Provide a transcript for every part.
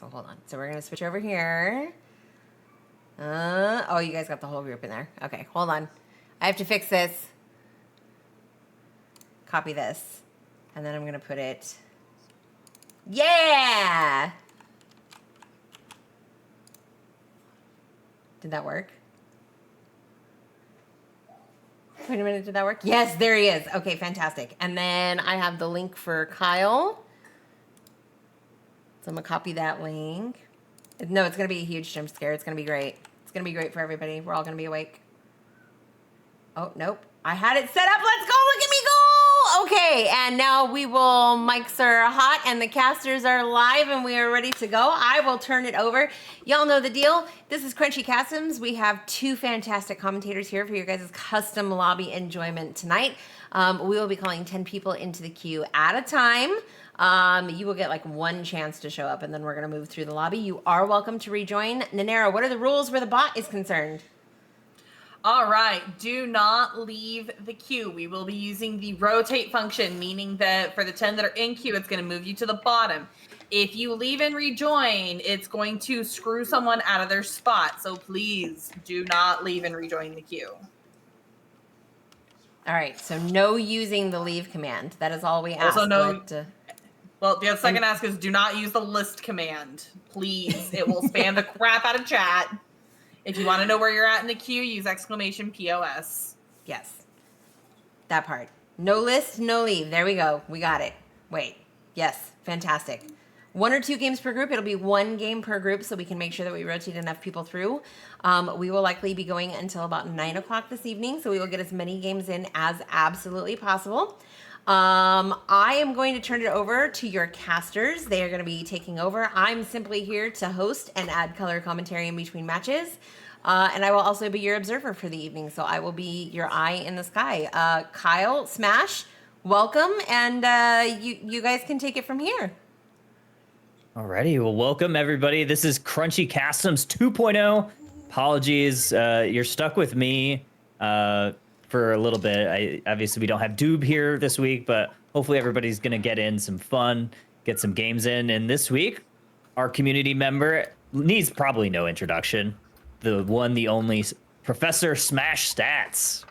So hold on. So we're going to switch over here. Oh, you guys got the whole group in there. Okay, hold on. I have to fix this. Copy this. And then I'm going to put it... Yeah! Did that work? Wait a minute, did that work? Yes, there he is. Okay, fantastic. And then I have the link for Kyle. So I'm going to copy that link. No, it's going to be a huge jump scare. It's going to be great. It's going to be great for everybody. We're all going to be awake. Oh, nope. I had it set up. Let's go. Look at me go. Okay, and now mics are hot and the casters are live and we are ready to go. I will turn it over. Y'all know the deal. This is Crunchy Customs. We have two fantastic commentators here for your guys' custom lobby enjoyment tonight. We will be calling 10 people into the queue at a time. You will get like one chance to show up and then we're going to move through the lobby. You are welcome to rejoin. Nanera, what are the rules where the bot is concerned? All right, do not leave the queue. We will be using the rotate function, meaning that for the 10 that are in queue, it's going to move you to the bottom. If you leave and rejoin, it's going to screw someone out of their spot. So please do not leave and rejoin the queue. All right, so no using the leave command. That is all we ask. Also no... Well, the second ask is do not use the list command. Please, it will spam the crap out of chat. If you want to know where you're at in the queue, use !POS. Yes. That part. No list, no leave. There we go. We got it. Wait. Yes. Fantastic. 1 or 2 games per group. It'll be 1 game per group so we can make sure that we rotate enough people through. We will likely be going until about 9 o'clock this evening, so we will get as many games in as absolutely possible. I am going to turn it over to your casters. They are going to be taking over. I'm simply here to host and add color commentary in between matches. And I will also be your observer for the evening. So I will be your eye in the sky. Kyle, Smash, welcome. And you guys can take it from here. Alrighty, well, welcome everybody. This is Crunchy Customs 2.0. Apologies, you're stuck with me for a little bit. Obviously we don't have Doob here this week, but hopefully everybody's gonna get in some fun, get some games in. And this week, our community member needs probably no introduction. The one, the only Professor Smash Stats.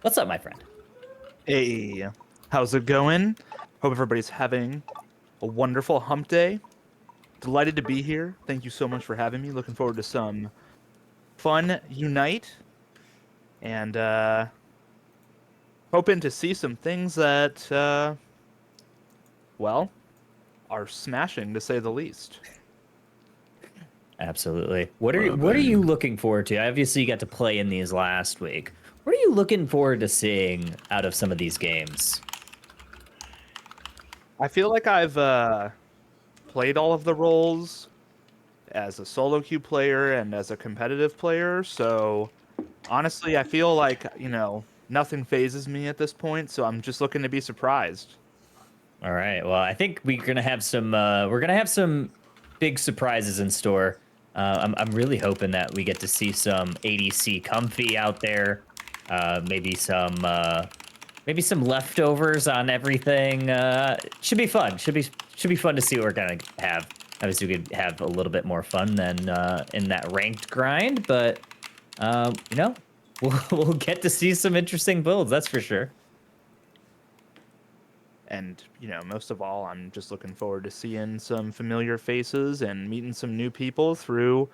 What's up, my friend? Hey, how's it going? Hope everybody's having a wonderful hump day. Delighted to be here. Thank you so much for having me. Looking forward to some fun Unite. And hoping to see some things that, well, are smashing to say the least. Absolutely. What are you looking forward to? Obviously, you got to play in these last week. What are you looking forward to seeing out of some of these games? I feel like I've played all of the roles as a solo queue player and as a competitive player, so honestly, I feel like, nothing phases me at this point, so I'm just looking to be surprised. All right. Well, I think we're gonna have some big surprises in store. I'm really hoping that we get to see some ADC comfy out there. Maybe some leftovers on everything. Should be fun. Should be fun to see what we're gonna have. Obviously, we could have a little bit more fun than in that ranked grind, but we'll get to see some interesting builds. That's for sure. And, most of all, I'm just looking forward to seeing some familiar faces and meeting some new people through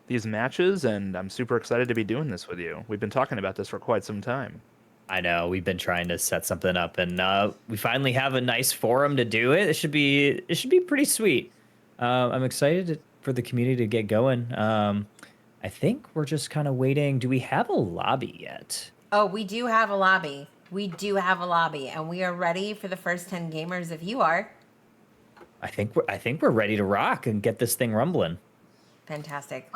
these matches, and I'm super excited to be doing this with you. We've been talking about this for quite some time. I know, we've been trying to set something up, and we finally have a nice forum to do it. It should be pretty sweet. I'm excited for the community to get going. I think we're just kind of waiting. Do we have a lobby yet? Oh, we do have a lobby. We do have a lobby, and we are ready for the first 10 gamers if you are. I think we're ready to rock and get this thing rumbling. Fantastic.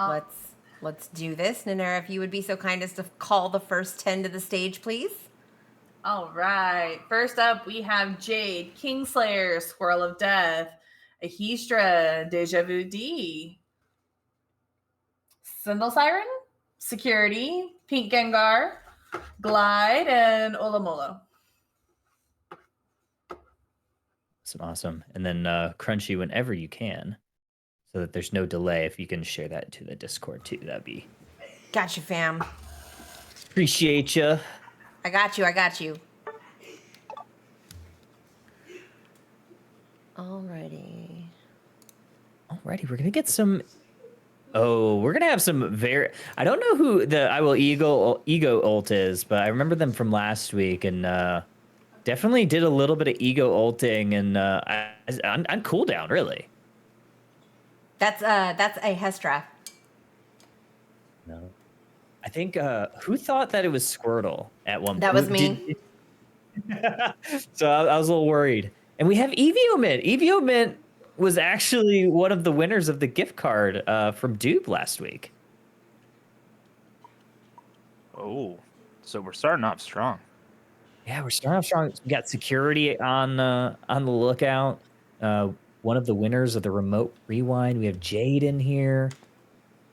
Let's do this. Nanera, if you would be so kind as to call the first 10 to the stage, please. All right. First up, we have Jade, Kingslayer, Squirrel of Death, Ahistra, Deja Vu D, Sindel Siren, Security, Pink Gengar, Glide, and Olamolo. Awesome. And then Crunchy whenever you can. so that there's no delay. If you can share that to the Discord too, that'd be Gotcha, fam. appreciate you. I got you. I got you. Alrighty. Alrighty, we're gonna get some. Oh, we're gonna have some very. I don't know who the I will ego ult is, but I remember them from last week, and definitely did a little bit of ego ulting and on cooldown, really. That's a Hestra. No, I think who thought that it was Squirtle at one point? That was me. So I was a little worried. And we have Evio Mint. Evio Mint was actually one of the winners of the gift card from Dupe last week. Oh, so we're starting off strong. Yeah, we're starting off strong. We got security on the lookout. One of the winners of the remote rewind. We have Jade in here.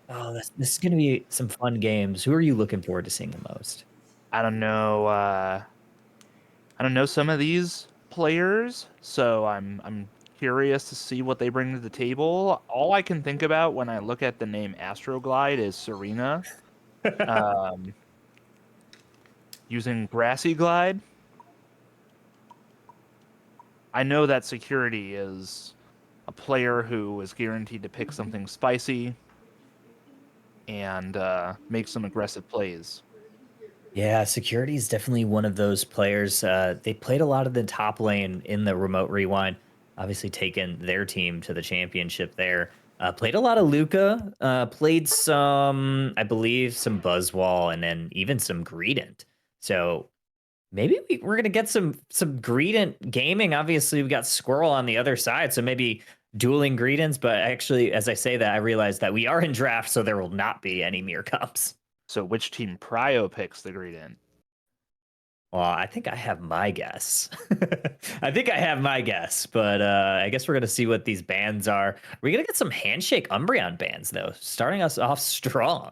Oh, this is going to be some fun games. Who are you looking forward to seeing the most? I don't know. I don't know some of these players, so I'm curious to see what they bring to the table. All I can think about when I look at the name Astroglide is Serena, using Grassy Glide. I know that security is a player who is guaranteed to pick something spicy and make some aggressive plays. Yeah, security is definitely one of those players. They played a lot of the top lane in the remote rewind, obviously taking their team to the championship there. Played a lot of Luca, played some, I believe, some Buzzwall, and then even some Greedent. So maybe we're gonna get some Greedent gaming. Obviously, we got Squirrel on the other side, so maybe dueling Greedents. But actually, as I say that, I realize that we are in draft, so there will not be any mirror comps. So which team Prio picks the Greedent? Well, I think I have my guess. I think I have my guess, but I guess we're gonna see what these bans are. We're gonna get some Handshake Umbreon bans though, starting us off strong.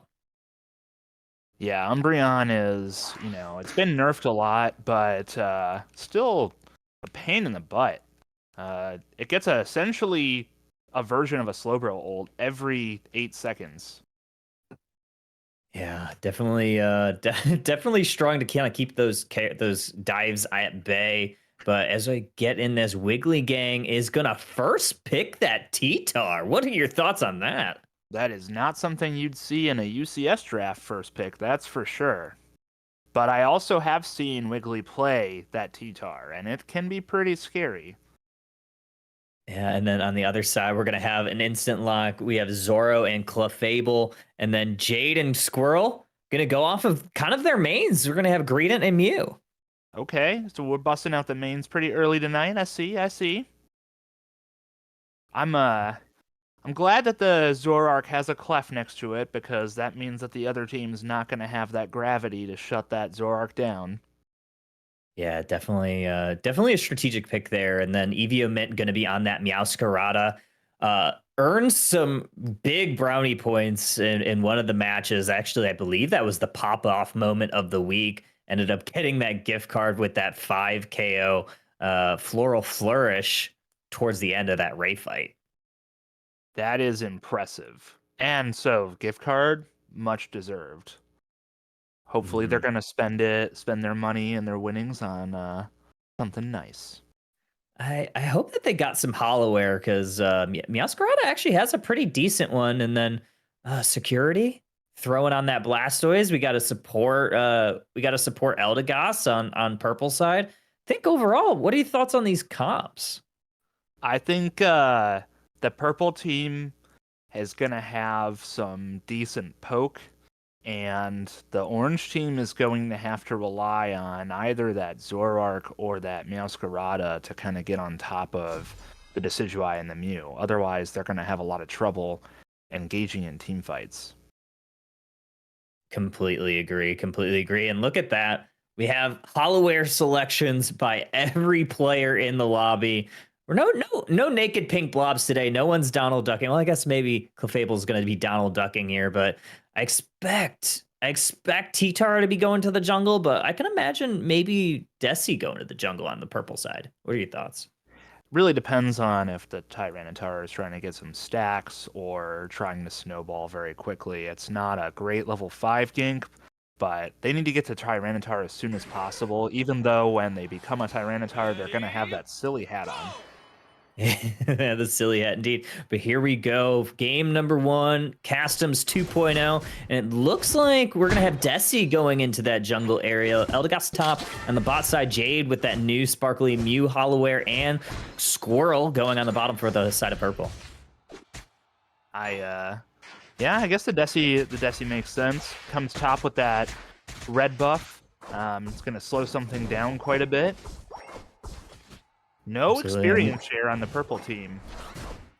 Yeah, Umbreon is, it's been nerfed a lot, but still a pain in the butt. It gets essentially a version of a Slowbro ult every 8 seconds. Yeah, definitely, definitely strong to kind of keep those dives at bay. But as I get in this, Wiggly Gang is gonna first pick that T-Tar. What are your thoughts on that? That is not something you'd see in a UCS draft first pick, that's for sure. But I also have seen Wiggly play that T-Tar, and it can be pretty scary. Yeah, and then on the other side, we're gonna have an instant lock. We have Zoro and Clefable, and then Jade and Squirrel gonna go off of kind of their mains. We're gonna have Greedent and Mew. Okay, so we're busting out the mains pretty early tonight. I see. I'm glad that the Zoroark has a Clef next to it, because that means that the other team's not gonna have that gravity to shut that Zoroark down. Yeah, definitely, definitely a strategic pick there. And then Evio Mint going to be on that Meowscarada. Earned some big brownie points in one of the matches. Actually, I believe that was the pop-off moment of the week. Ended up getting that gift card with that 5 KO Floral Flourish towards the end of that Ray fight. That is impressive. And so, gift card, much deserved. Hopefully they're going to spend their money and their winnings on something nice. I hope that they got some hollowware because Meowscarada actually has a pretty decent one. And then security throwing on that Blastoise. We got to support Eldegoss on purple side. I think overall, what are your thoughts on these comps? I think the purple team is going to have some decent poke, and the orange team is going to have to rely on either that Zoroark or that Meowscarada to kind of get on top of the Decidueye and the Mew. Otherwise, they're going to have a lot of trouble engaging in team fights. Completely agree. And look at that. We have hollowware selections by every player in the lobby. We're no naked pink blobs today. No one's Donald ducking. Well, I guess maybe Clefable's going to be Donald ducking here, but I expect T-Tar to be going to the jungle, but I can imagine maybe Desi going to the jungle on the purple side. What are your thoughts? Really depends on if the Tyranitar is trying to get some stacks or trying to snowball very quickly. It's not a great level 5 gank, but they need to get to Tyranitar as soon as possible, even though when they become a Tyranitar, they're going to have that silly hat on. The silly hat indeed. But here we go. Game number 1, Customs 2.0. And it looks like we're going to have Desi going into that jungle area. Eldegoss top on the bot side. Jade with that new sparkly Mew Hollowware. And Squirrel going on the bottom for the side of purple. Yeah, I guess the Desi makes sense. Comes top with that red buff. It's going to slow something down quite a bit. No Absolutely. experience share on the purple team.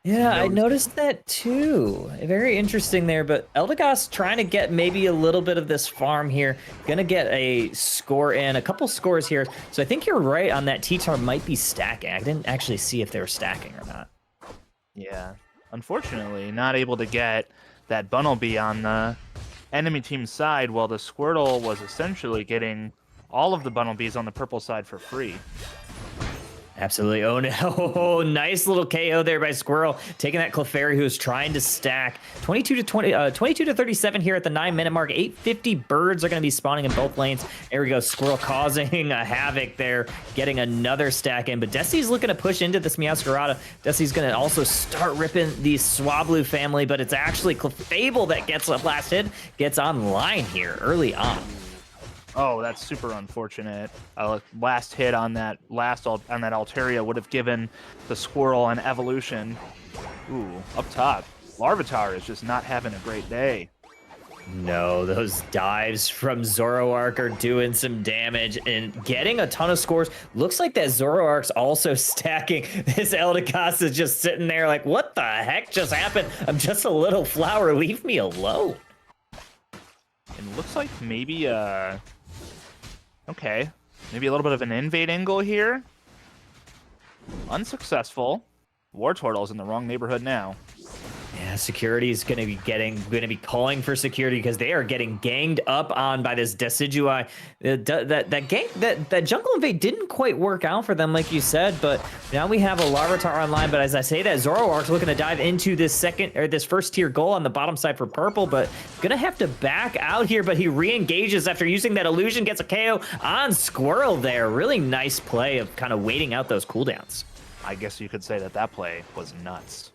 Yeah, I noticed that too. Very interesting there, but Eldegoss trying to get maybe a little bit of this farm here. Gonna get a score in, a couple scores here. So I think you're right on that. T-Tar might be stacking. I didn't actually see if they were stacking or not. Yeah, unfortunately, not able to get that Bunnelby on the enemy team's side, while the Squirtle was essentially getting all of the Bunnelbees on the purple side for free. Absolutely. Oh no! Nice little KO there by Squirrel, taking that Clefairy, who is trying to stack 22 to 37 here at the 9-minute mark. 850 birds are going to be spawning in both lanes. There we go. Squirrel causing a havoc there, getting another stack in. But Desi's looking to push into this Meowscarada. Desi's going to also start ripping the Swablu family, but it's actually Clefable that gets a last hit, gets online here early on. Oh, that's super unfortunate. Last hit on that Altaria would have given the Squirrel an evolution. Ooh, up top. Larvitar is just not having a great day. No, those dives from Zoroark are doing some damage and getting a ton of scores. Looks like that Zoroark's also stacking. This Eldegoss is just sitting there like, what the heck just happened? I'm just a little flower. Leave me alone. It looks like maybe okay, maybe a little bit of an invade angle here. Unsuccessful. Wartortle's in the wrong neighborhood now. Yeah, security is going to be calling for security because they are getting ganged up on by this Decidueye. That jungle invade didn't quite work out for them, like you said, but now we have a Larvitar online. But as I say that, Zoroark's looking to dive into this first tier goal on the bottom side for purple, but gonna have to back out here. But he re-engages after using that illusion, gets a KO on Squirrel there. Really nice play of kind of waiting out those cooldowns. I guess you could say that play was nuts.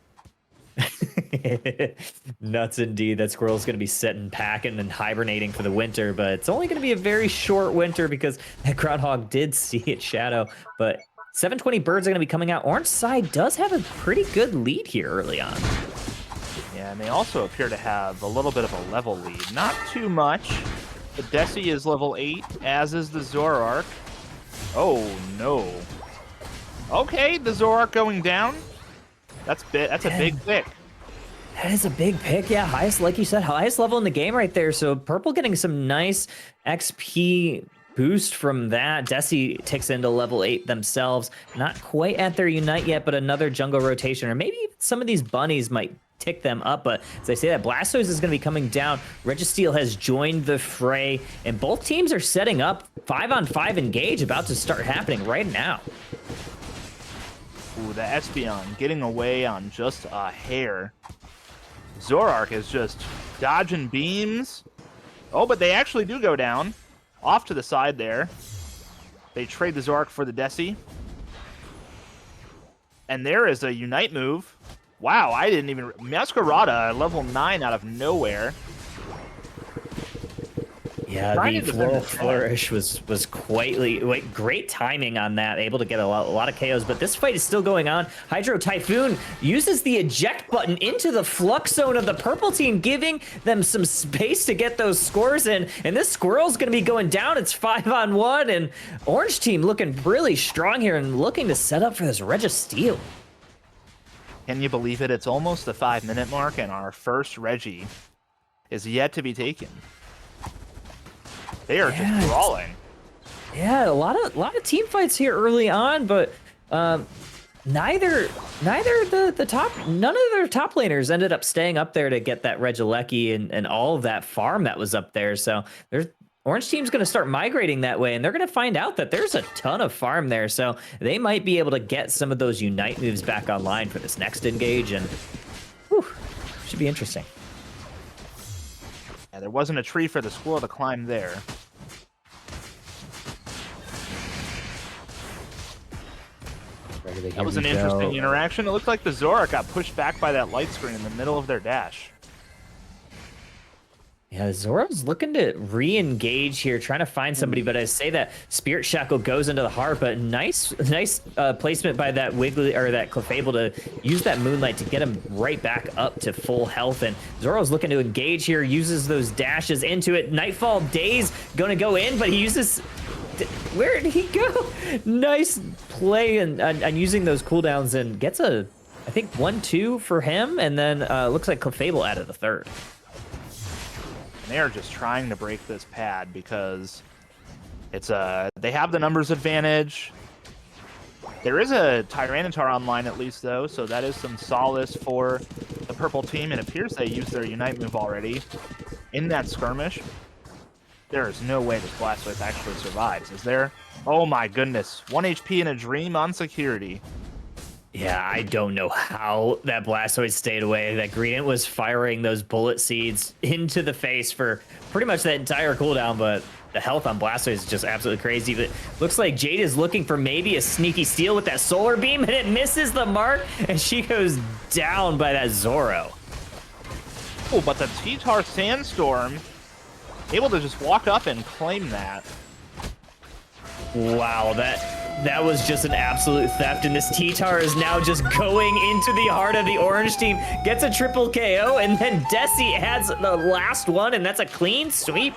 Nuts indeed. That Squirrel's going to be sitting, packing, and hibernating for the winter, but it's only going to be a very short winter because that Groundhog did see its shadow. But 720 birds are going to be coming out. Orange side does have a pretty good lead here early on. Yeah, and they also appear to have a little bit of a level lead. Not too much. The Desi is level 8, as is the Zoroark. Oh, no. Okay, the Zoroark going down. That's a big pick. That is a big pick. Yeah, highest, like you said, highest level in the game right there. So purple getting some nice XP boost from that. Desi ticks into level 8 themselves. Not quite at their unite yet, but another jungle rotation, or maybe some of these bunnies might tick them up. But as I say that, Blastoise is going to be coming down. Registeel has joined the fray, and both teams are setting up 5-on-5 engage about to start happening right now. Ooh, the Espeon getting away on just a hair. Zoroark is just dodging beams. Oh, but they actually do go down. Off to the side there. They trade the Zoroark for the Desi. And there is a Unite move. Wow, I didn't even... Meowscarada, level 9 out of nowhere. Yeah, the Floral Flourish was great timing on that, able to get a lot of KOs, but this fight is still going on. Hydro Typhoon uses the eject button into the flux zone of the purple team, giving them some space to get those scores in, and this Squirrel's going to be going down. It's 5-on-1, and Orange team looking really strong here and looking to set up for this Registeel. Can you believe it? It's almost the 5-minute mark, and our first Reggie is yet to be taken. They are just brawling. Yeah, a lot of team fights here early on, but neither the top, none of their top laners ended up staying up there to get that Regieleki and all of that farm that was up there. So there's Orange team's going to start migrating that way, and they're going to find out that there's a ton of farm there, so they might be able to get some of those Unite moves back online for this next engage, and whew, should be interesting. Yeah, there wasn't a tree for the squirrel to climb there. That was an interesting interaction. It looked like the Zorak got pushed back by that light screen in the middle of their dash. Yeah, Zoro's looking to re-engage here, trying to find somebody, but I say that Spirit Shackle goes into the heart, but nice placement by that Wiggly or that Clefable to use that Moonlight to get him right back up to full health. And Zoro's looking to engage here, uses those dashes into it. Nightfall Days gonna go in, but he uses. Where did he go? Nice play and using those cooldowns and gets a, I think 1-2 for him, and then looks like Clefable out of the third. They are just trying to break this pad because it's they have the numbers advantage. There is a Tyranitar online at least though, so that is some solace for the purple team. It appears they used their Unite move already in that skirmish. There is no way this Blastoise actually survives, is there? Oh my goodness, 1 HP in a dream on security. Yeah, I don't know how that Blastoise stayed away. That Greedent was firing those bullet seeds into the face for pretty much that entire cooldown, but the health on Blastoise is just absolutely crazy. But looks like Jade is looking for maybe a sneaky steal with that Solar Beam, and it misses the mark, and she goes down by that Zoro. Oh, but the T-Tar Sandstorm, able to just walk up and claim that. Wow, that was just an absolute theft, and this T-Tar is now just going into the heart of the orange team, gets a triple KO, and then Desi adds the last one, and that's a clean sweep.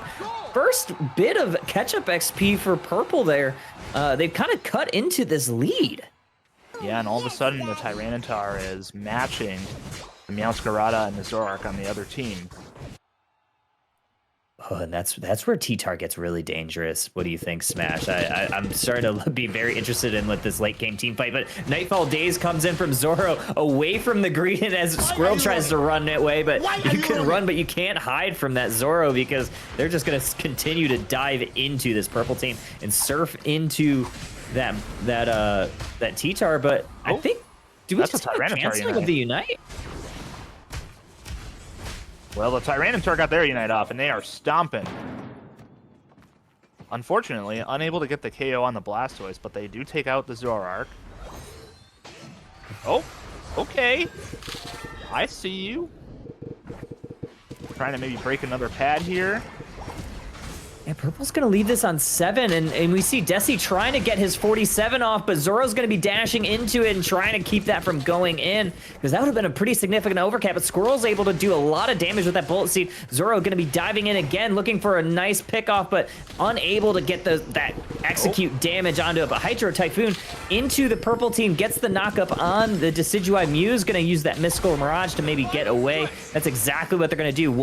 First bit of catch-up XP for purple there. They've kind of cut into this lead. Yeah, and all of a sudden the Tyranitar is matching the Meowscarada and the Zoroark on the other team. Oh, and that's where T-Tar gets really dangerous. What do you think, Smash? I'm starting to be very interested in this late game team fight, but Nightfall Days comes in from Zoro away from the green as Squirrel tries to run that way, but you can run, but you can't hide from that Zoro because they're just going to continue to dive into this purple team and surf into that T-Tar, but I think, do we just have a canceling of the Unite? Well, the Tyranitar got their Unite off, and they are stomping. Unfortunately, unable to get the KO on the Blastoise, but they do take out the Zoroark. Oh, okay. I see you. Trying to maybe break another pad here. And Purple's going to leave this on 7, and we see Desi trying to get his 47 off, but Zoro's going to be dashing into it and trying to keep that from going in, because that would have been a pretty significant overcap, but Squirrel's able to do a lot of damage with that Bullet Seed. Zoro going to be diving in again, looking for a nice pickoff, but unable to get that execute damage onto it. But Hydro Typhoon into the purple team, gets the knockup on the Decidueye. Mew's going to use that Mystical Mirage to maybe get away. That's exactly what they're going to do.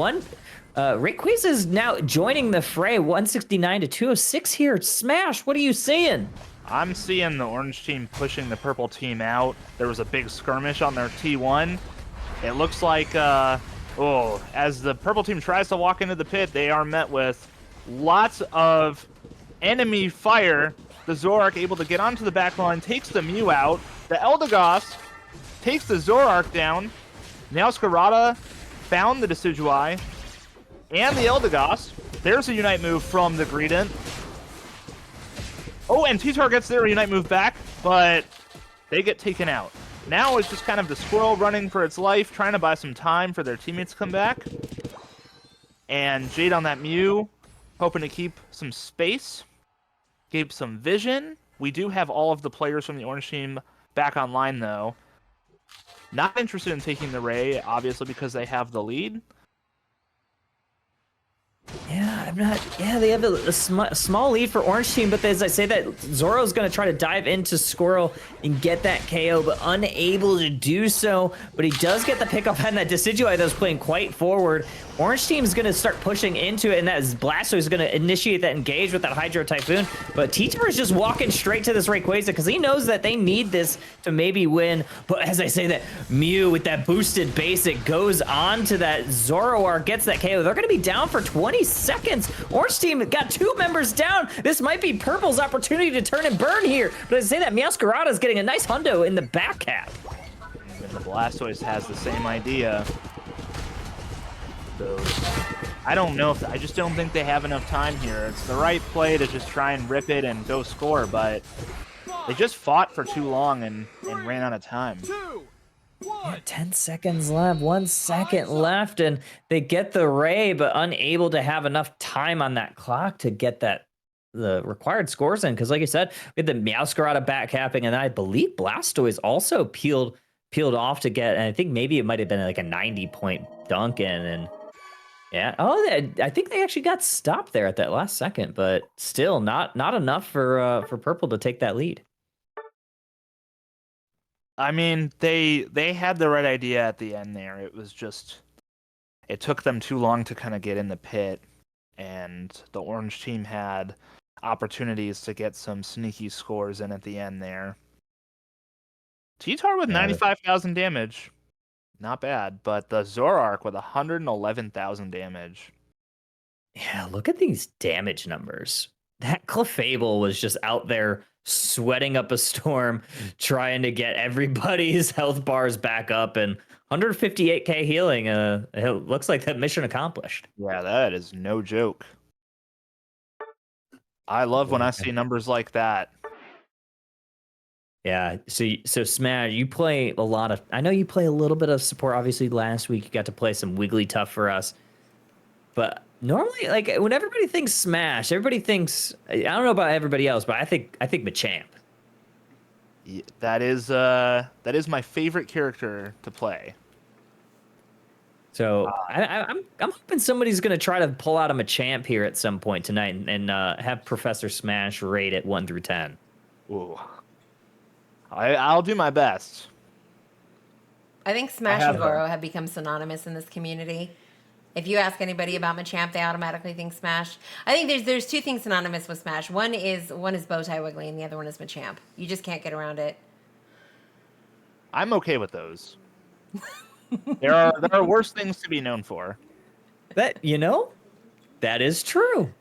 Rayquaza is now joining the fray, 169 to 206 here. Smash, what are you seeing? I'm seeing the orange team pushing the purple team out. There was a big skirmish on their T1. It looks like, as the purple team tries to walk into the pit, they are met with lots of enemy fire. The Zoroark able to get onto the back line, takes the Mew out. The Eldegoss takes the Zoroark down. Meowscarada found the Decidueye and the Eldegoss. There's a Unite move from the Greedent. Oh, and T-Tar gets their Unite move back, but they get taken out. Now it's just kind of the Squirrel running for its life, trying to buy some time for their teammates to come back. And Jade on that Mew, hoping to keep some space, keep some vision. We do have all of the players from the orange team back online, though. Not interested in taking the Ray, obviously, because they have the lead. Yeah, I'm not. Yeah, they have a small lead for Orange Team, but as I say that, Zoro's going to try to dive into Squirrel and get that KO, but unable to do so. But he does get the pickoff on that Decidueye that was playing quite forward. Orange Team's going to start pushing into it, and that Blastoise is going to initiate that engage with that Hydro Typhoon. But T-Tar is just walking straight to this Rayquaza because he knows that they need this to maybe win. But as I say that, Mew with that boosted basic goes on to that Zoroark, gets that KO. They're going to be down for 20 seconds. Orange team got 2 members down. This might be Purple's opportunity to turn and burn here. But I say that Meowscarada is getting a nice hundo in the back cap. And the Blastoise has the same idea. So I don't know if I just don't think they have enough time here. It's the right play to just try and rip it and go score, but they just fought for too long and ran out of time. Yeah, 10 seconds left, 1 second left, and they get the Ray, but unable to have enough time on that clock to get the required scores in. Because, like I said, we had the Meowscarada back capping, and I believe Blastoise also peeled off to get, and I think maybe it might have been like a 90-point dunk in, and yeah. Oh, I think they actually got stopped there at that last second, but still not enough for Purple to take that lead. I mean, they had the right idea at the end there. It was just it took them too long to kind of get in the pit, and the orange team had opportunities to get some sneaky scores in at the end there. T-Tar with 95,000 damage. Not bad, but the Zoroark with 111,000 damage. Yeah, look at these damage numbers. That Clefable was just out there sweating up a storm, trying to get everybody's health bars back up, and 158k healing. It looks like that mission accomplished. Yeah, that is no joke. I love when I see numbers like that. Yeah, so Smash, you play a lot of. I know you play a little bit of support. Obviously, last week you got to play some Wigglytuff for us, but normally, like when everybody thinks Smash, everybody thinks. I don't know about everybody else, but I think Machamp. Yeah, that is my favorite character to play. So I'm hoping somebody's gonna try to pull out a Machamp here at some point tonight and have Professor Smash rate it 1 through 10. Ooh, I'll do my best. I think Smash and Goro have become synonymous in this community. If you ask anybody about Machamp, they automatically think Smash. I think there's 2 things synonymous with Smash. One is Bowtie Wiggly, and the other one is Machamp. You just can't get around it. I'm okay with those. There are worse things to be known for. That that is true.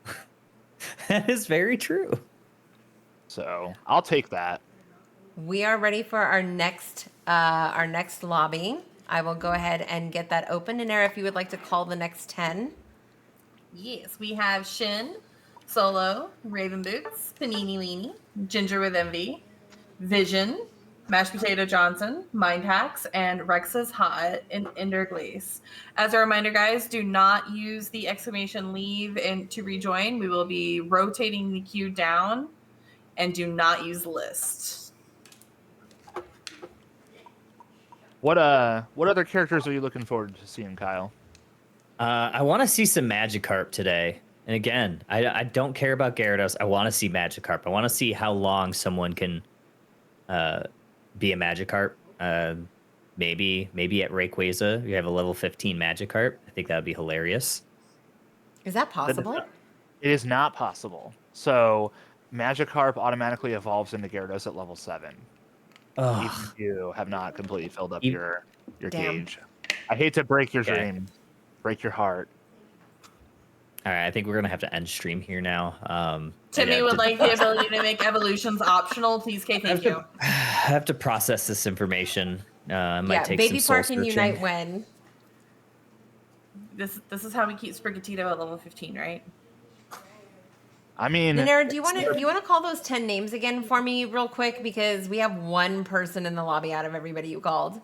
That is very true. So I'll take that. We are ready for our next lobby. I will go ahead and get that open. And Era, if you would like to call the next 10. Yes, we have Shin, Solo, Raven Boots, Panini Weenie, Ginger with Envy, Vision, Mashed Potato Johnson, Mind Hacks, and Rex's Hot and Ender Glaze. As a reminder, guys, do not use the exclamation leave to rejoin. We will be rotating the queue down, and do not use list. What other characters are you looking forward to seeing, Kyle? I want to see some Magikarp today. And again, I don't care about Gyarados. I want to see Magikarp. I want to see how long someone can be a Magikarp. Maybe at Rayquaza, you have a level 15 Magikarp. I think that would be hilarious. Is that possible? It is not possible. So Magikarp automatically evolves into Gyarados at level 7. Even if you have not completely filled up your gauge. I hate to break your dream, break your heart. All right, I think we're gonna have to end stream here now. Timmy would like the ability to make evolutions optional. Please, Kay, thank you. I have to process this information. Might take Baby some Park soul and searching. Unite when? This is how we keep Sprigatito at level 15, right? I mean, Nera, do you want to call those 10 names again for me real quick, because we have one person in the lobby out of everybody you called.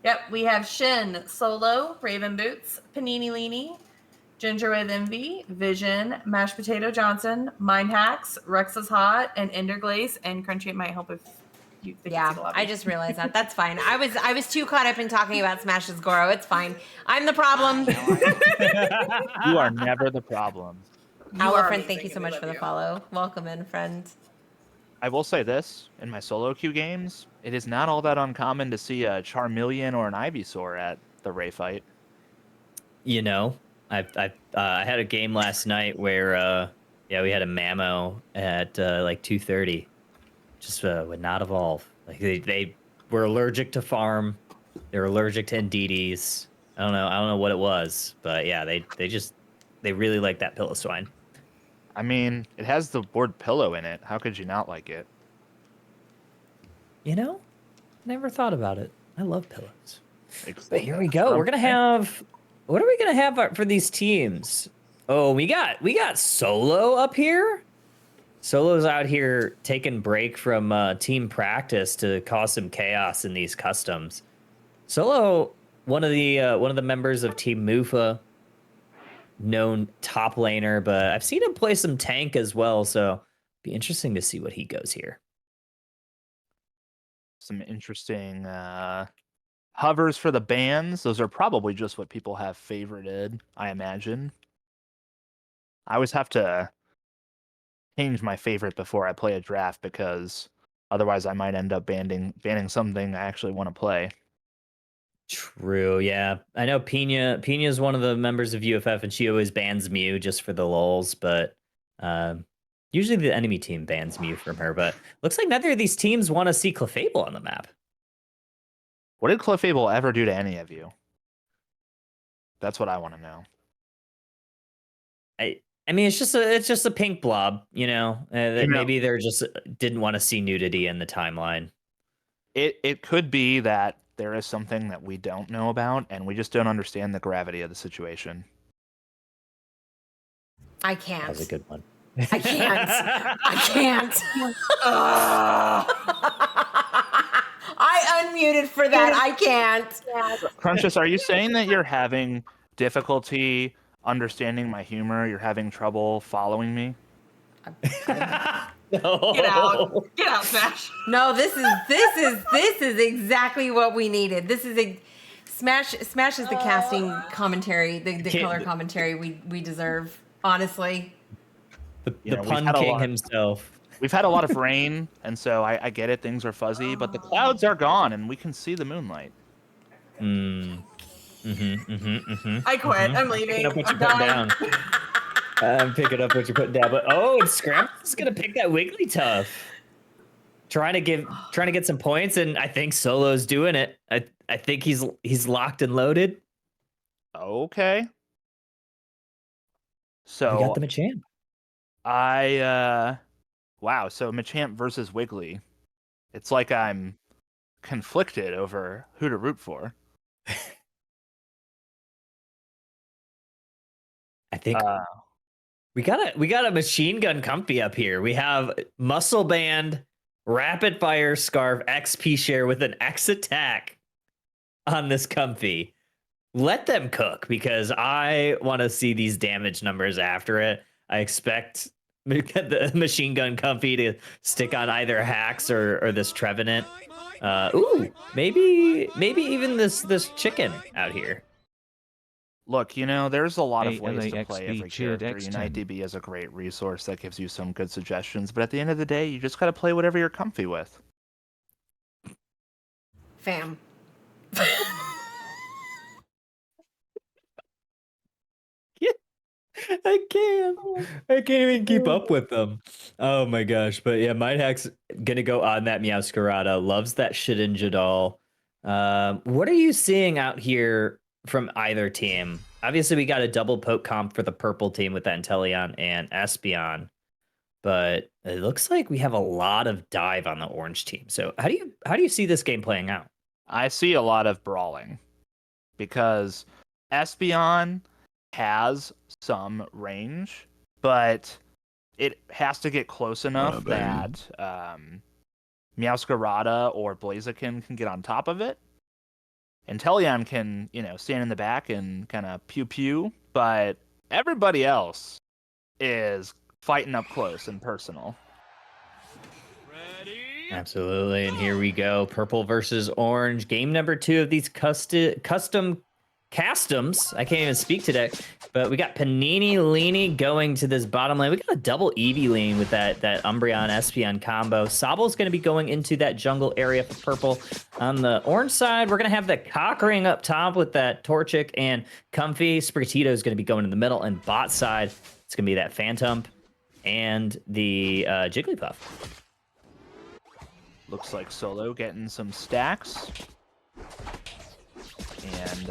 Yep, we have Shin, Solo, Raven Boots, Panini Leenie, Ginger with Envy, Vision, Mashed Potato Johnson, Mind Hacks, Rex's Hot, and Ender Glaze, and Crunchy might help if you think it's the lobby. I just realized that. That's fine. I was too caught up in talking about Smash's Goro. It's fine. I'm the problem. you are never the problem. Our friend, thank you so much for the follow. Welcome in, friend. I will say this, in my solo queue games, it is not all that uncommon to see a Charmeleon or an Ivysaur at the Ray fight. You know, I had a game last night where we had a Mamo at like 2:30, just would not evolve. Like they were allergic to farm, they were allergic to Indeedee. I don't know what it was, but yeah, they just they really like that pillow swine. I mean, it has the word pillow in it. How could you not like it? You know, never thought about it. I love pillows. But here we That's go. what We're I'm gonna saying. have. What are we gonna have for these teams? Oh, we got Solo up here. Solo's out here taking break from team practice to cause some chaos in these customs. Solo, one of the members of Team Mufa, known top laner, but I've seen him play some tank as well. So be interesting to see what he goes here. Some interesting hovers for the bands. Those are probably just what people have favorited, I imagine. I always have to change my favorite before I play a draft because otherwise I might end up banning something I actually want to play. True, yeah. I know Pina is one of the members of UFF, and she always bans Mew just for the lulz, but usually the enemy team bans Mew from her. But looks like neither of these teams want to see Clefable on the map. What did Clefable ever do to any of you? That's what I want to know. I mean, it's just a pink blob, you know. That maybe they're just didn't want to see nudity in the timeline. It could be that there is something that we don't know about, and we just don't understand the gravity of the situation. I can't. That was a good one. I can't. I can't. I unmuted for that. I can't. Crunchus, are you saying that you're having difficulty understanding my humor? You're having trouble following me? No. Get out, Smash. No, this is exactly what we needed. This is Smash is the casting commentary, the color commentary we deserve. Honestly, the pun king himself. We've had a lot of rain, and so I get it. Things are fuzzy, but the clouds are gone, and we can see the moonlight. I quit. I'm leaving. I'm done. I'm picking up what you're putting down. But and Scramp's gonna pick that Wigglytuff. Trying to get some points, and I think Solo's doing it. I think he's locked and loaded. Okay. So we got the Machamp. Wow, so Machamp versus Wiggly. It's like I'm conflicted over who to root for. I think we got a machine gun comfy up here. We have muscle band, rapid fire scarf, XP share with an X attack on this comfy. Let them cook because I want to see these damage numbers after it. I expect the machine gun comfy to stick on either Hacks or this Trevenant. Maybe even this chicken out here. Look, there's a lot of ways to play every character. UniteDB is a great resource that gives you some good suggestions, but at the end of the day, you just got to play whatever you're comfy with. Fam. I can't even keep up with them. Oh my gosh. But yeah, Mindhack's gonna go on that Meowscarada. Loves that Shedinja doll. What are you seeing out here from either team? Obviously, we got a double poke comp for the purple team with Antelion and Espeon. But it looks like we have a lot of dive on the orange team. So how do you see this game playing out? I see a lot of brawling because Espeon has some range, but it has to get close enough that Meowscarada or Blaziken can get on top of it. Inteleon can, stand in the back and kind of pew, but everybody else is fighting up close and personal. Absolutely, and here we go. Purple versus orange. Game number 2 of these custom customs. I can't even speak today, but we got Panini Leany going to this bottom lane. We got a double Eevee lane with that Umbreon Espeon combo. Sable's going to be going into that jungle area for purple. On the orange side, we're going to have the Cockring up top with that Torchic and Comfy. Sprigatito is going to be going in the middle, and bot side, it's going to be that Phantom and the Jigglypuff. Looks like Solo getting some stacks. And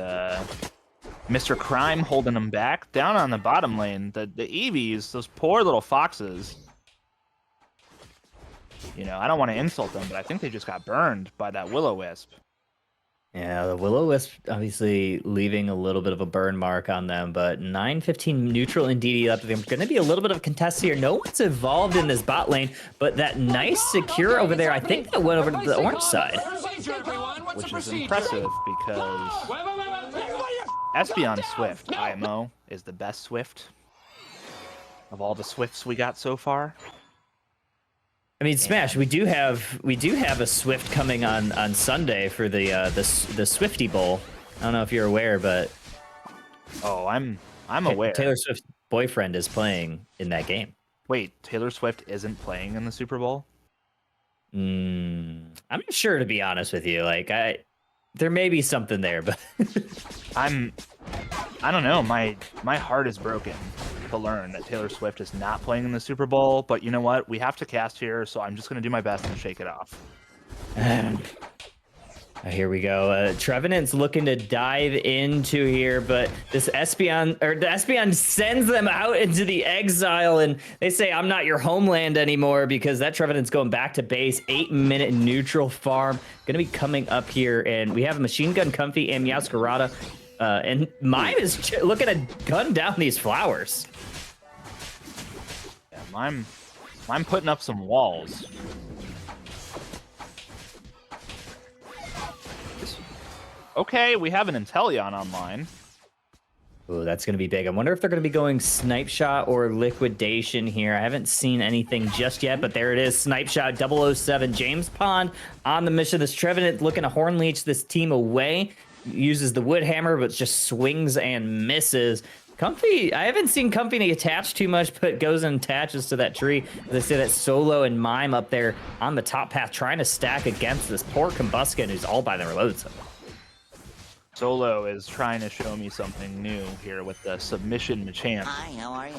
Mr. Crime holding them back. Down on the bottom lane, the Eevees, those poor little foxes. You know, I don't want to insult them, but I think they just got burned by that Will-O-Wisp. Yeah, the Will-O-Wisp obviously leaving a little bit of a burn mark on them, but 9-15 neutral and DD up. There's going to be a little bit of a contest here. No one's involved in this bot lane, but that nice secure over there, I think that went over to the orange side. Which is impressive because Espeon Swift, IMO, is the best Swift of all the Swifts we got so far. I mean, Smash, we do have a Swift coming on Sunday for the Swifty Bowl. I don't know if you're aware, but Oh, I'm aware. Taylor Swift's boyfriend is playing in that game. Wait, Taylor Swift isn't playing in the Super Bowl? I'm not sure, to be honest with you. Like, there may be something there, but I don't know. My heart is broken to learn that Taylor Swift is not playing in the Super Bowl, but you know what? We have to cast here, so I'm just going to do my best and shake it off. Here we go. Trevenant's looking to dive into here, but the Espeon sends them out into the exile, and they say, I'm not your homeland anymore, because that Trevenant's going back to base. 8-minute neutral farm. Going to be coming up here, and we have a Machine Gun Comfy and Meowscarada. And Mime is looking to gun down these flowers. Yeah, I'm putting up some walls. Okay, we have an Inteleon online. Ooh, that's going to be big. I wonder if they're going to be going Snipe Shot or Liquidation here. I haven't seen anything just yet, but there it is. Snipe Shot 007. James Pond on the mission. This Trevenant looking to Horn Leech this team away. Uses the Wood Hammer, but just swings and misses. Comfy, I haven't seen Comfy attach too much, but goes and attaches to that tree. They say that Solo and Mime up there on the top path trying to stack against this poor Combusken who's all by the loads. Solo is trying to show me something new here with the submission Machamp. Hi, how are you?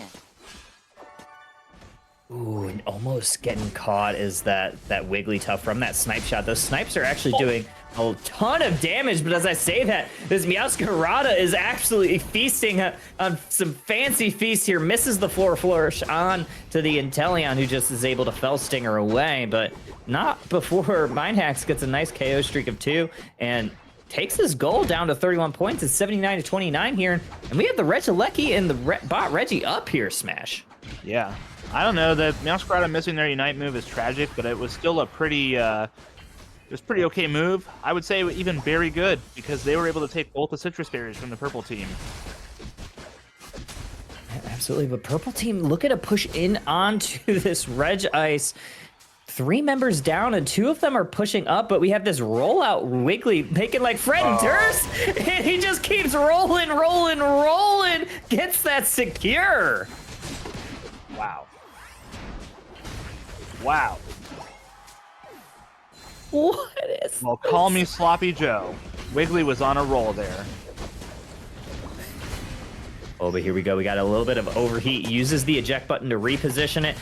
Ooh, and almost getting caught is that Wigglytuff from that Snipe Shot. Those snipes are actually doing a ton of damage, but as I say that, this Meowscarada is absolutely feasting on some fancy feast here. Misses the Floor Flourish on to the Inteleon, who just is able to Fell Stinger away, but not before Mindhacks gets a nice KO streak of 2 and takes his goal down to 31 points. It's 79-29 here, and we have the Regieleki and the bot Reggie up here, Smash. Yeah. I don't know, the Meowscarada missing their Unite move is tragic, but it was still a pretty okay move. I would say even very good, because they were able to take both the Citrus Berries from the purple team. Absolutely, but purple team looking to push in onto this Regice. 3 members down, and 2 of them are pushing up, but we have this rollout Wiggly making like Fred Durst, and he just keeps rolling, gets that secure. Wow. Wow. What is Well, call me Sloppy Joe. Wiggly was on a roll there. Oh, but here we go. We got a little bit of overheat. Uses the eject button to reposition it.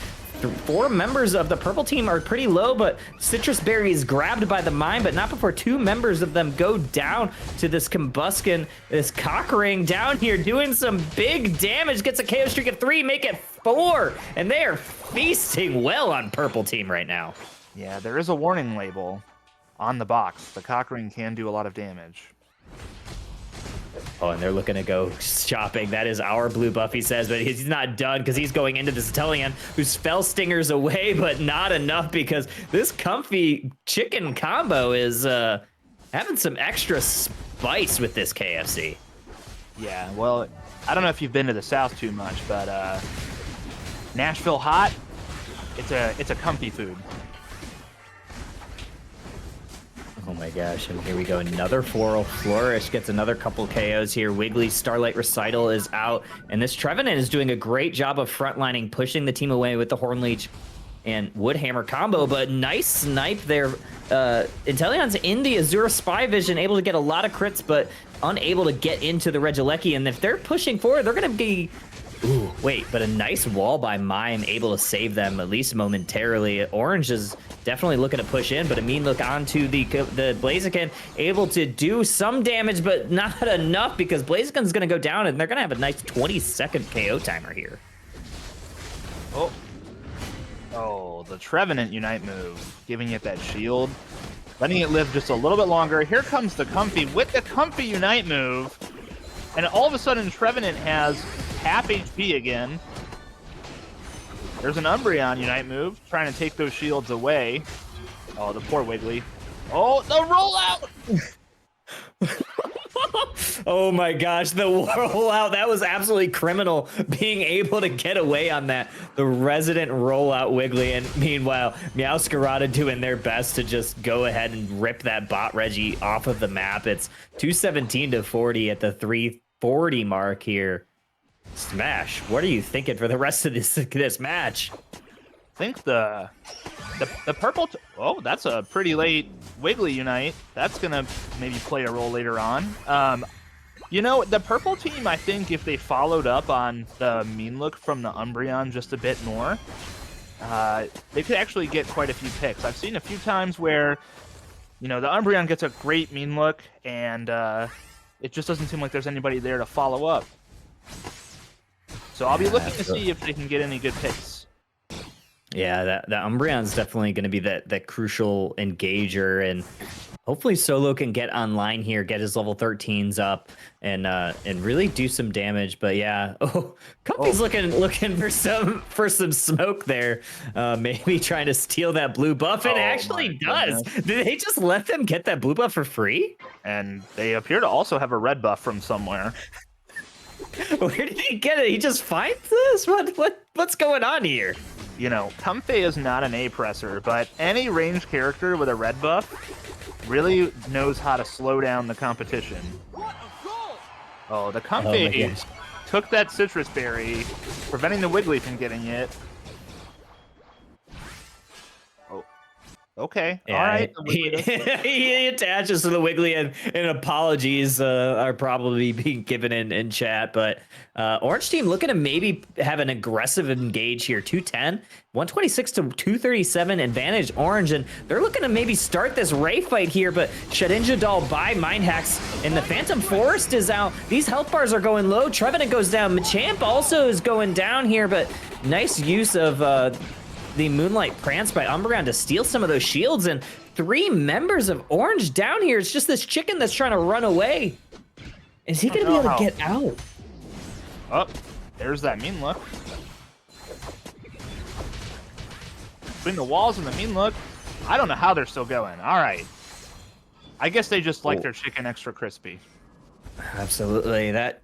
4 members of the purple team are pretty low, but Citrus Berry is grabbed by the Mime, but not before 2 members of them go down to this Combusken. This Cockring down here doing some big damage. Gets a KO streak of 3, make it 4. And they are feasting well on purple team right now. Yeah, there is a warning label on the box. The Cockring can do a lot of damage. Oh, and they're looking to go shopping. That is our blue buff, he says, but he's not done because he's going into this Inteleon, who's Fell Stingers away, but not enough because this Comfy chicken combo is having some extra spice with this KFC. Yeah, well, I don't know if you've been to the South too much, but Nashville hot, it's a comfy food. Oh my gosh, and here we go. Another Floral Flourish gets another couple KOs here. Wiggly Starlight Recital is out, and this Trevenant is doing a great job of frontlining, pushing the team away with the Horn Leech and Wood Hammer combo, but nice snipe there. Inteleon's in the Azura Spy Vision, able to get a lot of crits, but unable to get into the Regieleki, and if they're pushing forward, they're going to be Ooh, wait, but a nice wall by Mime, able to save them at least momentarily. Orange is definitely looking to push in, but a mean look onto the Blaziken, able to do some damage, but not enough because Blaziken's going to go down, and they're going to have a nice 20-second KO timer here. Oh. Oh, the Trevenant Unite move, giving it that shield, letting it live just a little bit longer. Here comes the Comfy with the Comfy Unite move, and all of a sudden Trevenant has half HP again. There's an Umbreon Unite move, trying to take those shields away. Oh, the poor Wiggly. Oh, the rollout! Oh my gosh, the rollout, that was absolutely criminal, being able to get away on that. The resident rollout Wiggly, and meanwhile, Meowscarada doing their best to just go ahead and rip that bot Reggie off of the map. It's 217 to 40 at the 340 mark here. Smash, what are you thinking for the rest of this match? I think the purple... oh, that's a pretty late Wiggly Unite. That's going to maybe play a role later on. You know, the purple team, I think if they followed up on the mean look from the Umbreon just a bit more, they could actually get quite a few picks. I've seen a few times where, you know, the Umbreon gets a great mean look, and it just doesn't seem like there's anybody there to follow up. So I'll be looking to see if they can get any good picks. Yeah, that Umbreon's definitely going to be that crucial engager, and hopefully Solo can get online here, get his level 13s up, and really do some damage. But yeah, Comfy's looking for some smoke there, maybe trying to steal that blue buff, and actually does. Did they just let them get that blue buff for free? And they appear to also have a red buff from somewhere. Where did he get it? He just finds this? What's going on here? You know, Comfy is not an A-presser, but any ranged character with a red buff really knows how to slow down the competition. Oh, the Comfy took that citrus berry, preventing the Wiggly from getting it. Oh, okay. Yeah, all right. He attaches to the Wiggly, and apologies are probably being given in chat, but Orange team looking to maybe have an aggressive engage here. 210, 126 to 237 advantage Orange, and they're looking to maybe start this Ray fight here, but Shedinja Doll by Mind Hacks, and the Phantom Forest is out. These health bars are going low. Trevenant goes down. Machamp also is going down here, but nice use of the Moonlight Prance by Umbreon to steal some of those shields, and 3 members of Orange down here. It's just this chicken that's trying to run away. Is he going to be able to get out? Oh, there's that mean look. Between the walls and the mean look, I don't know how they're still going. All right. I guess they just like their chicken extra crispy. Absolutely. That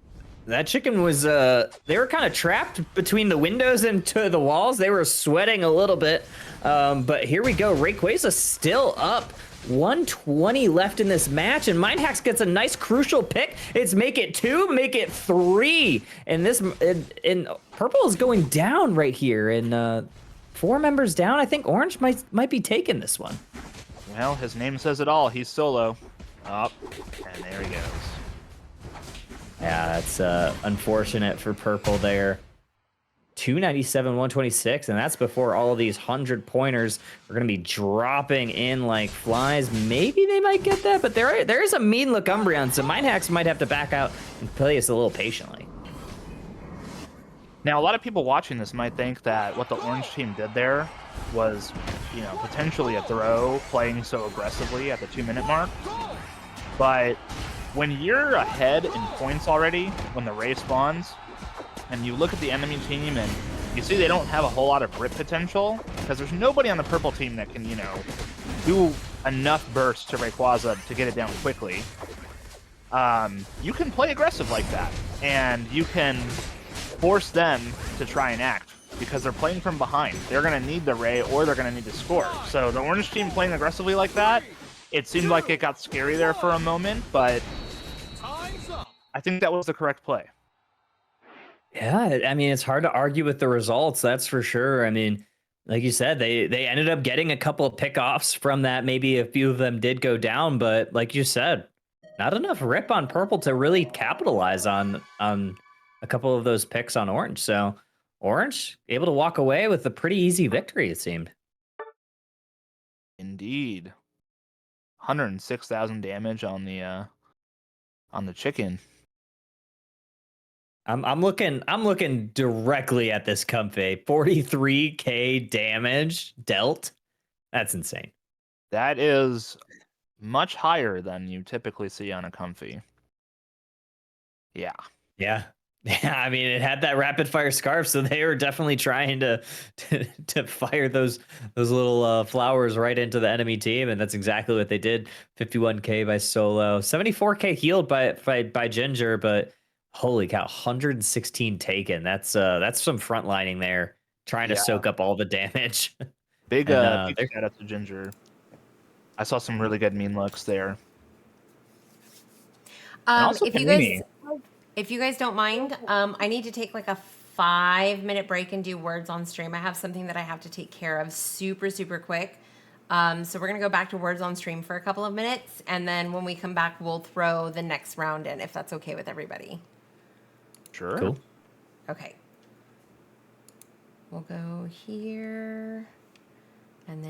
chicken was, they were kind of trapped between the windows and to the walls. They were sweating a little bit. But here we go. Rayquaza still up. 120 left in this match, and Mind Hacks gets a nice crucial pick. It's make it 2, make it 3. And this, and purple is going down right here. And 4 members down. I think Orange might be taking this one. Well, his name says it all. He's solo. Up, and there he goes. Yeah, that's unfortunate for purple there. 297, 126, and that's before all of these 100-pointers are going to be dropping in like flies. Maybe they might get that, but there is a mean look Umbreon, so Mind Hacks might have to back out and play us a little patiently. Now, a lot of people watching this might think that what the Orange team did there was, you know, potentially a throw, playing so aggressively at the 2-minute mark. But when you're ahead in points already, when the Ray spawns, and you look at the enemy team and you see they don't have a whole lot of rip potential, because there's nobody on the purple team that can, you know, do enough bursts to Rayquaza to get it down quickly. You can play aggressive like that, and you can force them to try and act, because they're playing from behind. They're going to need the Ray, or they're going to need to score. So the Orange team playing aggressively like that, it seemed like it got scary there for a moment, but I think that was the correct play. Yeah, I mean, it's hard to argue with the results, that's for sure. I mean, like you said, they ended up getting a couple of pickoffs from that. Maybe a few of them did go down, but like you said, not enough rip on purple to really capitalize on a couple of those picks on Orange. So Orange able to walk away with a pretty easy victory, it seemed. Indeed. 106,000 damage on the chicken. I'm looking directly at this comfy. 43k damage dealt. That's insane. That is much higher than you typically see on a comfy. Yeah. Yeah. Yeah, I mean, it had that rapid fire scarf, so they were definitely trying to fire those little flowers right into the enemy team, and that's exactly what they did. 51k by Solo, 74k healed by Ginger, but holy cow, 116 taken. That's some frontlining there, trying to Yeah. soak up all the damage. Big And big shout out to Ginger. I saw some really good mean looks there. And also Panini. If you guys don't mind, I need to take like a 5-minute break and do words on stream. I have something that I have to take care of super, super quick. So we're gonna go back to words on stream for a couple of minutes, and then when we come back, we'll throw the next round in if that's okay with everybody. Sure. cool. Okay. We'll go here, and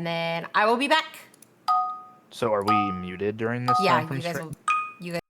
then I will be back. So are we muted during this Yeah, time from you guys stream? will. You guys.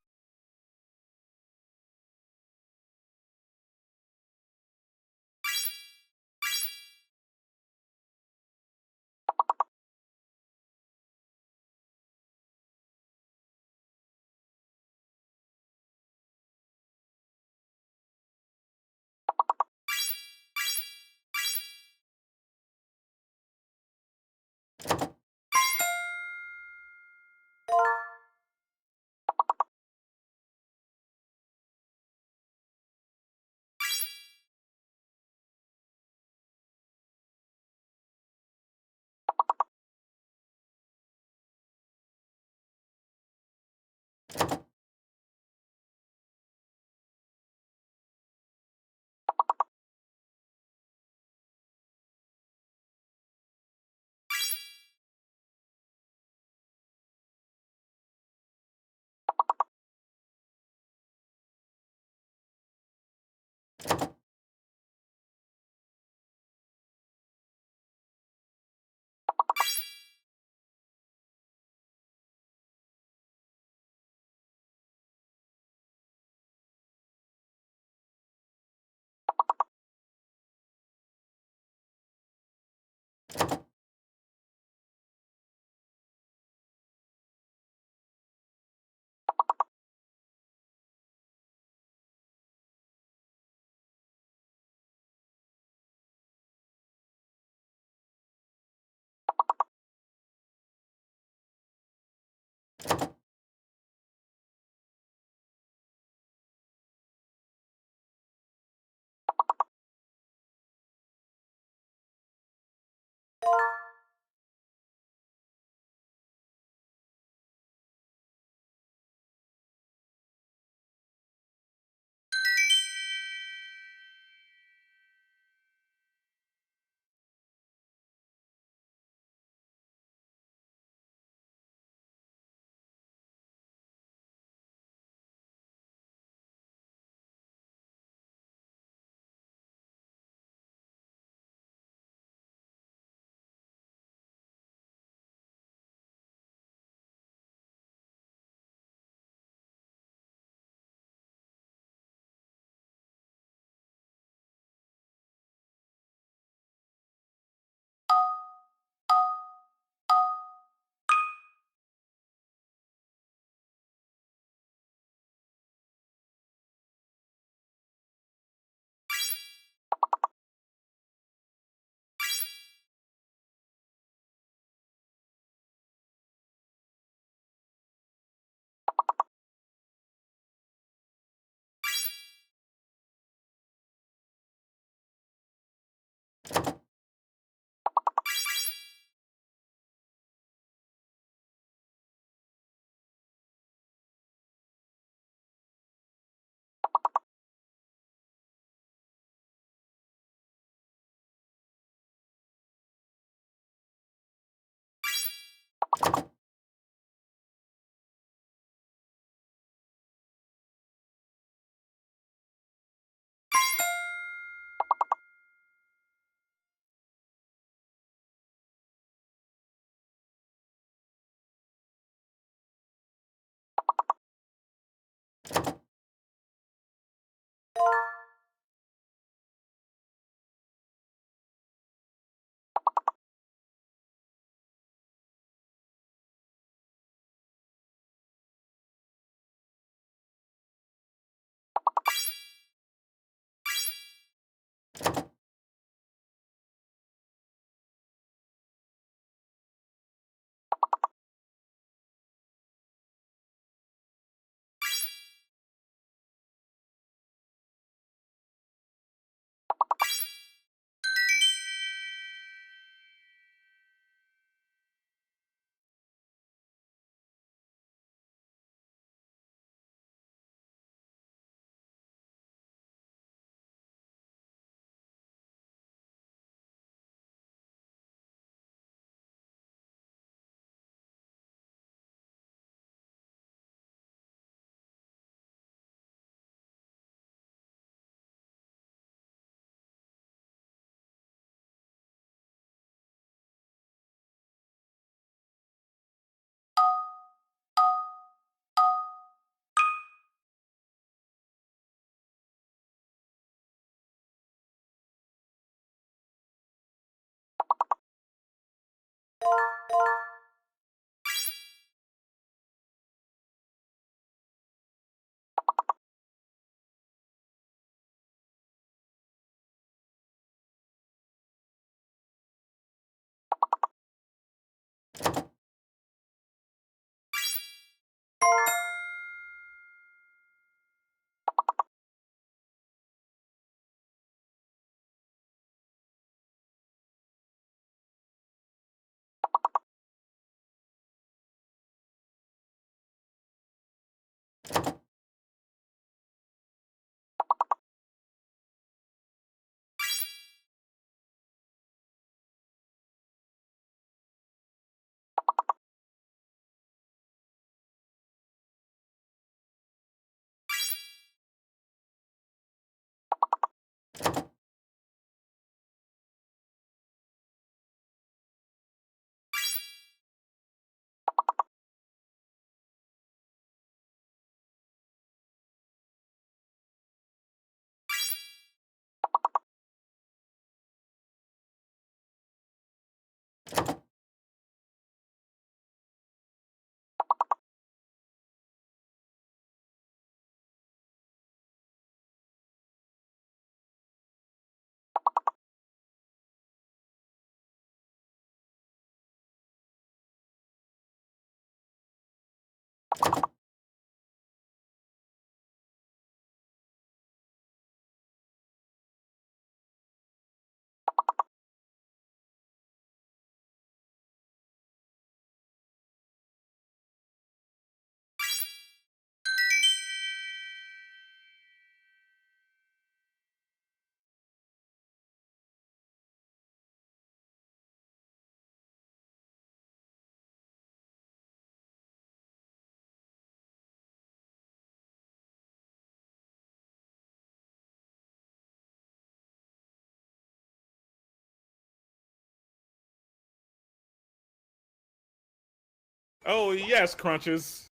Oh, yes, Crunches.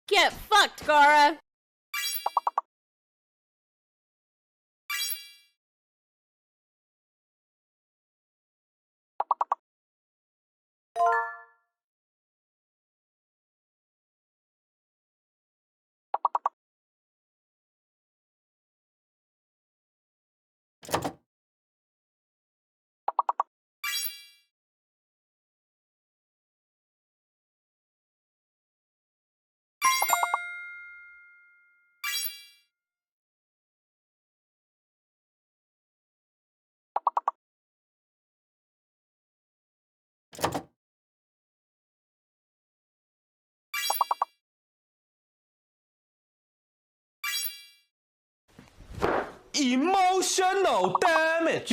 Get fucked, Gara! Emotional damage.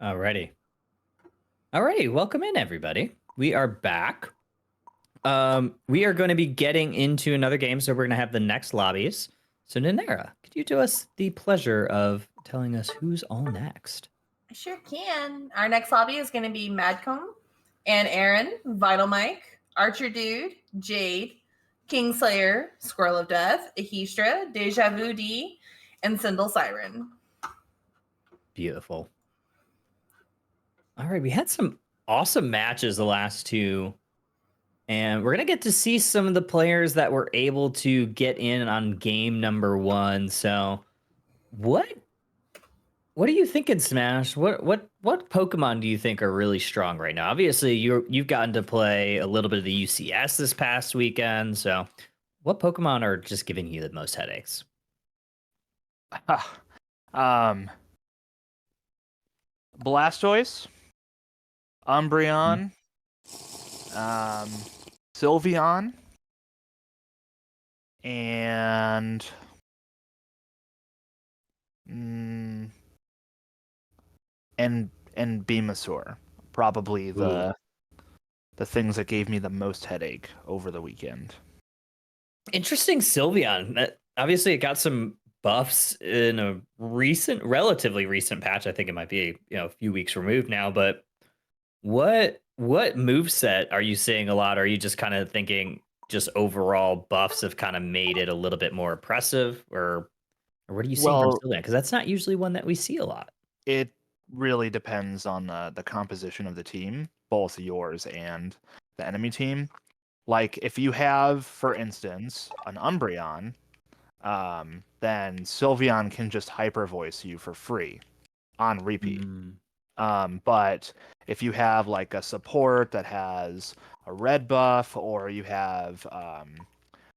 Alrighty. Alrighty, welcome in everybody. We are back. We are going to be getting into another game, so we're going to have the next lobbies. So, Nanera, could you do us the pleasure of telling us who's all next? I sure can. Our next lobby is going to be Madcomb and Aaron, Vital Mike, Archer Dude, Jade, Kingslayer, Squirrel of Death, Ahistra, Deja Vu D, and Sindel Siren. Beautiful. All right, we had some awesome matches the last two, and we're gonna get to see some of the players that were able to get in on game number one. So, what are you thinking, Smash? What Pokemon do you think are really strong right now? Obviously, you've gotten to play a little bit of the UCS this past weekend. So, what Pokemon are just giving you the most headaches? um, Blastoise, Umbreon, Sylveon, and and Venusaur. Probably the things that gave me the most headache over the weekend. Interesting, Sylveon. Obviously, it got some buffs in a relatively recent patch. I think it might be a few weeks removed now. But what move set are you seeing a lot? Or are you just kind of thinking just overall buffs have kind of made it a little bit more oppressive, or what are you seeing from Well, Sylveon? Because that's not usually one that we see a lot. it really depends on the composition of the team, both yours and the enemy team. Like if you have, for instance, an Umbreon, then Sylveon can just hyper voice you for free on repeat. But if you have like a support that has a red buff, or you have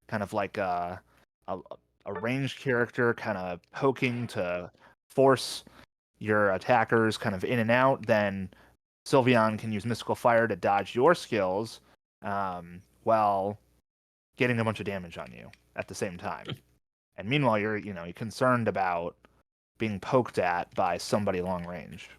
kind of like a, a ranged character kind of poking to force your attackers kind of in and out, then Sylveon can use Mystical Fire to dodge your skills while getting a bunch of damage on you at the same time. And meanwhile, you're concerned about being poked at by somebody long range.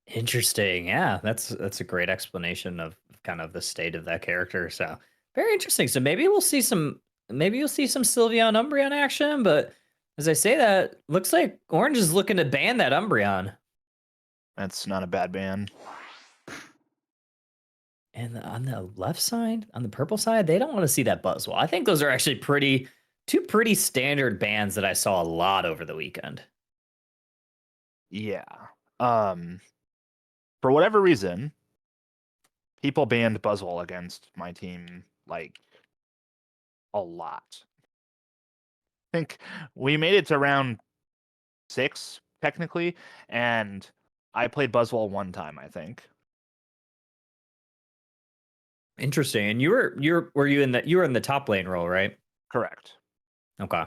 Interesting. Yeah, that's a great explanation of kind of the state of that character. So very interesting. So maybe you'll see some Sylveon Umbreon action, but as I say that, looks like Orange is looking to ban that Umbreon. That's not a bad ban. And on the left side, on the purple side, they don't want to see that Buzzwole. I think those are actually two pretty standard bans that I saw a lot over the weekend. Yeah. For whatever reason, people banned Buzzwole against my team like a lot. I think we made it to round 6 technically, and I played Buzzwole one time, I think. Interesting. And you were in the top lane role, right? Correct. Okay.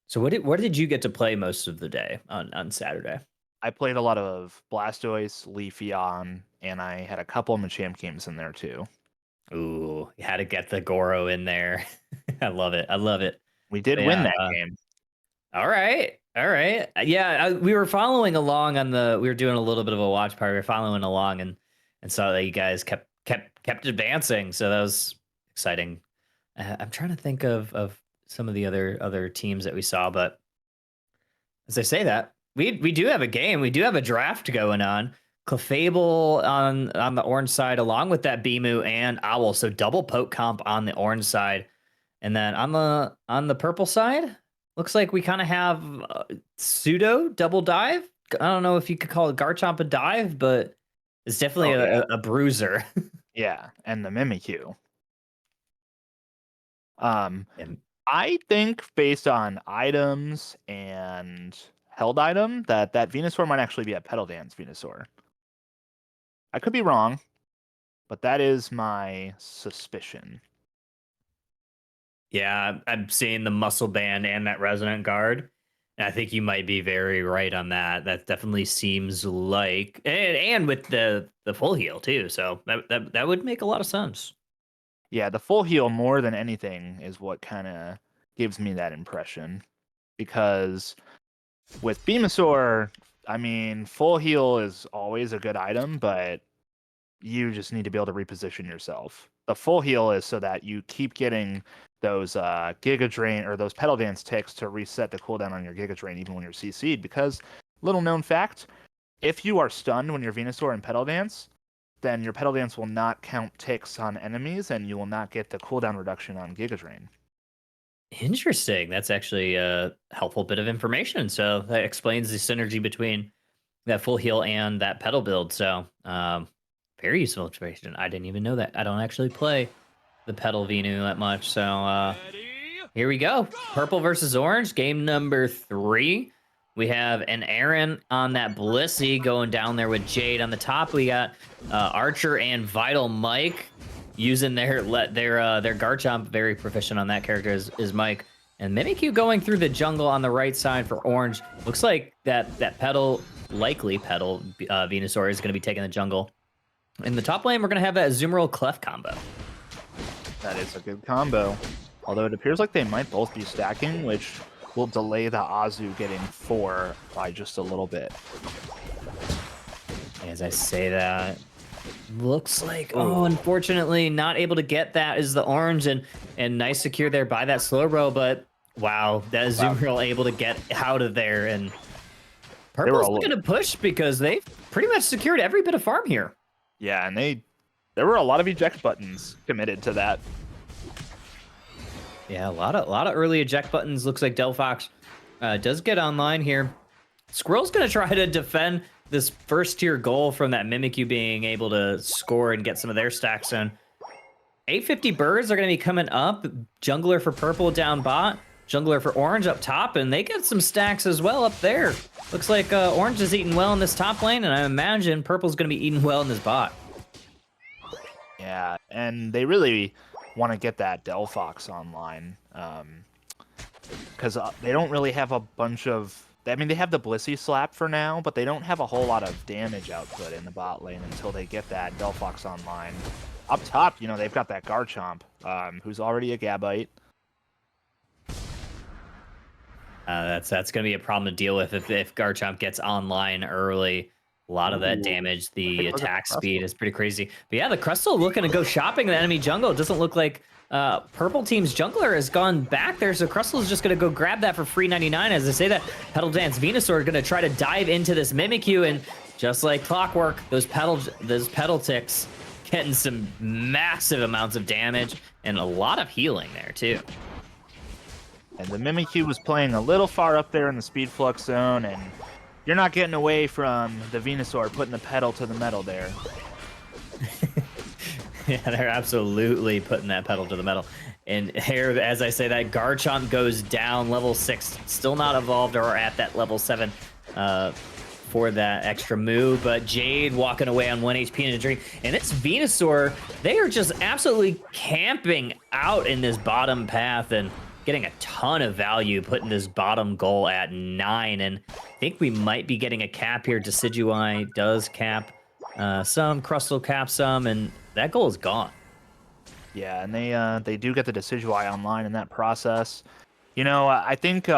So what did you get to play most of the day on Saturday? I played a lot of Blastoise, Leafeon, and I had a couple of Machamp games in there too. Ooh, you had to get the Goro in there. I love it. I love it. We did But win yeah, that game. All right. All right. Yeah, we were following along we were doing a little bit of a watch party. We were following along and saw that you guys kept advancing. So that was exciting. I'm trying to think of some of the other teams that we saw, but as I say that, we do have a game. We do have a draft going on. Clefable on the orange side, along with that Bimu and Owl. So double poke comp on the orange side, and then on the purple side, looks like we kind of have pseudo double dive. I don't know if you could call it Garchomp a dive, but it's definitely a bruiser. Yeah, and the Mimikyu. And I think based on items and held item that Venusaur might actually be a Petal Dance Venusaur. I could be wrong, but that is my suspicion. yeah, I'm seeing the muscle band and that resonant guard. And I think you might be very right on that. That definitely seems like and with the full heal too. So that would make a lot of sense. Yeah, the full heal more than anything is what kind of gives me that impression. Because with Venusaur, I mean, full heal is always a good item, but you just need to be able to reposition yourself. The full heal is so that you keep getting those Giga Drain or those Pedal Dance ticks to reset the cooldown on your Giga Drain even when you're CC'd. Because, little known fact, if you are stunned when you're Venusaur in Pedal Dance, then your Pedal Dance will not count ticks on enemies, and you will not get the cooldown reduction on Giga Drain. Interesting. That's actually a helpful bit of information. So that explains the synergy between that full heal and that pedal build. So very useful information. I didn't even know that. I don't actually play the pedal Venu that much. So here we go. Purple versus orange, game number 3. We have an Aaron on that Blissey going down there with Jade on the top. We got Archer and Vital Mike using their Garchomp. Very proficient on that character is Mike. And Mimikyu going through the jungle on the right side for orange. Looks like that pedal, likely pedal Venusaur is going to be taking the jungle. In the top lane, we're going to have that Azumarill Clef combo. That is a good combo. Although it appears like they might both be stacking, which will delay the Azu getting 4 by just a little bit. As I say that, looks like, unfortunately, not able to get that is the orange, and nice secure there by that Slowbro, but wow, that Azumarill able to get out of there, and Purple's looking to push because they've pretty much secured every bit of farm here. Yeah, and there were a lot of eject buttons committed to that. Yeah, a lot of early eject buttons. Looks like Delphox does get online here. Squirrel's going to try to defend this first tier goal from that Mimikyu being able to score and get some of their stacks in. 850 birds are going to be coming up. Jungler for purple down bot. Jungler for orange up top, and they get some stacks as well up there. Looks like orange is eating well in this top lane, and I imagine purple's going to be eating well in this bot. Yeah, and they really want to get that Delphox online, because they don't really have a bunch of... I mean, they have the Blissey slap for now, but they don't have a whole lot of damage output in the bot lane until they get that Delphox online. Up top, they've got that Garchomp, who's already a Gabite. That's going to be a problem to deal with if Garchomp gets online early. A lot of that damage. The attack speed is pretty crazy. But yeah, the Crustle looking to go shopping in the enemy jungle. It doesn't look like Purple Team's jungler has gone back there, so Crustle's just going to go grab that for free 99. As I say that, Petal Dance Venusaur are going to try to dive into this Mimikyu, and just like clockwork, those pedal ticks getting some massive amounts of damage and a lot of healing there too. And the Mimikyu was playing a little far up there in the speed flux zone, and you're not getting away from the Venusaur putting the pedal to the metal there. Yeah, they're absolutely putting that pedal to the metal. And here, as I say that, Garchomp goes down, level 6, still not evolved or at that level 7 for that extra move. But Jade walking away on 1 HP in a dream. And it's Venusaur, they are just absolutely camping out in this bottom path and getting a ton of value, putting this bottom goal at 9. And I think we might be getting a cap here. Decidueye does cap some, Crustle caps some, and that goal is gone. Yeah, and they do get the Decidueye online in that process. I think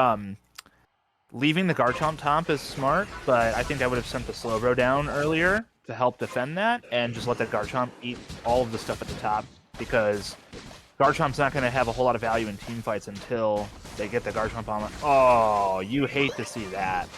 leaving the Garchomp top is smart, but I think I would have sent the Slowbro down earlier to help defend that and just let the Garchomp eat all of the stuff at the top, because Garchomp's not going to have a whole lot of value in team fights until they get the Garchomp on. Oh, you hate to see that.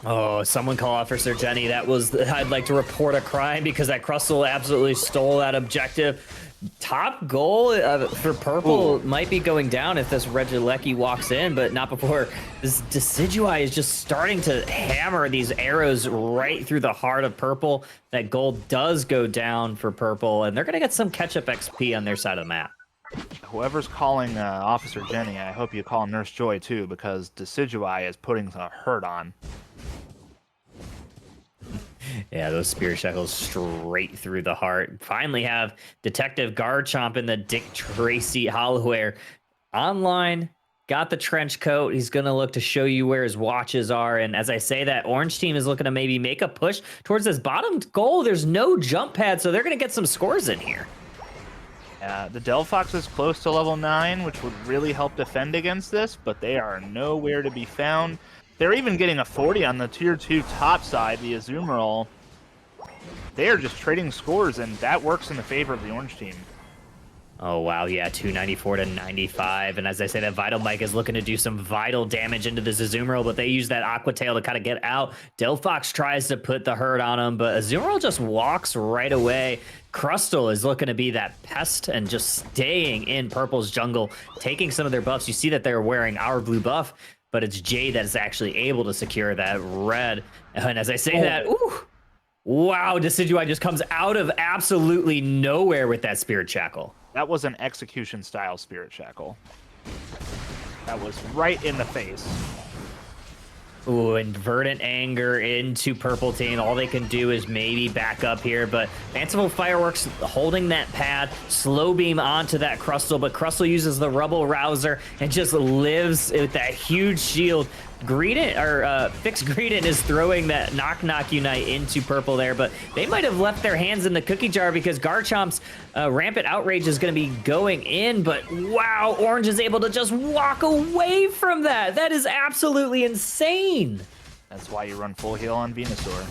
Oh, someone call Officer Jenny. I'd like to report a crime because that Crustle absolutely stole that objective. Top goal for purple might be going down if this Regieleki walks in, but not before this Decidueye is just starting to hammer these arrows right through the heart of purple. That gold does go down for purple, and they're going to get some catch-up XP on their side of the map. Whoever's calling Officer Jenny, I hope you call Nurse Joy too, because Decidueye is putting a hurt on. Yeah, those spear shackles straight through the heart. Finally have Detective Garchomp in the Dick Tracy Hollowware online. Got the trench coat. He's going to look to show you where his watches are. And as I say that, orange team is looking to maybe make a push towards this bottom goal. There's no jump pad, so they're going to get some scores in here. The Delphox is close to level 9, which would really help defend against this, but they are nowhere to be found. They're even getting a 40 on the tier 2 top side, the Azumarill. They are just trading scores, and that works in the favor of the orange team. Oh, wow. Yeah, 294 to 95. And as I say, that Vital Mike is looking to do some vital damage into the Azumarill, but they use that Aqua Tail to kind of get out. Delphox tries to put the hurt on him, but Azumarill just walks right away. Crustle is looking to be that pest and just staying in Purple's jungle, taking some of their buffs. You see that they're wearing our blue buff, but it's Jay that is actually able to secure that red. And as I say that, ooh, wow, Decidueye just comes out of absolutely nowhere with that Spirit Shackle. That was an execution style Spirit Shackle. That was right in the face. Ooh, and Verdant Anger into Purple Team. All they can do is maybe back up here, but Fanciful Fireworks holding that pad, slow beam onto that Crustle, but Crustle uses the Rubble Rouser and just lives with that huge shield. Fixed Greedent is throwing that Knock Unite into Purple there, but they might have left their hands in the cookie jar because Garchomp's Rampant Outrage is going to be going in, but wow, Orange is able to just walk away from that. That is absolutely insane. That's why you run full heal on Venusaur.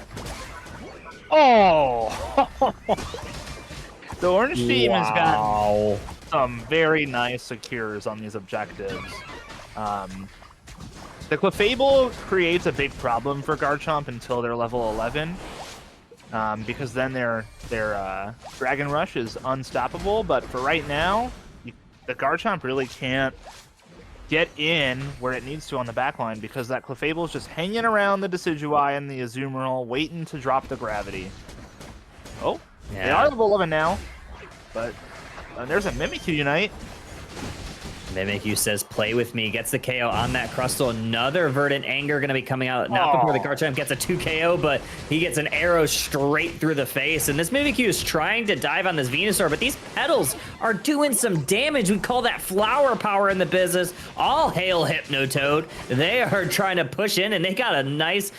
Oh! The Orange team has got some very nice secures on these objectives. The Clefable creates a big problem for Garchomp until they're level 11, because then their Dragon Rush is unstoppable. But for right now, the Garchomp really can't get in where it needs to on the backline because that Clefable is just hanging around the Decidueye and the Azumarill, waiting to drop the gravity. Oh, yeah. They are level 11 now, but there's a Mimikyu Unite. Mimikyu says, play with me, gets the KO on that Crustle. Another Verdant Anger going to be coming out, not before the Garchomp gets a 2 KO, but he gets an arrow straight through the face. And this Mimikyu is trying to dive on this Venusaur, but these petals are doing some damage. We call that flower power in the business. All hail Hypnotoad. They are trying to push in, and they got a nice...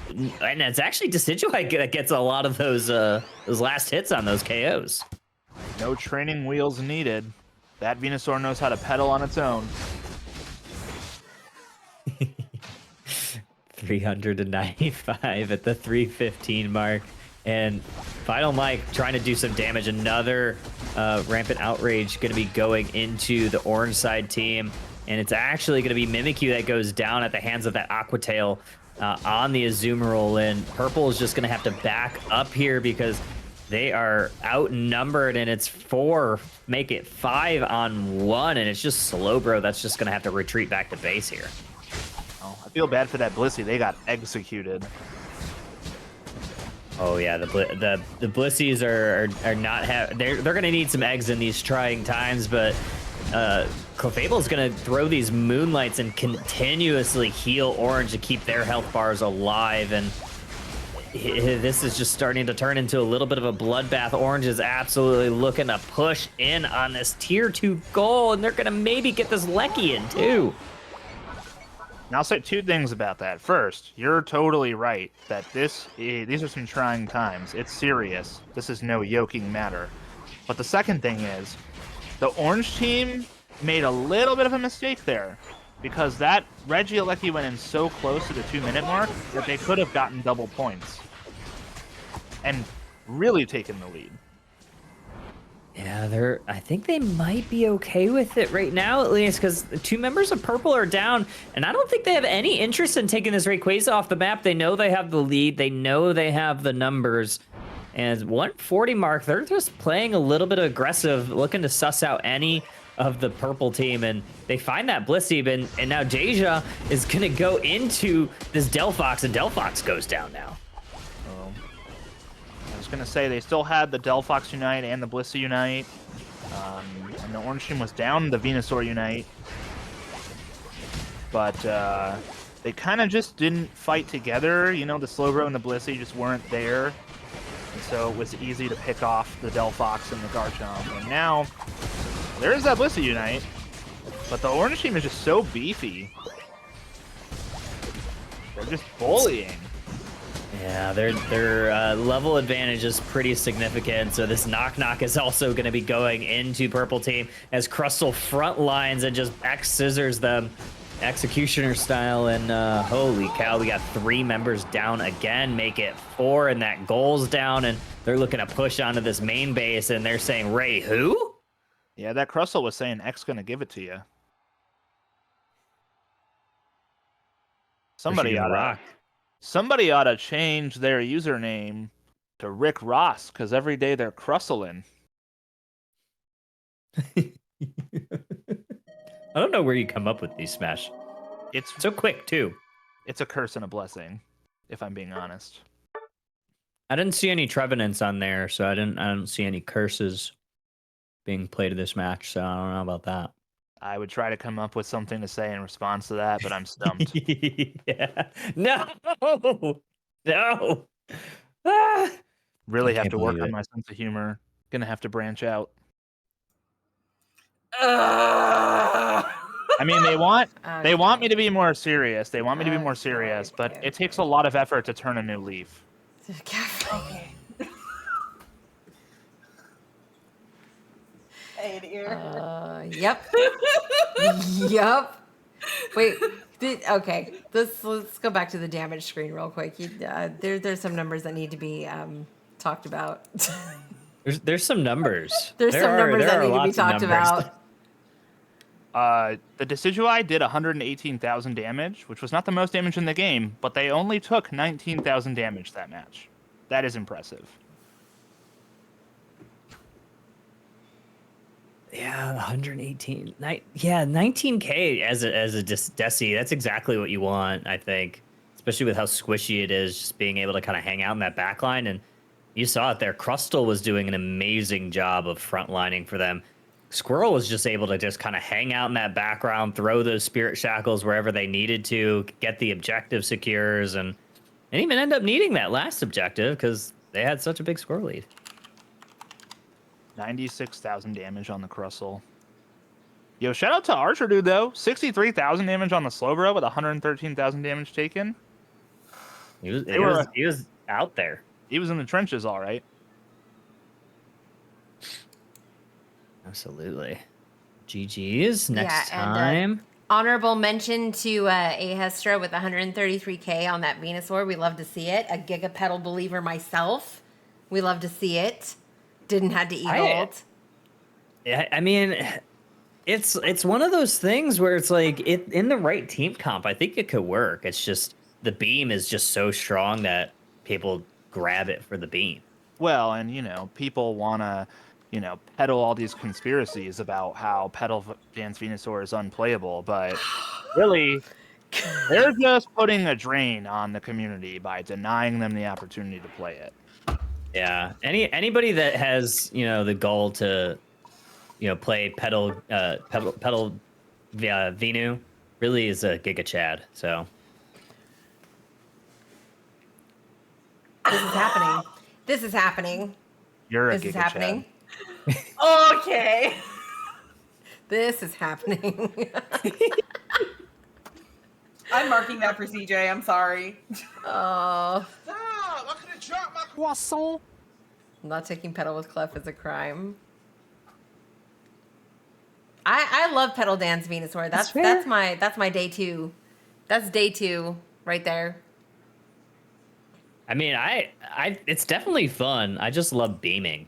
And it's actually Decidueye that gets a lot of those last hits on those KOs. No training wheels needed. That Venusaur knows how to pedal on its own. 395 at the 315 mark. And Vital Mike trying to do some damage. Another Rampant Outrage going to be going into the orange side team. And it's actually going to be Mimikyu that goes down at the hands of that Aqua Tail on the Azumarill. And Purple is just going to have to back up here because they are outnumbered, and it's 4, make it 5 on 1, and it's just Slowbro that's just going to have to retreat back to base here. Oh, I feel bad for that Blissey. They got executed. Oh yeah, the Blissies are not they're going to need some eggs in these trying times, but Clefable's going to throw these Moonlights and continuously heal Orange to keep their health bars alive, and this is just starting to turn into a little bit of a bloodbath. Orange is absolutely looking to push in on this tier 2 goal, and they're going to maybe get this Lecky in too. Now, I'll say 2 things about that. First, you're totally right that these are some trying times. It's serious. This is no joking matter. But the second thing is, the Orange team made a little bit of a mistake there, because that Regieleki went in so close to the 2-minute mark that they could have gotten double points and really taken the lead. Yeah, I think they might be okay with it right now, at least, because 2 members of Purple are down, and I don't think they have any interest in taking this Rayquaza off the map. They know they have the lead. They know they have the numbers. And 140 mark, they're just playing a little bit aggressive, looking to suss out any of the Purple team, and they find that Blissey, and now Deja is going to go into this Delphox, and Delphox goes down now. I was going to say, they still had the Delphox Unite and the Blissey Unite, and the Orange team was down the Venusaur Unite, but they kind of just didn't fight together. You know, the Slowbro and the Blissey just weren't there, and so it was easy to pick off the Delphox and the Garchomp, and now there is that Blissey Unite, but the Orange team is just so beefy. They're just bullying. Yeah, their level advantage is pretty significant, so this Knock is also going to be going into Purple team as Crustle front lines and just X-scissors them Executioner style, and holy cow, we got 3 members down again, make it 4, and that goal's down, and they're looking to push onto this main base, and they're saying, Ray, who? Yeah, that Crustle was saying X gonna give it to you. Somebody gonna oughta, rock. somebody oughta change their username to Rick Ross, because every day they're Crustling. I don't know where you come up with these, Smash. It's So quick too. it's a curse and a blessing, if I'm being honest. I didn't see any Trevenants on there, so I don't see any curses being played in this match, so I don't know about that. I would try to come up with something to say in response to that, but I'm stumped. Yeah. No. No. Ah! Really I have can't to work believe on it. my sense of humor. Gonna have to branch out. I mean, they want me to be more serious. They want me to be more serious, but it takes a lot of effort to turn a new leaf. Okay. Hey, dear. Yep. Yep. Wait. Okay. Let's go back to the damage screen real quick. There's some numbers that need to be talked about. There's some numbers. There's some numbers that need to be lots of talked numbers. about. The Decidueye did 118,000 damage, which was not the most damage in the game, but they only took 19,000 damage that match. That is impressive. Yeah, 118. Yeah, 19k as a Deci. That's exactly what you want, I think. Especially with how squishy it is, just being able to kind of hang out in that back line. And you saw it there. Crustle was doing an amazing job of frontlining for them. Squirrel was just able to just kind of hang out in that background, throw those spirit shackles wherever they needed to, get the objective secures, and even end up needing that last objective because they had such a big score lead. 96,000 damage on the Crustle. Yo, shout out to Archer Dude, though. 63,000 damage on the Slowbro with 113,000 damage taken. He was out there. He was in the trenches, all right. Absolutely. GG's. Next Yeah, and, time. Honorable mention to Ahestra with 133k on that Venusaur. We love to see it. A Gigapedal believer myself. We love to see it. Didn't have to eat ult. Yeah, I mean, it's one of those things where it's like in the right team comp, I think it could work. It's just the beam is just so strong that people grab it for the beam. Well, and, people want to, peddle all these conspiracies about how Petal Dance Venusaur is unplayable, but really, they're just putting a drain on the community by denying them the opportunity to play it. Yeah. Anybody that has, the goal to, play Petal Venu really is a Giga Chad. So This is happening. This is happening. You're a This is Giga happening. Chad. Okay. This is happening. I'm marking that for CJ. I'm sorry. Oh. Stop! I could have dropped my croissant. Not taking pedal with Clef is a crime. I love Pedal Dance Venusaur. That's my day 2. That's day 2 right there. I mean, I it's definitely fun. I just love beaming,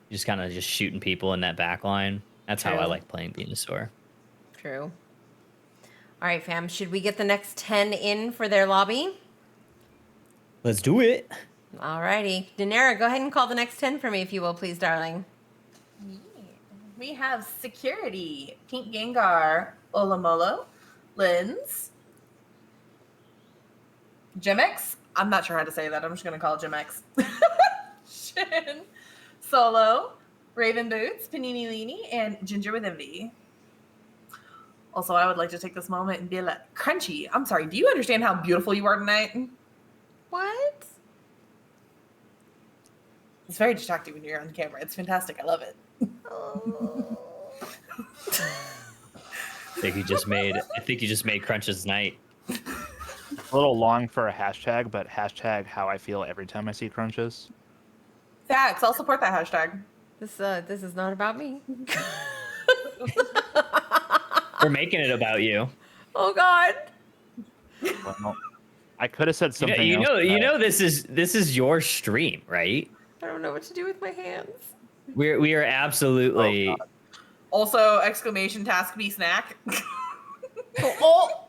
just kind of just shooting people in that back line. That's how I True. like playing Venusaur. True. All right, fam. Should we get the next 10 in for their lobby? Let's do it. All righty. Daenerys, go ahead and call the next 10 for me, if you will, please, darling. We have Security, Pink Gengar, Olamolo, Linz, Jimex. I'm not sure how to say that. I'm just going to call it Jimex. Shin, Solo, Raven Boots, Panini Lini, and Ginger with Envy. Also, I would like to take this moment and be like, Crunchy, I'm sorry, do you understand how beautiful you are tonight? What? It's very distracting when you're on camera. It's fantastic. I love it. Oh. I think you just made Crunch's night. A little long for a hashtag, but hashtag how I feel every time I see Crunches. Facts. I'll support that hashtag. This is not about me. We're making it about you. Oh God. Well, I could have said something This is your stream, right? I don't know what to do with my hands. We are absolutely Also, exclamation task be snack. Oh,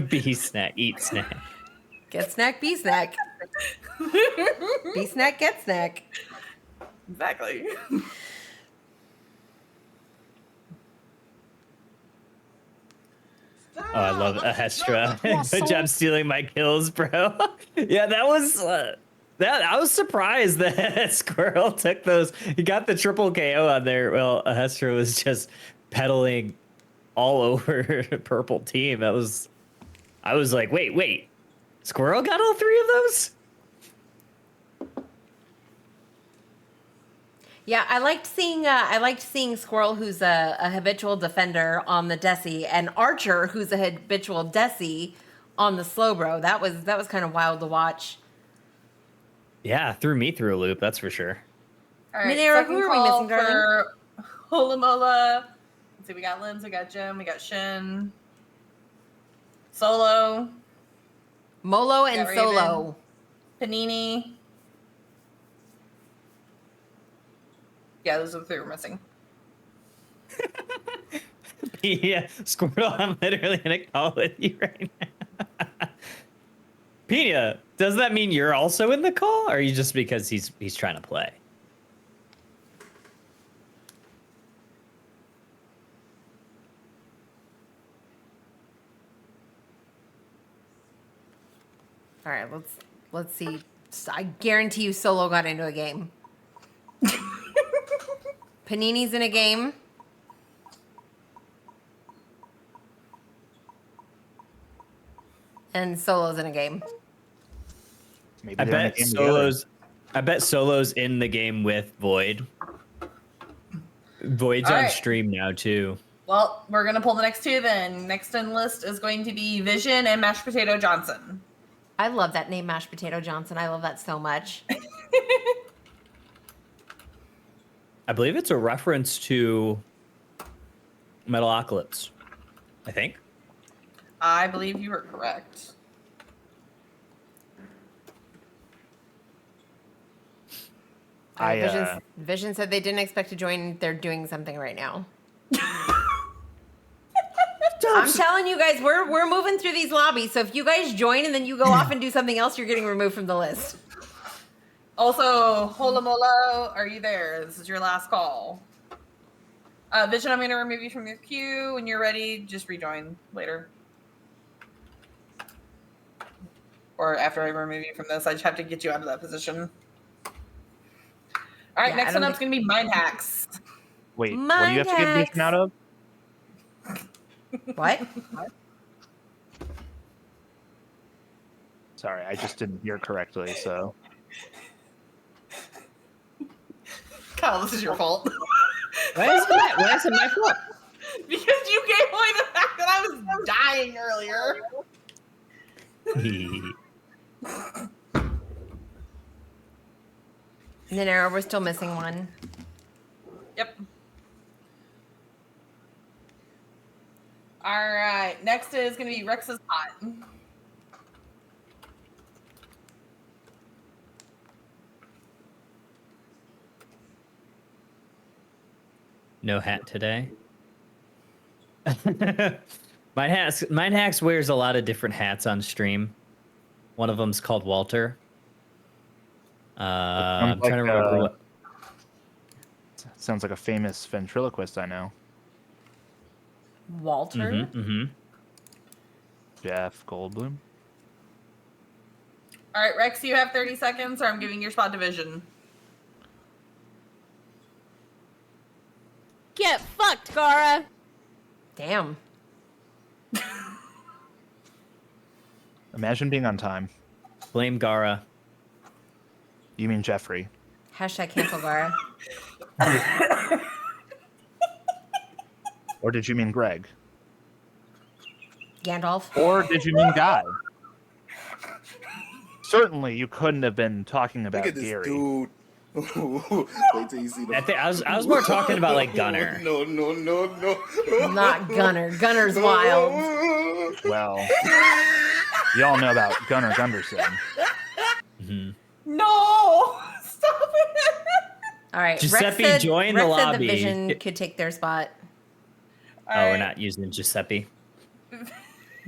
B snack, eat snack. get snack, be snack. Be snack, get snack. Exactly. Oh, I love Ahestra. Good job stealing my kills, bro. Yeah, that was that. I was surprised that Squirrel took those. He got the triple KO on there. Well, Ahestra was just pedaling all over purple team. I was like, wait, Squirrel got all three of those? Yeah, I liked seeing Squirrel, who's a habitual defender, on the Desi, and Archer, who's a habitual Desi, on the Slowbro. That was kind of wild to watch. Yeah, threw me through a loop. That's for sure. All right, Minera, second who are we call missing, darling? for Holamola. Let's see, we got Limbs, we got Jim, we got Shin. Solo, Molo and Yeah, Raven. Solo. Panini. Yeah, those are the three we're missing. Yeah, Squirtle, I'm literally gonna call with you right now. Pina, does that mean you're also in the call, or are you just because he's trying to play? All right, let's see. I guarantee you, Solo got into a game. Panini's in a game. And Solo's in a game. Maybe I they're in a bet game together. Solo's in the game with Void. Void's All on right. stream now too. Well, we're gonna pull the next two then. Next on the list is going to be Vision and Mashed Potato Johnson. I love that name, Mashed Potato Johnson. I love that so much. I believe it's a reference to Metalocalypse. I think. I believe you were correct. Vision said they didn't expect to join. They're doing something right now. I'm telling you guys, we're moving through these lobbies. So if you guys join and then you go off and do something else, you're getting removed from the list. Also, Holamolo, are you there? This is your last call. Vision, I'm going to remove you from your queue. When you're ready, just rejoin later. Or after I remove you from this, I just have to get you out of that position. All right, Yeah, next I don't one up is going to be Mind Hacks. Wait, what do you have to get Vision out of? What? Sorry, I just didn't hear correctly, so. Kyle, this is your fault. Why is it my fault? Because you gave away the fact that I was dying earlier. Ninera, we're still missing one. Yep. All right, next is going to be Rex's Hot. No hat today. Mind Hacks wears a lot of different hats on stream. One of them's called Walter. I'm trying to remember what. Sounds like a famous ventriloquist I know. Walter? Jeff Goldblum. All right, Rex, you have 30 seconds, or I'm giving your spot to Vision. Get fucked, Gara. Damn. Imagine being on time. Blame Gara. You mean Jeffrey? Hashtag cancel Gara. Or did you mean Greg? Gandalf. Or did you mean Guy? Certainly, you couldn't have been talking about Look at this Gary. dude. Wait till you see the. I was more talking about like Gunner. No. Not Gunner. Gunner's wild. Well, you all know about Gunnar Gunderson. No! Stop it! All right. Giuseppe, join the Rex said the lobby. Vision could take their spot. Oh, we're not using Giuseppe.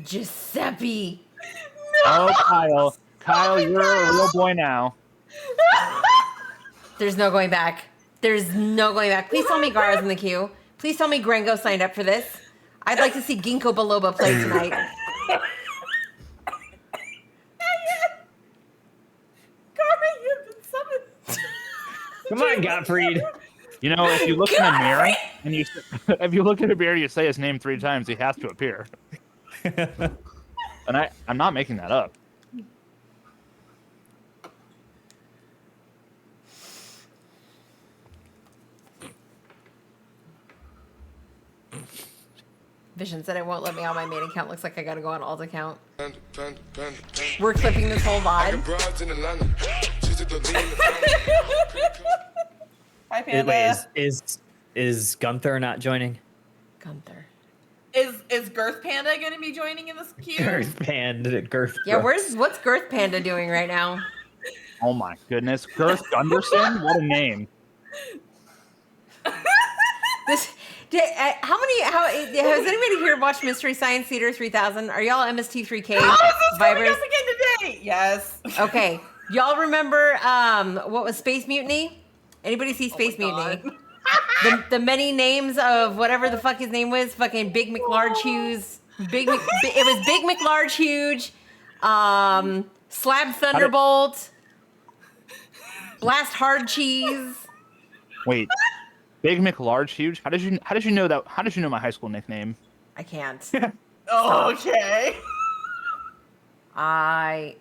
Giuseppe. Oh, Kyle. Kyle, you're a real boy now. There's no going back. There's no going back. Please tell me Gara's in the queue. Please tell me Grengo signed up for this. I'd like to see Ginkgo Biloba play tonight. Gara, you've been summoned. Come on, Gottfried. You know, if you look in a mirror and you if you look in a mirror, you say his name 3 times, he has to appear. And I'm not making that up. Vision said it won't let me on my main account. Looks like I gotta go on alt account. We're clipping this whole VOD. Hi, Panda. Wait, is Gunther not joining? Gunther. Is Girth Panda going to be joining in this queue? Girth. Yeah, what's Girth Panda doing right now? Oh my goodness. Girth Gunderson? What a name. How has anybody here watched Mystery Science Theater 3000? Are y'all MST3K How is this coming vibers? up again today? Yes. Okay, y'all remember what was Space Mutiny? Anybody see Space Mutiny? The many names of whatever the fuck his name was, fucking Big McLarge Hughes. It was Big McLarge Huge, Slab Thunderbolt, Blast Hard Cheese. Wait. Big McLarge Huge? How did you know that? How did you know my high school nickname? I can't. Okay.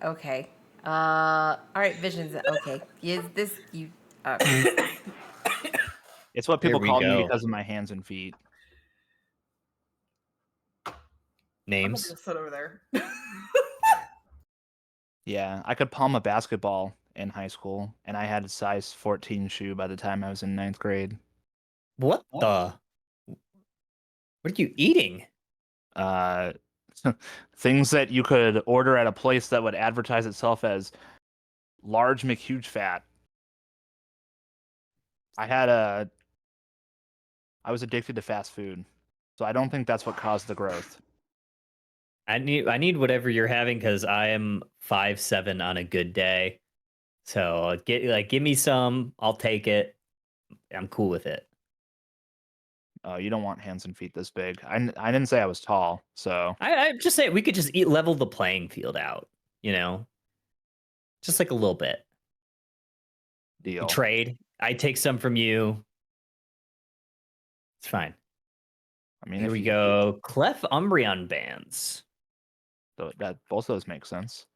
Okay. All right, Visions. Okay. Is this you? It's what people Here we call me go. because of my hands and feet. I'm Names. gonna sit over there. Yeah, I could palm a basketball in high school, and I had a size 14 shoe by the time I was in 9th grade. What the? What are you eating? Things that you could order at a place that would advertise itself as large McHuge fat. I was addicted to fast food, so I don't think that's what caused the growth. I need whatever you're having because I am 5'7" on a good day. So give me some. I'll take it. I'm cool with it. Oh, you don't want hands and feet this big. I didn't say I was tall, so I just say we could just level the playing field out. You know, just like a little bit. deal. Trade. I take some from you. It's fine. I mean, Here if we you- go. Clef Umbreon bands. That both of those make sense.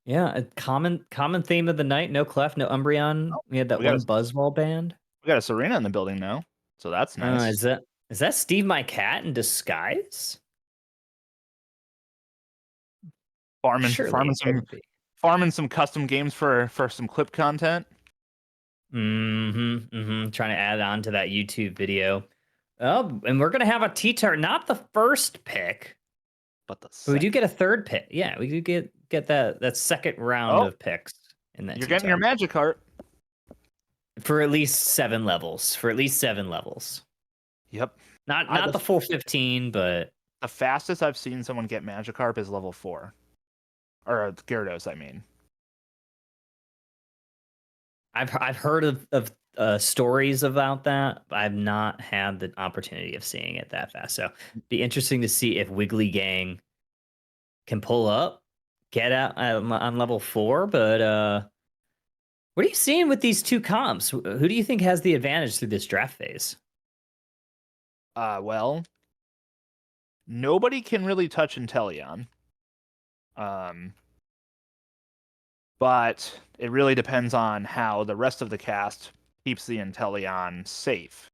Yeah, a common theme of the night. No Clef, no Umbreon. We had that we got one a- Buzzwall band. We got a Serena in the building now, so that's nice. Is that Steve my cat in disguise? farming Surely it couldn't be. farming some custom games for some clip content. Trying to add on to that YouTube video. Oh, and we're gonna have a T-Tar, not the first pick, But but we do get a third pick. Yeah, we do get that second round of picks in that. You're getting your T-Tar. Magikarp. For at least 7 levels. Yep. Not the full 15, but The fastest I've seen someone get Magikarp is level 4. Or Gyarados, I mean. I've heard of stories about that, but I've not had the opportunity of seeing it that fast. So be interesting to see if Wiggly Gang can pull up, get out on level 4. But what are you seeing with these two comps? Who do you think has the advantage through this draft phase? Well, nobody can really touch Inteleon. But it really depends on how the rest of the cast keeps the Inteleon safe.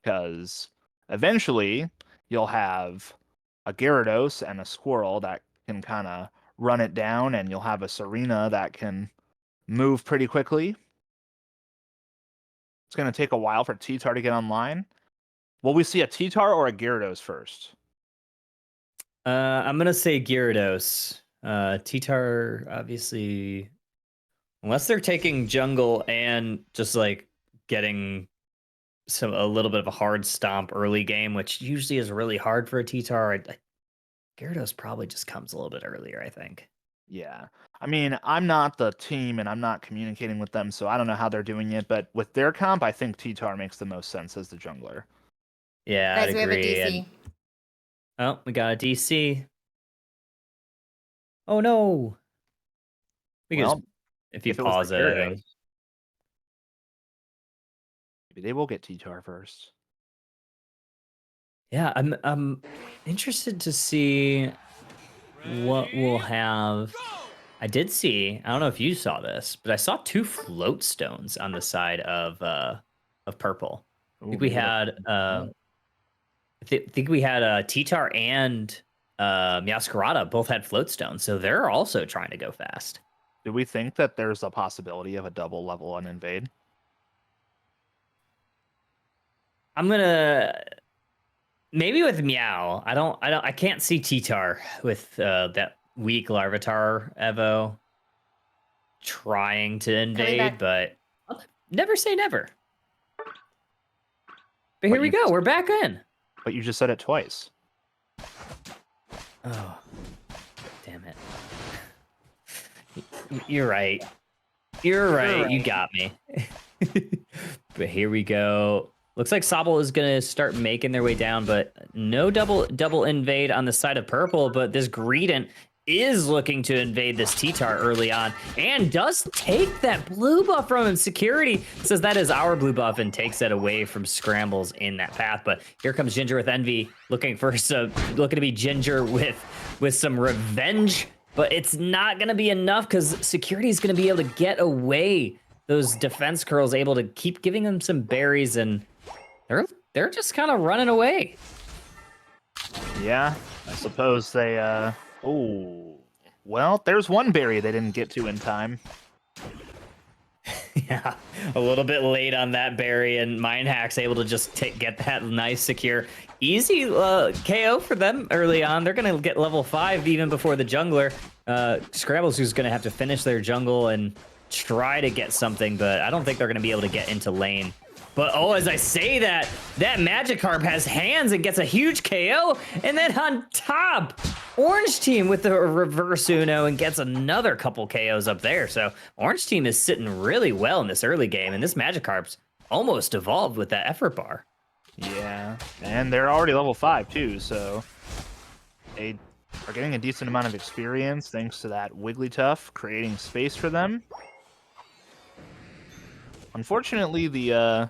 Because eventually you'll have a Gyarados and a Squirrel that can kind of run it down, and you'll have a Serena that can move pretty quickly. It's going to take a while for T-Tar to get online. Will we see a T-Tar or a Gyarados first? I'm gonna say Gyarados. T-Tar obviously Unless they're taking jungle and just like getting a little bit of a hard stomp early game, which usually is really hard for a T-Tar. Gyarados probably just comes a little bit earlier, I think. Yeah. I mean, I'm not the team and I'm not communicating with them, so I don't know how they're doing it. But with their comp, I think T-Tar makes the most sense as the jungler. Yeah, Guys, I'd we have a agree. DC. Oh, we got a DC. Oh no. We can Well, just, if you if it was pause the it, I Gyarados, think. maybe they will get T-Tar first. Yeah, I'm interested to see what we'll have. I did see, I don't know if you saw this, but I saw 2 float stones on the side of purple. I Ooh, think we maybe they'll- had think we had T-Tar and Meowscarada both had float stones, so they're also trying to go fast. Do we think that there's a possibility of a double level on invade? I'm gonna maybe with Meow. I can't see T-Tar with that weak Larvitar Evo trying to invade, back. but I'll never say never. But But here we you go. just- We're back in. But you just said it twice. Oh, damn it. You're right. You're right. You got me. But here we go. Looks like Sobble is going to start making their way down, but no double invade on the side of purple. But this Greedent is looking to invade this T-Tar early on and does take that blue buff from him. Security says that is our blue buff and takes that away from Scrambles in that path. But here comes Ginger with Envy, looking to be Ginger with some revenge. But it's not going to be enough because Security is going to be able to get away. Those defense curls able to keep giving them some berries, and they're just kind of running away. Yeah, I suppose they, oh, well, there's one berry they didn't get to in time. Yeah, a little bit late on that berry, and Mindhack's able to just get that nice, secure, easy KO for them early on. They're going to get level 5 even before the jungler. Scrambles, who's going to have to finish their jungle and try to get something, but I don't think they're going to be able to get into lane. But oh, as I say that Magikarp has hands and gets a huge KO, and then on top, Orange Team with the reverse Uno and gets another couple KOs up there. So Orange Team is sitting really well in this early game, and this Magikarp's almost evolved with that effort bar. Yeah, and they're already level 5 too, so they are getting a decent amount of experience thanks to that Wigglytuff creating space for them. Unfortunately, the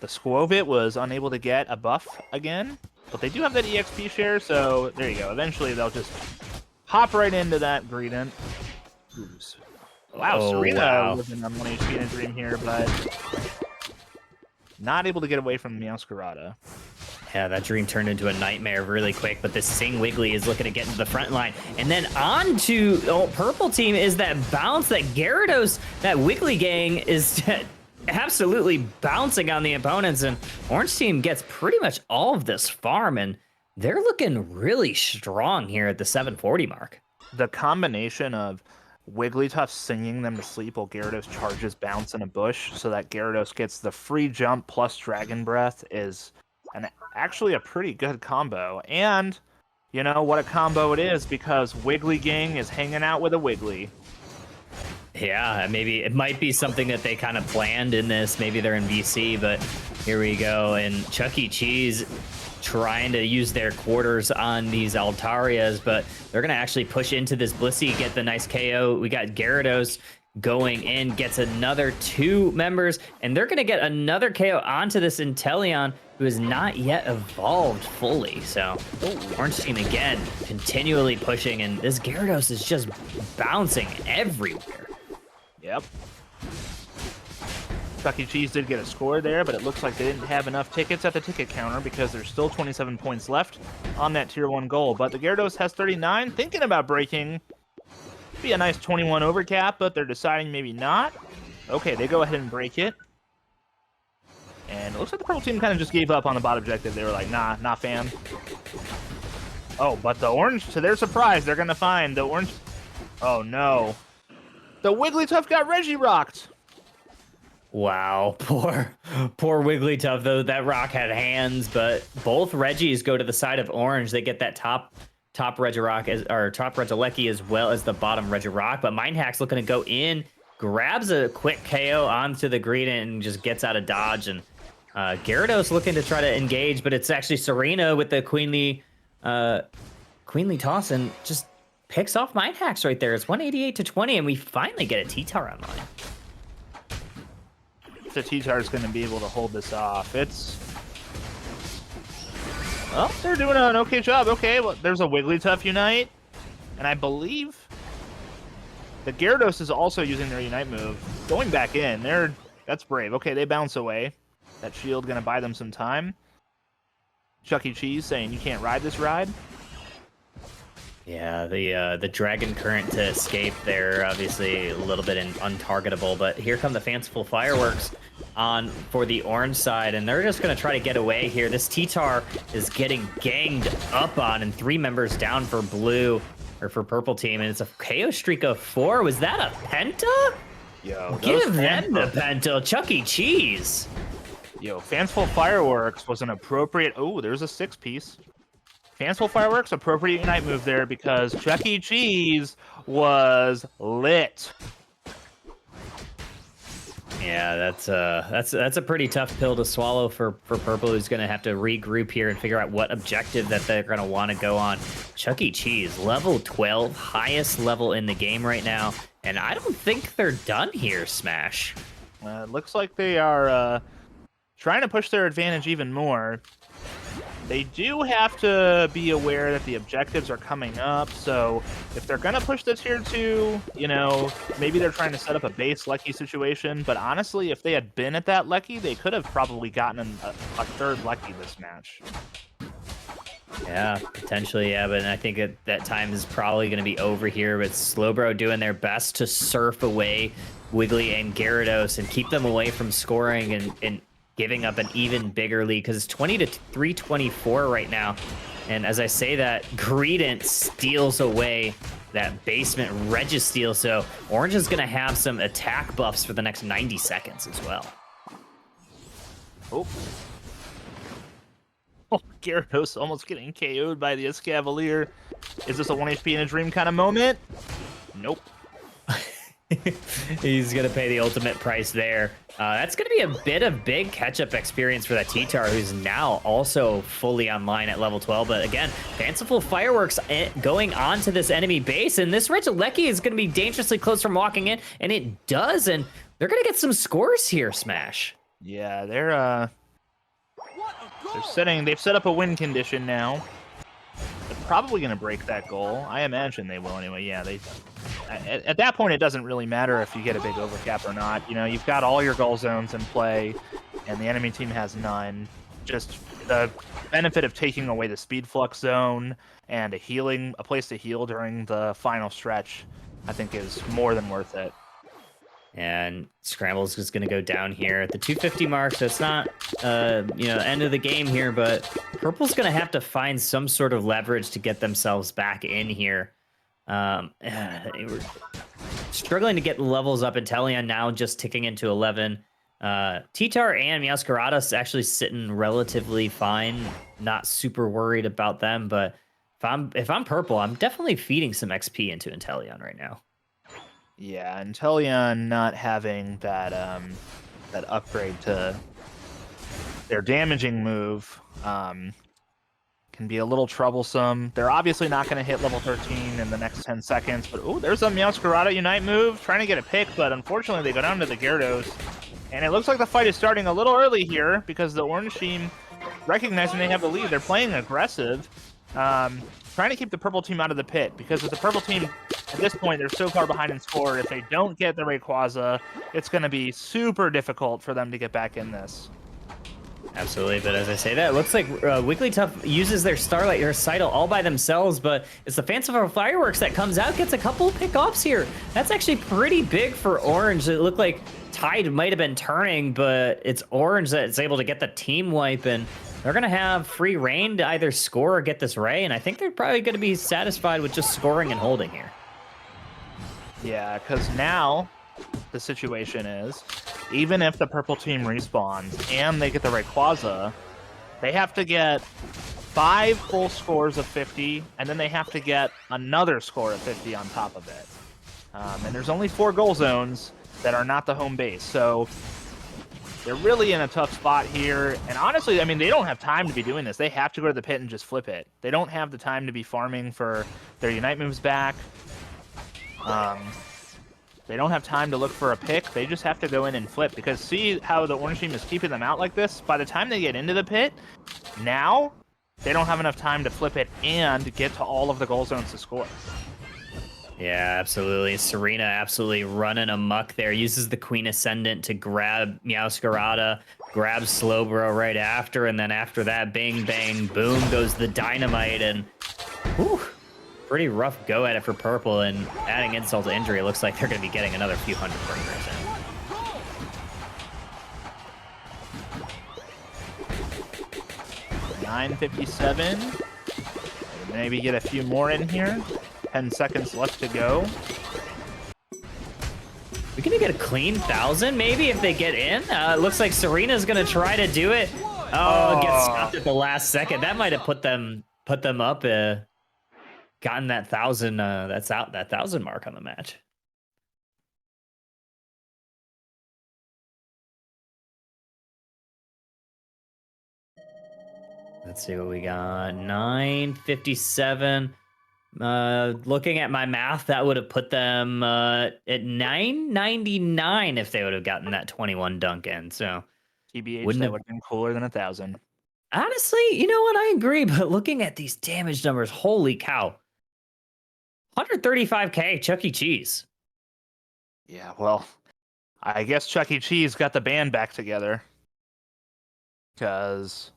Squovit was unable to get a buff again, but they do have that EXP share, so there you go. Eventually, they'll just hop right into that Greedent. Wow, Oh, Serena wow. was in 1 HP in a dream here, but not able to get away from Meowscarada. Yeah, that dream turned into a nightmare really quick, but this Sing Wiggly is looking to get into the front line. And then on to purple team is that bounce that Gyarados, that Wiggly gang is absolutely bouncing on the opponents, and Orange team gets pretty much all of this farm, and they're looking really strong here at the 740 mark. The combination of Wigglytuff singing them to sleep while Gyarados charges bounce in a bush so that Gyarados gets the free jump plus Dragon Breath is actually a pretty good combo. And you know what a combo it is, because Wiggly Gang is hanging out with a Wiggly. Yeah, maybe it might be something that they kind of planned in this. Maybe they're in VC, but here we go. And Chuck E. Cheese trying to use their quarters on these Altarias, but they're going to actually push into this Blissey, get the nice KO. We got Gyarados going in, gets another 2 members, and they're going to get another KO onto this Inteleon, who is not yet evolved fully. So Orange team again continually pushing, and this Gyarados is just bouncing everywhere. Yep. Chuck E. Cheese did get a score there, but it looks like they didn't have enough tickets at the ticket counter because there's still 27 points left on that tier 1 goal. But the Gyarados has 39, thinking about breaking. Be a nice 21 overcap, but they're deciding maybe not. Okay, they go ahead and break it. And it looks like the purple team kind of just gave up on the bot objective. They were like, nah, not fam. Oh, but the orange, to their surprise, they're going to find the orange. Oh, no. The Wigglytuff got Reggie rocked. Wow, poor Wigglytuff, though. That rock had hands, but both Reggies go to the side of orange. They get that top Regirock or top Regieleki as well as the bottom Regirock. But Mindhack's looking to go in, grabs a quick KO onto the green and just gets out of dodge. And Gyarados looking to try to engage, but it's actually Serena with the queenly toss and just picks off Mindhacks right there. It's 188-20, and we finally get a T-Tar online. The T-Tar is going to be able to hold this off. Well, they're doing an okay job. Okay, well, there's a Wigglytuff Unite, and I believe the Gyarados is also using their Unite move. Going back in, that's brave. Okay, they bounce away. That shield going to buy them some time. Chuck E. Cheese saying you can't ride this ride. Yeah, the Dragon Current to escape there, obviously a little bit untargetable, but here come the Fanciful Fireworks on for the orange side, and they're just going to try to get away here. This T-Tar is getting ganged up on, and 3 members down for blue, or for purple team, and it's a KO streak of 4. Was that a Penta? Yo, Give them the Penta, Chuck E. Cheese. Yo, Fanciful Fireworks was an appropriate... Oh, there's a 6-piece. Fanciful Fireworks, appropriate Unite move there because Chuck E. Cheese was lit. Yeah, that's a pretty tough pill to swallow for purple, who's going to have to regroup here and figure out what objective that they're going to want to go on. Chuck E. Cheese, level 12, highest level in the game right now, and I don't think they're done here, Smash. Looks like they are trying to push their advantage even more. They do have to be aware that the objectives are coming up, so if they're going to push the tier 2, you know, maybe they're trying to set up a base Lecky situation, but honestly, if they had been at that Lecky, they could have probably gotten a third Lecky this match. Yeah, potentially, yeah, but I think that time is probably going to be over here with Slowbro doing their best to surf away Wiggly and Gyarados and keep them away from scoring and giving up an even bigger lead, because it's 20-324 right now. And as I say that, Greedent steals away that basement Registeel, so Orange is going to have some attack buffs for the next 90 seconds as well. Oh, Gyarados almost getting KO'd by the Escavalier. Is this a 1 HP in a dream kind of moment? Nope. He's going to pay the ultimate price there. That's going to be a bit of big catch-up experience for that T-Tar, who's now also fully online at level 12. But again, Fanciful Fireworks going onto this enemy base, and this Regieleki is going to be dangerously close from walking in, and it does, and they're going to get some scores here, Smash. Yeah, they've set up a win condition now. They're probably going to break that goal. I imagine they will anyway. Yeah, at that point, it doesn't really matter if you get a big overcap or not. You know, you've got all your goal zones in play, and the enemy team has none. Just the benefit of taking away the speed flux zone and a place to heal during the final stretch, I think is more than worth it. And Scramble's just going to go down here at the 250 mark, so it's not, end of the game here, but Purple's going to have to find some sort of leverage to get themselves back in here. They were struggling to get levels up. Inteleon now just ticking into 11. T-Tar and Meowscarada actually sitting relatively fine. Not super worried about them, but if I'm Purple, I'm definitely feeding some XP into Inteleon right now. Yeah, Inteleon not having that upgrade to their damaging move can be a little troublesome. They're obviously not going to hit level 13 in the next 10 seconds, but oh, there's a Meowscarada Unite move, trying to get a pick, but unfortunately they go down to the Gyarados. And it looks like the fight is starting a little early here, because the orange team, recognizing they have the lead, they're playing aggressive, trying to keep the purple team out of the pit, because with the purple team, at this point, they're so far behind in score, if they don't get the Rayquaza, it's going to be super difficult for them to get back in this. Absolutely, but as I say that, it looks like Wigglytuff uses their Starlight or Sidle all by themselves, but it's the Fanciful Fireworks that comes out, gets a couple pick-offs here. That's actually pretty big for Orange. It looked like Tide might have been turning, but it's Orange that's able to get the team wipe, and they're going to have free reign to either score or get this Ray, and I think they're probably going to be satisfied with just scoring and holding here. Yeah, because now the situation is, even if the purple team respawns and they get the Rayquaza, they have to get 5 full scores of 50, and then they have to get another score of 50 on top of it. And there's only 4 goal zones that are not the home base, so they're really in a tough spot here. And honestly, I mean, they don't have time to be doing this. They have to go to the pit and just flip it. They don't have the time to be farming for their Unite moves back. They don't have time to look for a pick. They just have to go in and flip, because see how the orange team is keeping them out like this? By the time they get into the pit, now they don't have enough time to flip it and get to all of the goal zones to score. Yeah, absolutely. Serena absolutely running amok there. Uses the Queen Ascendant to grab Meowscarada, grabs Slowbro right after, and then after that, bang, bang, boom, goes the Dynamite, and whew, pretty rough go at it for Purple, and adding insult to injury, it looks like they're going to be getting another few hundred burners in. 9:57. Maybe get a few more in here. 10 seconds left to go. We can get a clean 1,000, maybe, if they get in. It looks like Serena's going to try to do it. Oh, gets stopped at the last second. That might have put them up, gotten that 1,000. That 1,000 mark on the match. Let's see what we got. 9:57. Looking at my math, that would have put them at 999 if they would have gotten that 21 dunk in. So TBH, wouldn't that have- would have been cooler than 1,000. honestly, you know what? I agree. But looking at these damage numbers, holy cow. 135k Chuck E. Cheese. Yeah, well, I guess Chuck E. Cheese got the band back together. Because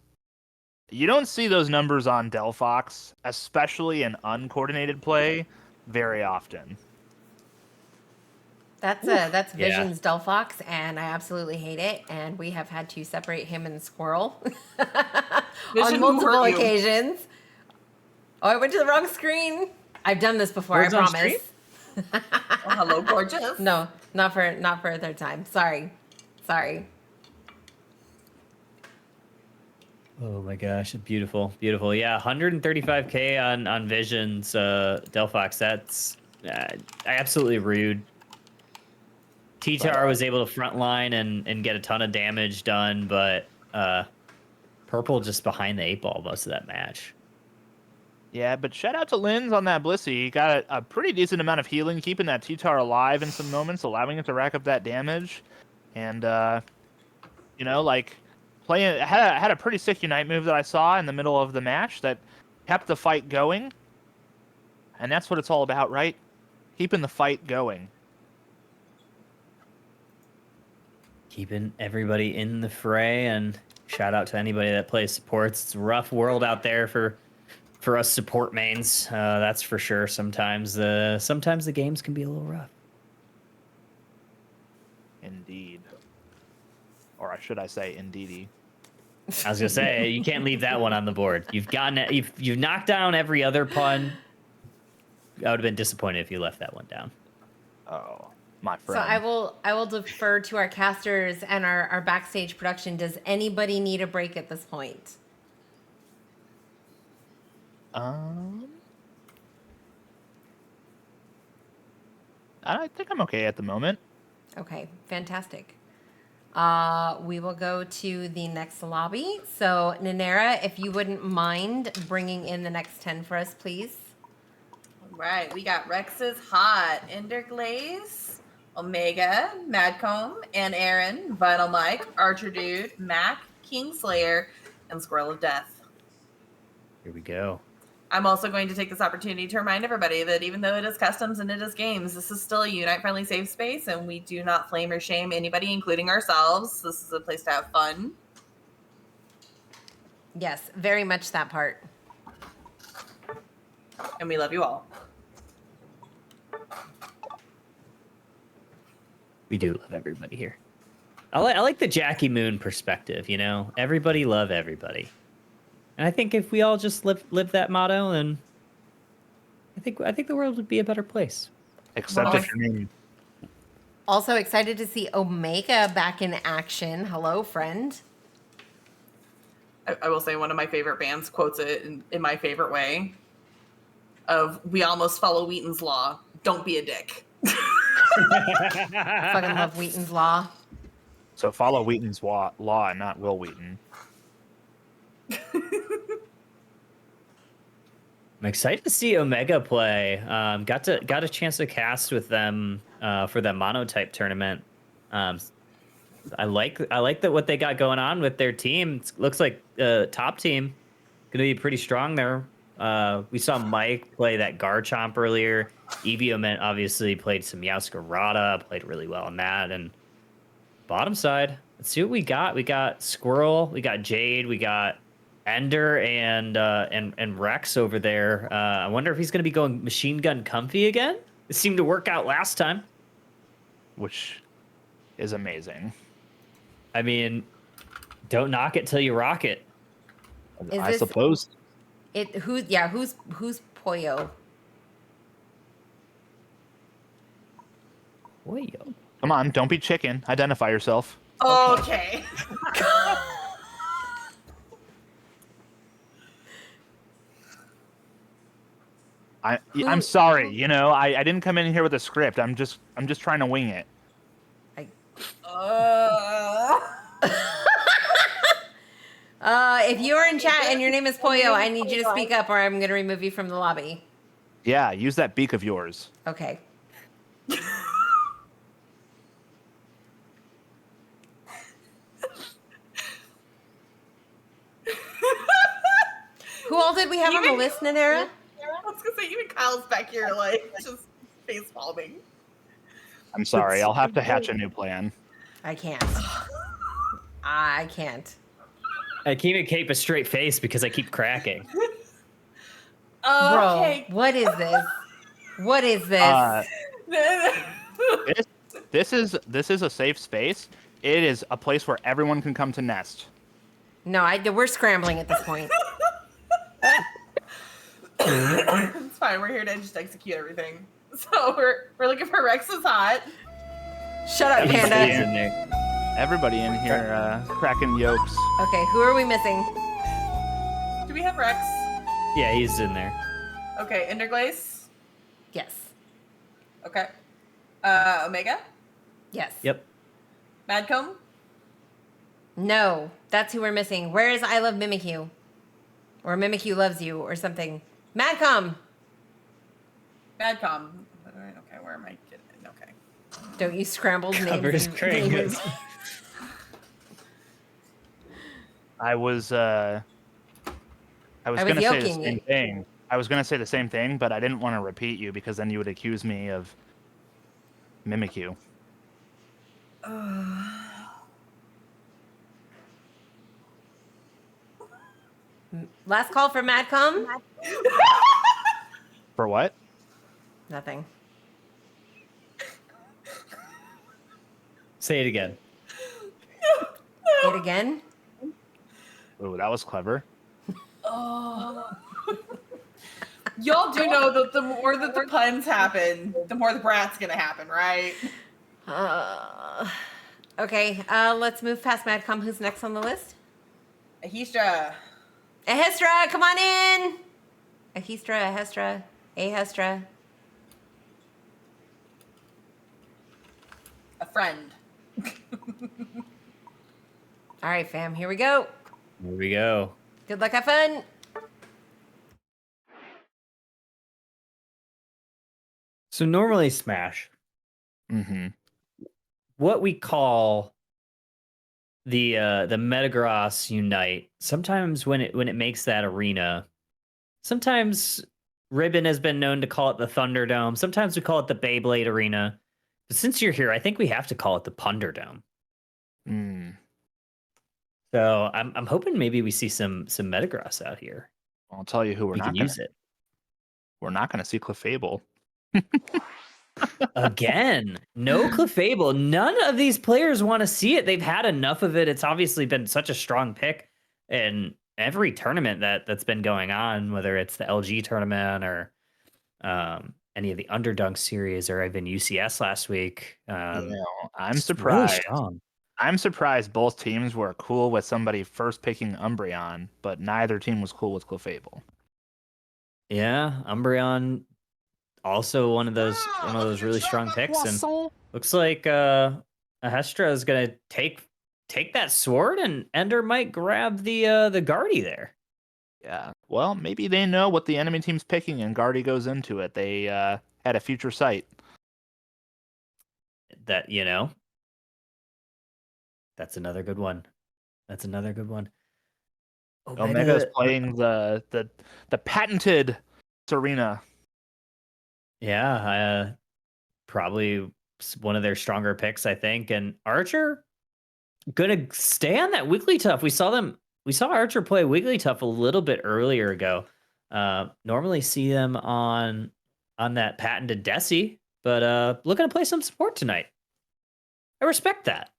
you don't see those numbers on Delphox, especially in uncoordinated play, very often. That's Yeah. Vision's Delphox, and I absolutely hate it. And we have had to separate him and Squirrel Vision, on who multiple hurt you? occasions. Oh, I went to the wrong screen. I've done this before. Words I on promise. Oh, hello, gorgeous. No, not for a third time. Sorry. Oh my gosh, beautiful, beautiful. Yeah, 135k on Vision's Delphox. That's absolutely rude. T-Tar was able to frontline and get a ton of damage done, but Purple just behind the 8 ball most of that match. Yeah, but shout out to Linz on that Blissey. He got a pretty decent amount of healing, keeping that T-Tar alive in some moments, allowing it to rack up that damage. And, you know, like, had a pretty sick Unite move that I saw in the middle of the match that kept the fight going. And that's what it's all about, right? Keeping the fight going. Keeping everybody in the fray, and shout out to anybody that plays supports. It's a rough world out there for us support mains. That's for sure. Sometimes the games can be a little rough. Indeed. Or should I say, indeedy. I was gonna say you can't leave that one on the board. You've knocked down every other pun. I would have been disappointed if you left that one down. Oh, my So friend. I will defer to our casters and our backstage production. Does anybody need a break at this point? I think I'm okay at the moment. Okay, fantastic. We will go to the next lobby. So, Nanera, if you wouldn't mind bringing in the next 10 for us, please. All right, we got Rex's Hot, Enderglaze, Omega, Madcomb, and Aaron, Vinyl Mike, Archer Dude, Mac, Kingslayer, and Squirrel of Death. Here we go. I'm also going to take this opportunity to remind everybody that even though it is customs and it is games, this is still a Unite-friendly safe space, and we do not flame or shame anybody, including ourselves. This is a place to have fun. Yes, very much that part. And we love you all. We do love everybody here. I like the Jackie Moon perspective. You know, everybody love everybody. And I think if we all just live that motto, then I think the world would be a better place. Except Well, if your name. Also excited to see Omega back in action. Hello, friend. I will say one of my favorite bands quotes it in my favorite way of "We almost follow Wheaton's law. Don't be a dick." Fucking love Wheaton's Law. So follow Wheaton's law and not Will Wheaton. I'm excited to see Omega play. Got a chance to cast with them for the monotype tournament. I like that what they got going on with their team. It looks like top team gonna be pretty strong there. We saw Mike play that Garchomp earlier. Eviament obviously played some Meowscarada, played really well in that. And bottom side, let's see what we got. We got Squirrel, we got Jade, we got Ender and Rex over there. I wonder if he's gonna be going Machine Gun Comfy again. It seemed to work out last time. Which is amazing. I mean, don't knock it till you rock it. Is I this- suppose. Who's Poyo? Wayo. Come on, don't be chicken. Identify yourself. Okay. I'm sorry. You know, I didn't come in here with a script. I'm just trying to wing it. If you're in chat and your name is Poyo, I need you to speak up or I'm going to remove you from the lobby. Yeah, use that beak of yours. Okay. Who all did we have on the list, Nanera? I was gonna say even Kyle's back here like just face palming. I'm sorry. I'll have to hatch a new plan. I can't. I can't. I can't keep a straight face because I keep cracking. Okay. Bro, what is this? What is this? This is a safe space. It is a place where everyone can come to nest. No, we're scrambling at this point. It's fine. We're here to just execute everything. So we're looking for Rex's hot. Shut up, He's Panda. in there. Everybody in here cracking yolks. Okay, who are we missing? Do we have Rex? Yeah, he's in there. Okay, Enderglaze. Yes. Okay. Omega. Yes. Yep. Madcomb. No, that's who we're missing. Where is I Love Mimikyu? Or Mimikyu Loves You or something. Madcom! Madcom. Okay, where am I getting? Okay. Don't use scrambled Covered names. his crane. I was gonna say the yoking same you. thing. I was gonna say the same thing, but I didn't want to repeat you because then you would accuse me of Mimikyu. Last call for Madcom? For what? Nothing. Say it again. It again? Oh, that was clever. Y'all do know that the more that the puns happen, the more the brat's gonna happen, right? Okay, let's move past Madcom. Who's next on the list? Ahistra. Ahestra, come on in! Ahestra. A friend. All right, fam, here we go. Here we go. Good luck, have fun. So normally Smash, Mm-hmm. what we call the Metagross Unite, sometimes when it makes that arena, sometimes Ribbon has been known to call it the Thunderdome. Sometimes we call it the Beyblade Arena. But since you're here, I think we have to call it the Punderdome. Mm. So I'm hoping maybe we see some Metagross out here. I'll tell you who We can use it. We're not gonna see Clefable. Again, no Clefable. None of these players want to see it. They've had enough of it. It's obviously been such a strong pick in every tournament that's been going on, whether it's the LG tournament or any of the Underdog series or even UCS last week. I'm It's really surprised. strong. I'm surprised both teams were cool with somebody first picking Umbreon, but neither team was cool with Clefable. Yeah, Umbreon also one of those really strong picks, and looks like Ahestra is gonna take that sword, and Ender might grab the Guardy there. Yeah. Well, maybe they know what the enemy team's picking, and Guardy goes into it. They had a future sight. That that's another good one. That's another good one. Omega's Omega, playing the patented Serena. yeah, probably one of their stronger picks, I think. And Archer gonna stay on that Wigglytuff. We saw Archer play Wigglytuff a little bit earlier ago. Normally see them on that patented Desi, but looking to play some support tonight. I respect that.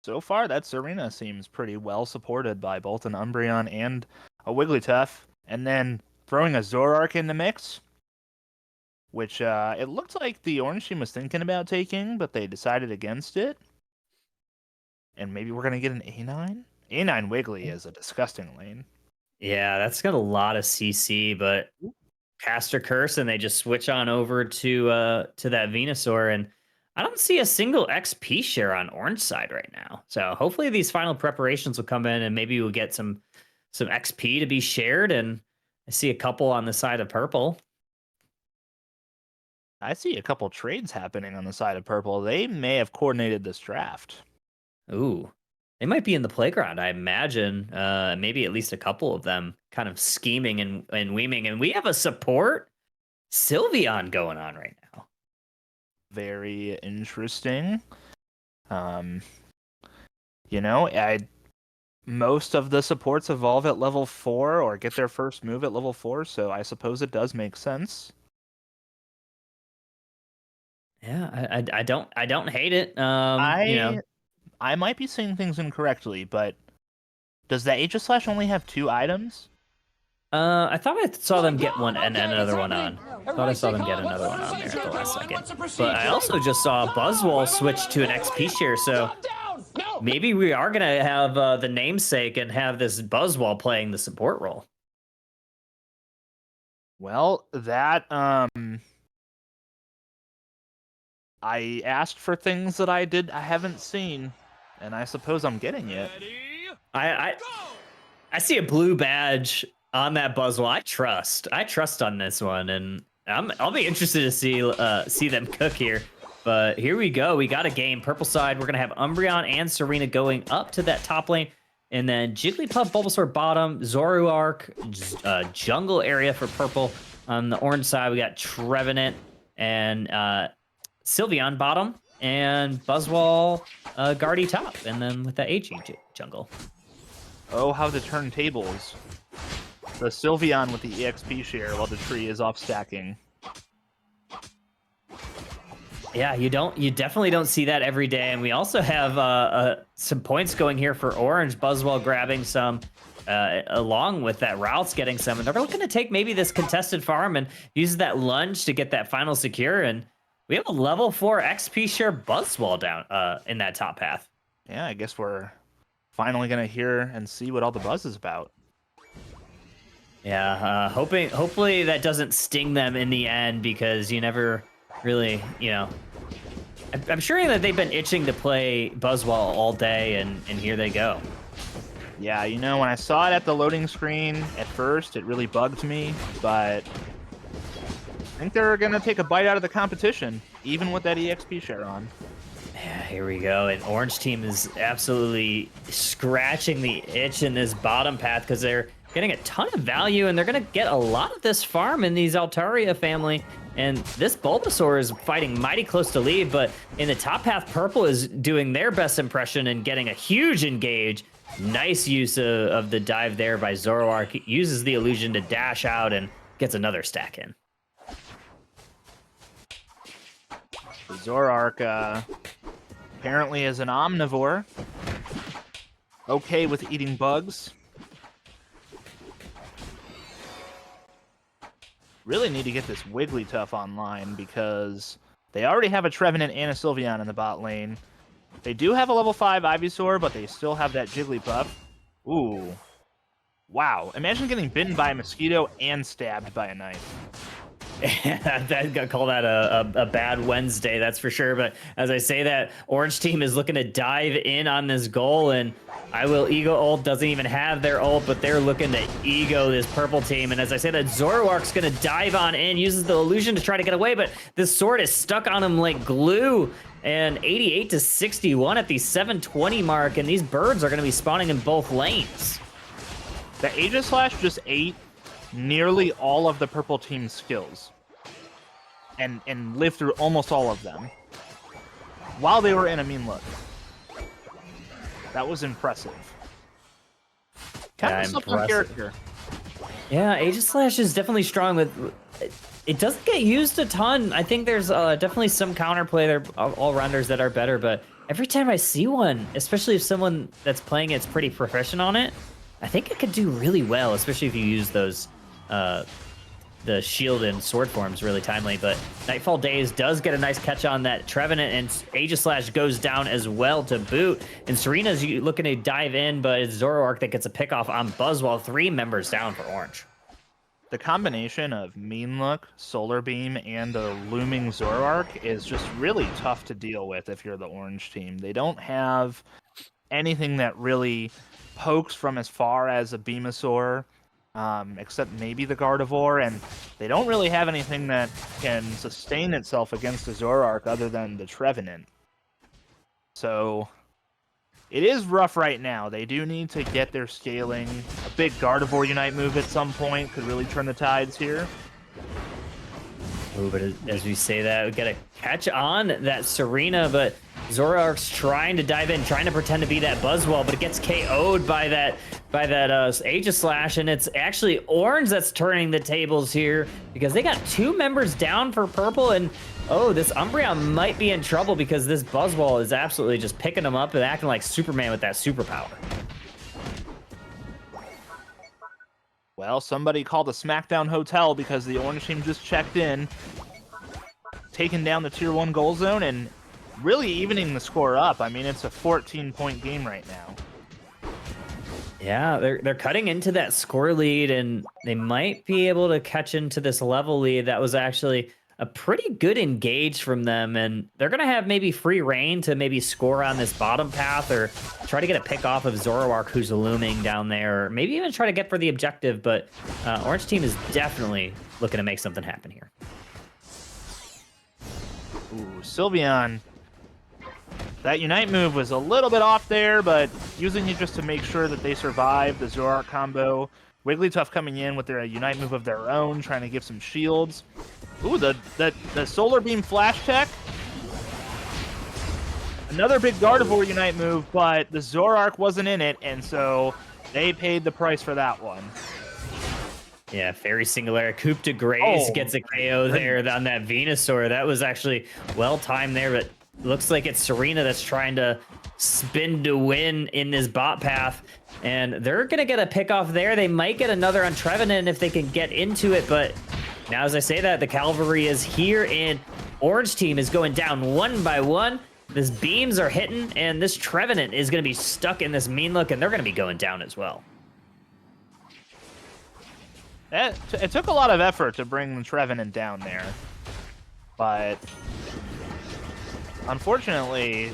So far, that Serena seems pretty well supported by both an Umbreon and a Wigglytuff. And then throwing a Zoroark in the mix, which it looked like the orange team was thinking about taking, but they decided against it. And maybe we're going to get an A9? A9 Wiggly is a disgusting lane. Yeah, that's got a lot of CC, but Caster Curse, and they just switch on over to that Venusaur, and I don't see a single XP share on orange side right now. So hopefully these final preparations will come in, and maybe we'll get some XP to be shared. And I see a couple on the side of purple. I see a couple trades happening on the side of purple. They may have coordinated this draft. Ooh, they might be in the playground, I imagine. Maybe at least a couple of them kind of scheming and weeming. And we have a support Sylveon going on right now. Very interesting. Most of the supports evolve at level 4 or get their first move at level 4, so I suppose it does make sense. Yeah, I don't hate it. I might be saying things incorrectly, but does the Aegislash only have 2 items? I thought I saw them get one and another one on. Thought I saw them get another one on there at the last second. But I also just saw Buzzwole switch to an XP share, so maybe we are gonna have the namesake and have this Buzzwole playing the support role. Well, that I asked for things that I haven't seen, and I suppose I'm getting it. I see a blue badge on that Buzzwole. I trust on this one, and I'll be interested to see them cook here. But here we go. We got a game. Purple side, we're gonna have Umbreon and Serena going up to that top lane, and then Jigglypuff, Bulbasaur bottom, Zoroark, jungle area for purple. On the orange side, we got Trevenant and Sylveon bottom, and Buzzwole, Guardy top, and then with the HE jungle. Oh, how the turntables. The Sylveon with the EXP share while the tree is off stacking. Yeah, you definitely don't see that every day. And we also have some points going here for orange. Buzzwole grabbing some, along with that Ralph's getting some. And they're looking to take maybe this contested farm and use that lunge to get that final secure. And we have a level 4 XP share Buzzwole down in that top path. Yeah, I guess we're finally going to hear and see what all the buzz is about. Yeah, hopefully that doesn't sting them in the end, because you never really, I'm sure that they've been itching to play Buzzwole all day, and here they go. Yeah, when I saw it at the loading screen at first, it really bugged me, but I think they're going to take a bite out of the competition, even with that EXP share on. Yeah, here we go. And orange team is absolutely scratching the itch in this bottom path, because they're getting a ton of value, and they're going to get a lot of this farm in these Altaria family. And this Bulbasaur is fighting mighty close to lead, but in the top path, purple is doing their best impression and getting a huge engage. Nice use of the dive there by Zoroark. Uses the illusion to dash out and gets another stack in. Zoroark apparently is an omnivore. Okay with eating bugs. really need to get this Wigglytuff online because they already have a Trevenant and a Sylveon in the bot lane. They do have a level 5 Ivysaur, but they still have that Jigglypuff. Ooh. Wow. Imagine getting bitten by a mosquito and stabbed by a knife. That got called out a bad Wednesday, that's for sure. But as I say that, Orange team is looking to dive in on this goal, and I Will Ego ult doesn't even have their ult, but they're looking to ego this purple team. And as I say that, Zoroark's going to dive on in, uses the illusion to try to get away, but this sword is stuck on him like glue. And 88 to 61 at the 720 mark, and these birds are going to be spawning in both lanes. The Aegislash just ate nearly all of the purple team's skills and lived through almost all of them while they were in a mean look. That was impressive. Kind of impressive. character. Yeah, Aegislash is definitely strong with. It doesn't get used a ton. I think there's definitely some counterplay there, all-rounders that are better, but every time I see one, especially if someone that's playing it's pretty proficient on it, I think it could do really well, especially if you use those the shield and sword forms really timely. But Nightfall Days does get a nice catch on that Trevenant, and Aegislash goes down as well to boot. And Serena's looking to dive in, but it's Zoroark that gets a pick off on Buzzwall. 3 members down for Orange. The combination of Mean Look, Solar Beam, and a looming Zoroark is just really tough to deal with if you're the Orange team. They don't have anything that really pokes from as far as a Venusaur, except maybe the Gardevoir, and they don't really have anything that can sustain itself against a Zoroark other than the Trevenant. So it is rough right now. They do need to get their scaling. A big Gardevoir Unite move at some point could really turn the tides here. Oh, but as we say that, we got to catch on that Serena, but Zoroark's trying to dive in, trying to pretend to be that Buzzwall, but it gets KO'd by that Aegislash, and it's actually Orange that's turning the tables here because they got 2 members down for purple, and oh, this Umbreon might be in trouble because this Buzzwall is absolutely just picking them up and acting like Superman with that superpower. Well, somebody called a SmackDown hotel because the Orange team just checked in, taking down the Tier 1 goal zone, and really evening the score up. I mean, it's a 14-point game right now. Yeah, they're cutting into that score lead, and they might be able to catch into this level lead. That was actually a pretty good engage from them, and they're going to have maybe free reign to maybe score on this bottom path or try to get a pick off of Zoroark, who's looming down there, or maybe even try to get for the objective, but Orange team is definitely looking to make something happen here. Ooh, Sylveon. That Unite move was a little bit off there, but using it just to make sure that they survive the Zoroark combo. Wigglytuff coming in with their Unite move of their own, trying to give some shields. Ooh, the Solar Beam Flash Tech. Another big Gardevoir Unite move, but the Zoroark wasn't in it, and so they paid the price for that one. Yeah, Fairy Singular. Coup de Grace Oh, gets a KO there on that Venusaur. That was actually well-timed there, but looks like it's Serena that's trying to spin to win in this bot path. And they're going to get a pick off there. They might get another on Trevenant if they can get into it, but now as I say that, the cavalry is here, and Orange team is going down 1 by 1. This beams are hitting, and this Trevenant is going to be stuck in this mean look, and they're going to be going down as well. It took a lot of effort to bring the Trevenant down there, but unfortunately,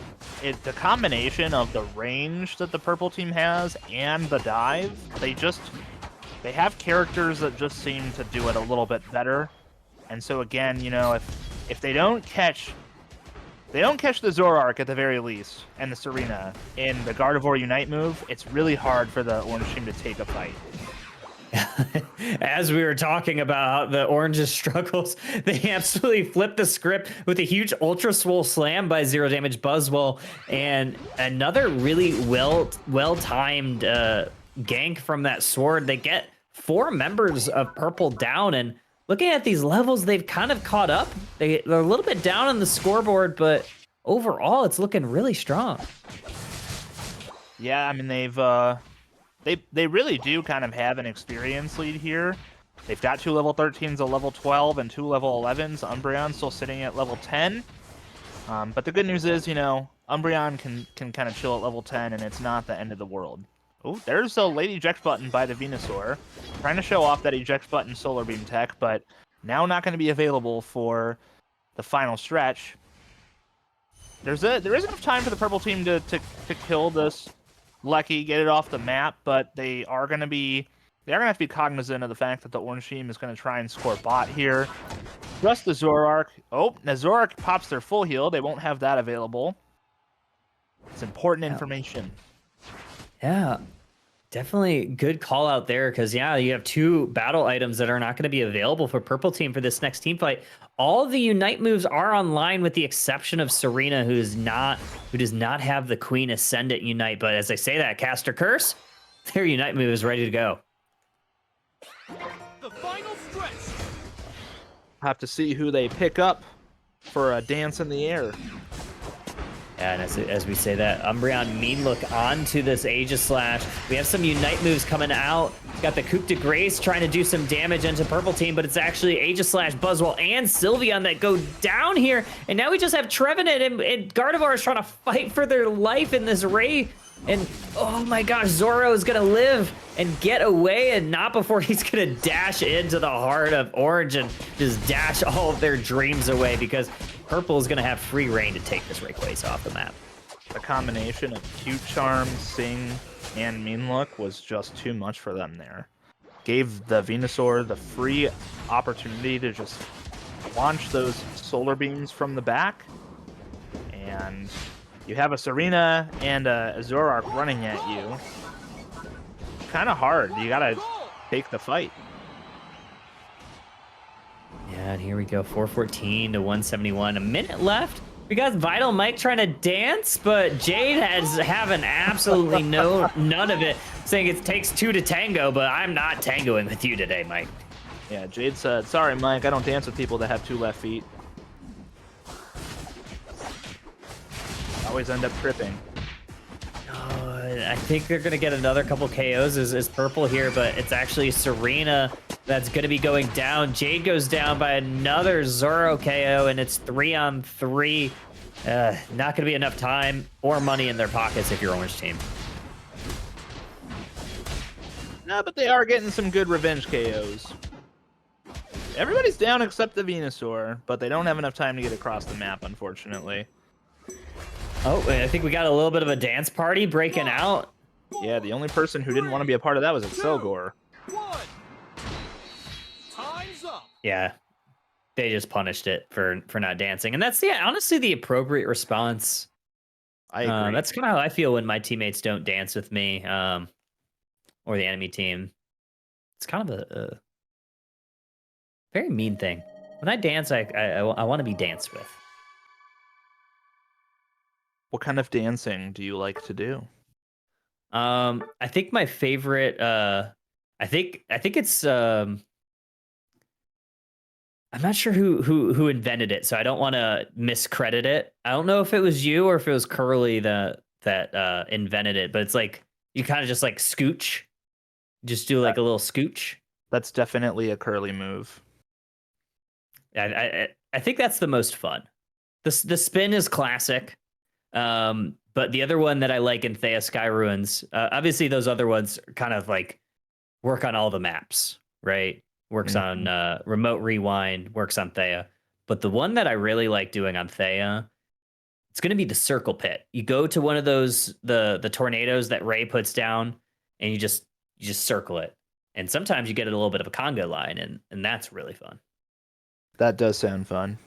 the combination of the range that the purple team has and the dive, they have characters that just seem to do it a little bit better. And so again, you know, if they don't catch the Zoroark at the very least and the Serena in the Gardevoir Unite move, it's really hard for the Orange team to take a fight. As we were talking about the Orange's struggles, they absolutely flipped the script with a huge Ultra Swole Slam by Zero Damage Buzzwole, and another really well-timed gank from that sword. They get 4 members of purple down, and looking at these levels, they've kind of caught up. They're a little bit down on the scoreboard, but overall, it's looking really strong. Yeah, I mean, they really do kind of have an experience lead here. They've got 2 level 13s, a level 12, and 2 level 11s. Umbreon's still sitting at level 10. But the good news is, Umbreon can kind of chill at level 10, and it's not the end of the world. Oh, there's a late eject button by the Venusaur. Trying to show off that eject button Solar Beam tech, but now not going to be available for the final stretch. There is enough time for the purple team to kill this Lecky, get it off the map, but they are going to have to be cognizant of the fact that the orange team is going to try and score bot here. Just the Zoroark. Oh, now Zoroark pops their full heal. They won't have that available. It's important information. Yeah, definitely good call out there because, yeah, you have 2 battle items that are not going to be available for purple team for this next team fight. All the Unite moves are online with the exception of Serena, who does not have the Queen Ascendant Unite. But as I say that, Caster Curse, their Unite move is ready to go. The final stretch. Have to see who they pick up for a dance in the air. And as we say that, Umbreon mean look onto this Aegis Slash. We have some Unite moves coming out. Got the Coup de Grace trying to do some damage into purple team, but it's actually Aegis Slash, Buzzwole, and Sylveon that go down here. And now we just have Trevenant and Gardevoir is trying to fight for their life in this Ray. And oh my gosh, Zoro is gonna live and get away, and not before he's gonna dash into the heart of Orange and just dash all of their dreams away, because purple is gonna have free reign to take this Rayquaza off the map. The combination of Cute Charm, Sing, and Mean Look was just too much for them there. Gave the Venusaur the free opportunity to just launch those solar beams from the back, and you have a Serena and a Zoroark running at you. Kind of hard. You gotta take the fight. Yeah, and here we go, 414 to 171. A minute left. We got Vital Mike trying to dance, but Jade has having absolutely none of it, saying it takes 2 to tango, but I'm not tangoing with you today, Mike. Yeah, Jade said, sorry, Mike, I don't dance with people that have 2 left feet. Always end up tripping. I think they're going to get another couple KOs as purple here, but it's actually Serena that's going to be going down. Jade goes down by another Zoro KO, and it's 3-on-3. Not going to be enough time or money in their pockets if you're Orange team. No, but they are getting some good revenge KOs. Everybody's down except the Venusaur, but they don't have enough time to get across the map, unfortunately. Oh, I think we got a little bit of a dance party breaking out. Yeah, the only person who didn't want to be a part of that was Excelgor. Time's up. Yeah, they just punished it for not dancing, and that's honestly the appropriate response. I agree. That's kind of how I feel when my teammates don't dance with me, or the enemy team. It's kind of a very mean thing. When I dance, I want to be danced with. What kind of dancing do you like to do? I think my favorite. I think it's. I'm not sure who invented it, so I don't want to miscredit it. I don't know if it was you or if it was Curly that invented it, but it's like you kind of just like scooch, just do like a little scooch. That's definitely a Curly move. I think that's the most fun. The spin is classic. But the other one that I like in Thea Sky Ruins, obviously those other ones kind of like work on all the maps, right? Works on Remote Rewind, works on Thea. But the one that I really like doing on Thea, it's going to be the Circle Pit. You go to one of those, the tornadoes that Ray puts down, and you just circle it. And sometimes you get a little bit of a conga line, and that's really fun. That does sound fun.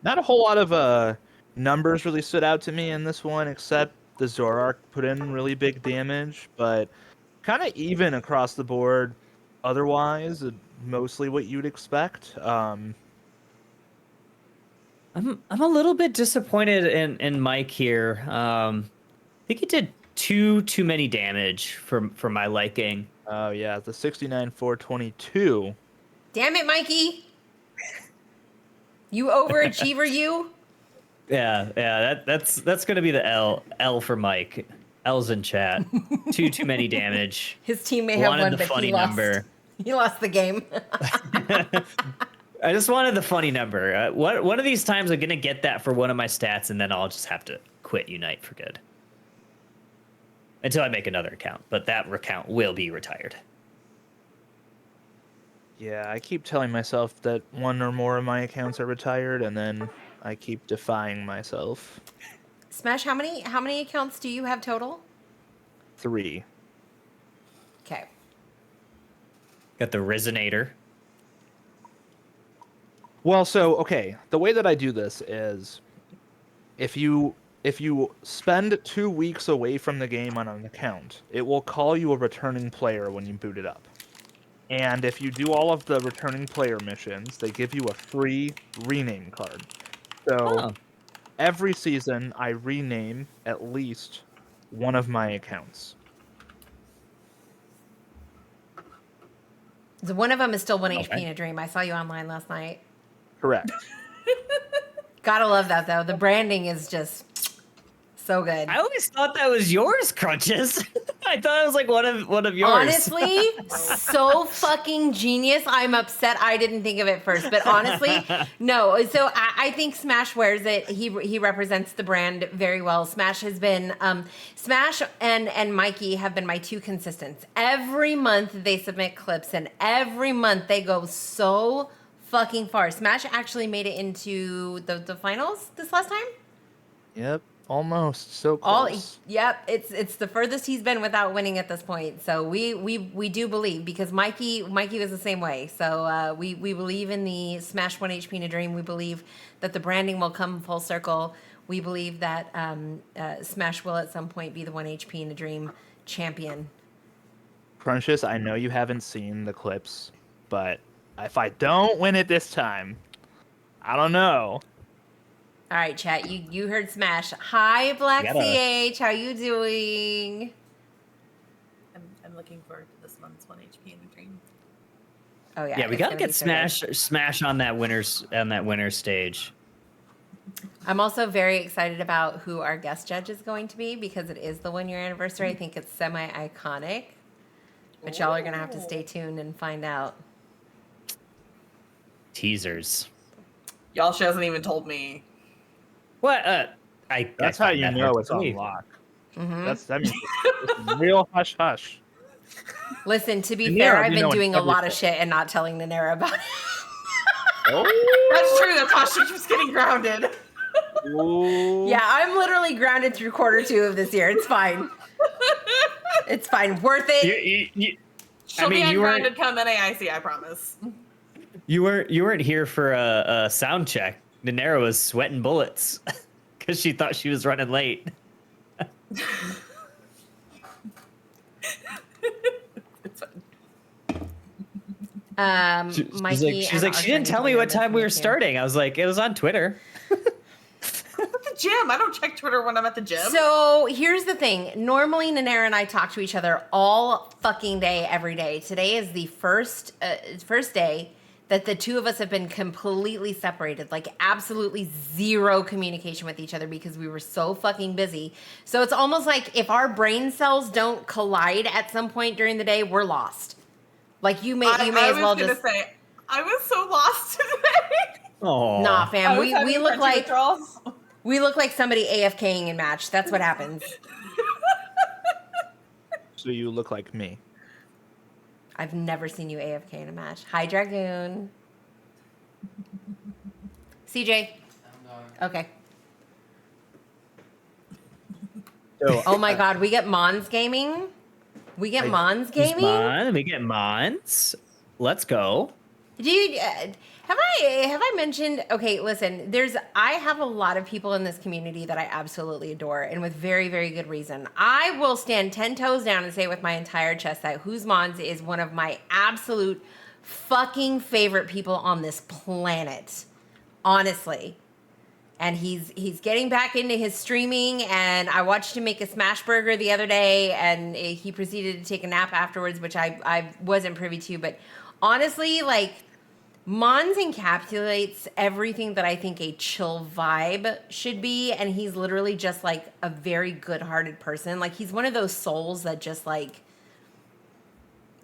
Not a whole lot of numbers really stood out to me in this one, except the Zoroark put in really big damage, but kind of even across the board. Otherwise, mostly what you'd expect. I'm a little bit disappointed in Mike here. I think he did too many damage for my liking. Oh yeah, the 69-422. Damn it, Mikey! You overachiever, you. Yeah. That's gonna be the L for Mike. L's in chat. Too many damage. His team may have Wanted one, the but funny he lost. number. You lost the game. I just wanted the funny number. One of these times I'm gonna get that for one of my stats, and then I'll just have to quit Unite for good until I make another account. But that account will be retired. Yeah, I keep telling myself that one or more of my accounts are retired, and then I keep defying myself. Smash, how many accounts do you have total? 3. Okay. Got the Resonator. Well, so okay, the way that I do this is if you spend 2 weeks away from the game on an account, it will call you a returning player when you boot it up. And if you do all of the returning player missions, they give you a free rename card. So Oh. every season I rename at least one of my accounts. So one of them is still 1 HP Okay. in a dream. I saw you online last night. Correct. Gotta love that though. The branding is just so good. I always thought that was yours, Crunches. I thought it was like one of yours. Honestly, so fucking genius. I'm upset I didn't think of it first, but honestly, no. So I think Smash wears it. He represents the brand very well. Smash has been Smash and Mikey have been my two consistents. Every month they submit clips, and every month they go so fucking far. Smash actually made it into the finals this last time. Yep, almost. So close. Yep, it's the furthest he's been without winning at this point. So we do believe, because Mikey was the same way. So we believe in the Smash 1 HP in a dream. We believe that the branding will come full circle. We believe that Smash will at some point be the 1 HP in a dream champion. Crunches, I know you haven't seen the clips, but if I don't win it this time, I don't know. All right, chat. You heard Smash. Hi, Black You gotta- CH. How you doing? I'm looking forward to this month's 1 HP in a dream. Oh yeah. Yeah, we it's gotta gonna get be so good. Smash on that winner's stage. I'm also very excited about who our guest judge is going to be, because it is the 1 year anniversary. I think it's semi-iconic. But y'all are going to have to stay tuned and find out. Teasers. Y'all, she hasn't even told me. What? That's how you know it's on lock. That means it's real hush hush. Listen, to be Nanera, fair, I've we been know doing a lot of everything. shit and not telling Nanera about it. That's true. That's how she keeps getting grounded. Ooh. Yeah, I'm literally grounded through quarter 2 of this year. It's fine. It's fine. Worth it. She'll be ungrounded come NAIC, I promise. You weren't here for a sound check. Nanera was sweating bullets because she thought she was running late. It's fine. Mikey, She's like, she didn't tell me what time we were starting. I was like, it was on Twitter. At the gym. I don't check Twitter when I'm at the gym. So here's the thing. Normally, Nanera and I talk to each other all fucking day, every day. Today is the first day that the two of us have been completely separated, like absolutely zero communication with each other, because we were so fucking busy. So it's almost like if our brain cells don't collide at some point during the day, we're lost. Like you may as well just say, I was so lost today. Oh, nah, fam. I was We having look crunchy like withdrawals. we look like somebody AFKing in match. That's what happens. So you look like me. I've never seen you AFK in a match. Hi, Dragoon. CJ. Okay. So Oh my God, we get Mons Gaming. We get Mons Gaming. We get Mons. Let's go. Dude, have I mentioned? Okay, listen. I have a lot of people in this community that I absolutely adore, and with very, very good reason. I will stand 10 toes down and say with my entire chest that Who's Mons is one of my absolute fucking favorite people on this planet, honestly. And he's getting back into his streaming, and I watched him make a smash burger the other day, and he proceeded to take a nap afterwards, which I wasn't privy to. But honestly, like, Mons encapsulates everything that I think a chill vibe should be, and he's literally just like a very good-hearted person. Like, he's one of those souls that just like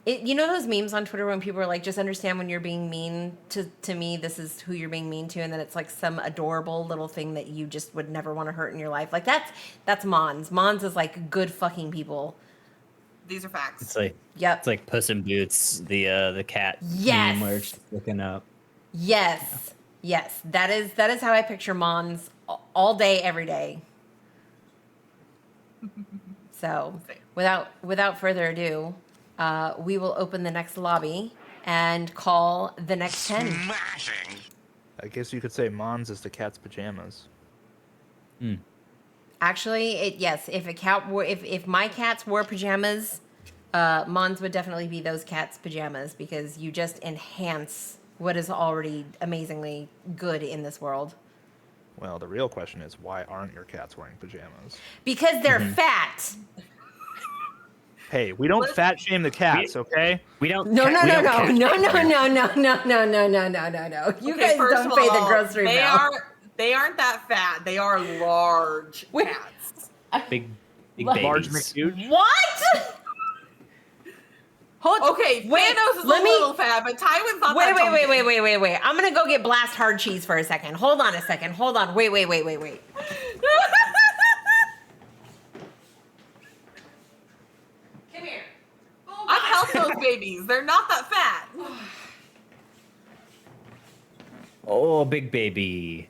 You know those memes on Twitter when people are like, just understand when you're being mean to me, this is who you're being mean to, and then it's like some adorable little thing that you just would never want to hurt in your life. Like that's Mons. Mons is like good fucking people. These are facts. It's like Yep. it's like Puss in Boots, the cat Yes. meme where it's just looking up. Yes. Yes. That is how I picture Mons all day, every day. So without further ado, we will open the next lobby and call the next 10. Smashing. I guess you could say Mons is the cat's pajamas. Actually, yes. If my cats wore pajamas, Mons would definitely be those cats' pajamas because you just enhance what is already amazingly good in this world. Well, the real question is, why aren't your cats wearing pajamas? Because they're fat. Hey, we don't fat shame the cats, okay? We don't. No. we don't catch- No. You Okay, guys first don't of pay the all, grocery bill. They aren't that fat. They are large Wait. cats. big Large babies. McHuge. What? Okay, Thanos is a little fat, but Tywin's not that chunky. Wait. I'm gonna go get blast hard cheese for a second. Hold on a second. Hold on. Wait. Come here. I've helped those babies. They're not that fat. Oh, big baby.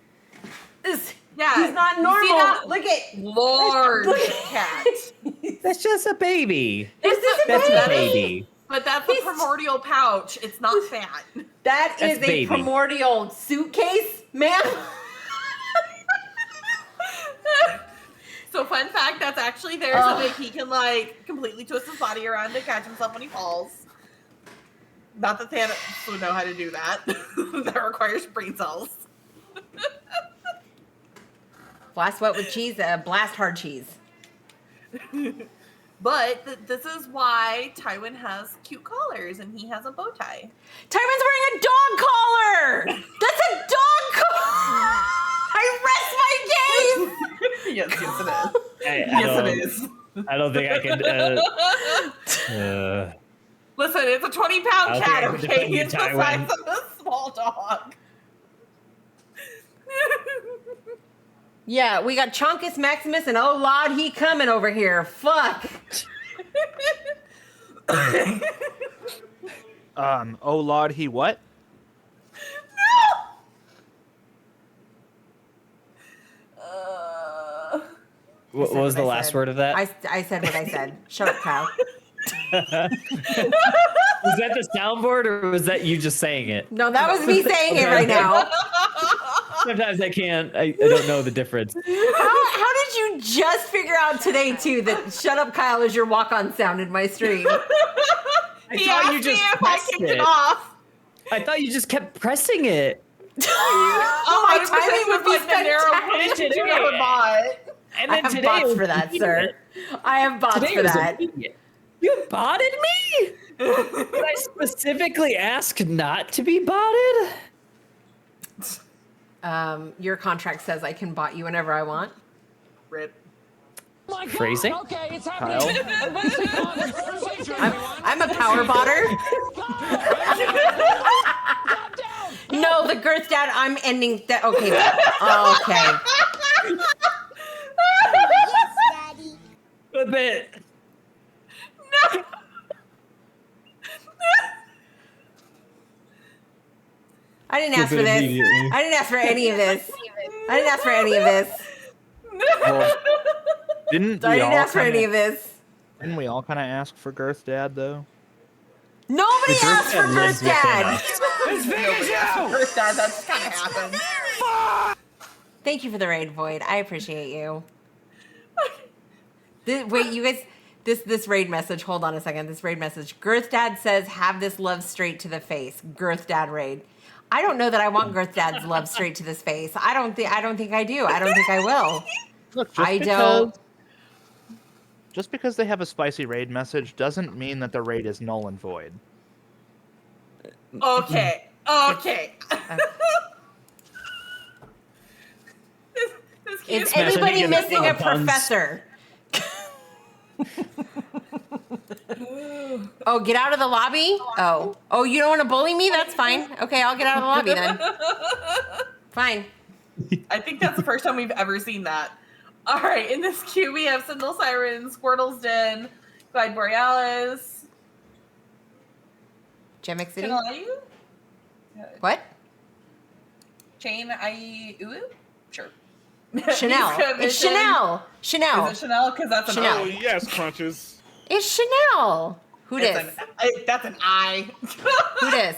Yeah, He's not you see normal. that? Look at. Large Look at- cat. That's just a baby. Is this a That's baby? a baby. But that's a primordial pouch. It's not fat. That is That's a baby. primordial suitcase, ma'am. So fun fact, that's actually there so that he can like completely twist his body around to catch himself when he falls. Not that Thanos would know how to do that. That requires brain cells. Blast what with cheese? Blast hard cheese. But this is why Tywin has cute collars and he has a bow tie. Tywin's wearing a dog collar. That's a dog collar. I rest my case. Yes, it is. I Yes, don't- it is. I don't think I could. Listen, it's a 20-pound I'll cat, take it to okay? you, It's the Tywin. size of a small dog. Yeah, we got Chonkus Maximus and oh Lord, he coming over here. Fuck. Oh Lord, he what? What was the last word of that? I said what I said. Shut up, Kyle. Was that the soundboard or was that you just saying it? No, that was me saying it right now. Sometimes I can't. I don't know the difference. How did you just figure out today too that "Shut Up, Kyle" is your walk-on sound in my stream? I He thought asked you just me if I pressed kicked it. it off. I thought you just kept pressing it. Oh, my 100% timing would be was like the narrow spectacular. pitch you ever bought. And I then have today bots was for that, immediate. sir. I have bots Today for was that. immediate. You botted me? Did I specifically ask not to be botted? Your contract says I can bot you whenever I want. Rip. Phrasing? Okay, it's Kyle? I'm a power botter. No, the girth dad. I'm ending that. Okay. Okay. A bit. I didn't ask for this. Immediately. I didn't ask for any of this. I didn't ask for any of this. Well, didn't I we didn't all ask for any of kinda, this. didn't we all kind of ask for Girth Dad though? Nobody The girth asked for dad lives girth within dad. us. First dad, that's kind of happened. Thank you for the raid, Void. I appreciate you. Wait, you guys. This raid message. Hold on a second. This raid message. Girth Dad says, "Have this love straight to the face." Girth Dad raid. I don't know that I want Girth Dad's love straight to this face. I don't think I do. I don't think I will. Look, just because they have a spicy raid message doesn't mean that the raid is null and void. Okay. Is Smash anybody any missing a puns. professor? Oh, get out of the lobby? Oh, you don't want to bully me? That's fine. Okay, I'll get out of the lobby then. Fine. I think that's the first time we've ever seen that. All right, in this queue we have Sentinel Siren, Squirtle's Den, Glide Borealis. Gemex City? Chanel Ayu? What? Chain Ayu? Sure. Chanel. Niska It's Vision. Chanel. Chanel. Is it Chanel? Because that's an Chanel. Oh, I. yes, Crunches. It's Chanel. Who It's dis? that's an I. Who dis?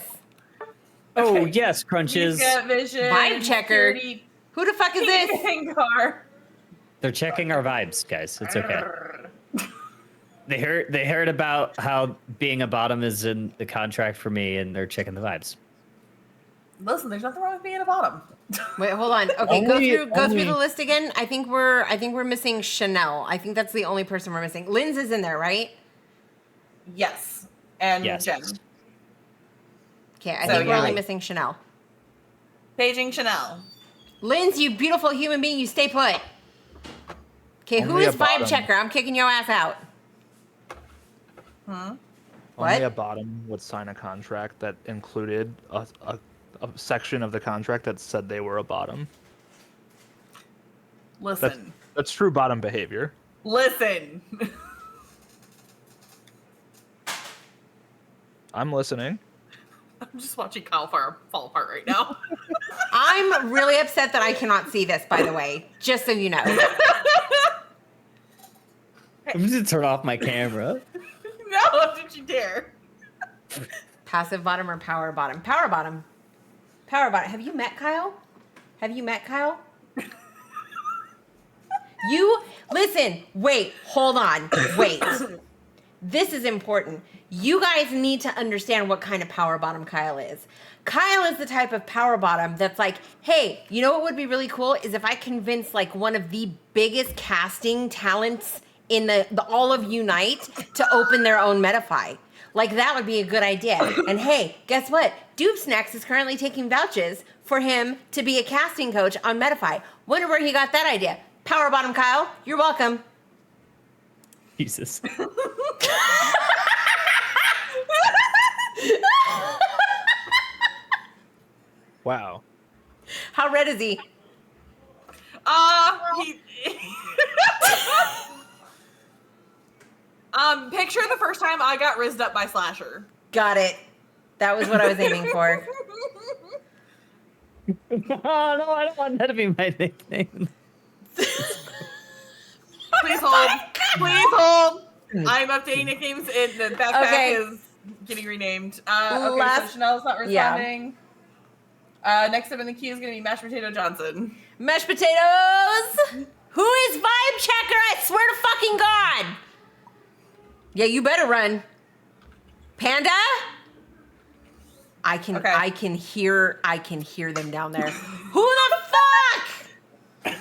Oh, Okay. yes, Crunches. Niska Vision. Vibe checker. Security, Who the fuck is this? Gengar. They're checking our vibes, guys. It's okay. They heard about how being a bottom is in the contract for me, and they're checking the vibes. Listen, there's nothing wrong with being a bottom. Wait, hold on. Okay, go Only- through only- the list again. I think we're missing Chanel. I think that's the only person we're missing. Lynn's is in there, right? Yes. And Yes. Jen. Okay, I So, think we're yeah. only missing Chanel. Paging Chanel. Lynn's, you beautiful human being, you stay put. Okay, who Only a is Vibe bottom. Checker? I'm kicking your ass out. Hmm? What? Only a bottom would sign a contract that included a section of the contract that said they were a bottom. Listen. That's true bottom behavior. Listen. I'm listening. I'm just watching Kyle fall apart right now. I'm really upset that I cannot see this, by the way, just so you know. I'm just gonna turn off my camera. No, don't you dare. Passive bottom or power bottom? Power bottom. Power bottom. Have you met Kyle? Have you met Kyle? You, listen, wait, hold on, wait. This is important. You guys need to understand what kind of power bottom Kyle is. Kyle is the type of power bottom that's like, hey, you know what would be really cool is if I convince like one of the biggest casting talents in the all of Unite to open their own Metafy. Like that would be a good idea. And hey, guess what? Doob Snacks is currently taking vouchers for him to be a casting coach on Metafy. Wonder where he got that idea. Power bottom Kyle, you're welcome. Jesus. Wow. How red is he? He picture the first time I got rizzed up by Slasher. Got it. That was what I was aiming for. Oh, no, I don't want that to be my nickname. Please hold. Please hold. I'm updating nicknames. The backpack Okay. is getting renamed. Okay, so Last- Chanel's not yeah. responding. Next up in the queue is going to be Mashed Potato Johnson. Mashed potatoes. Who is Vibe Checker? I swear to fucking God. Yeah, you better run. Panda? I can Okay. I can hear them down there. Who the fuck?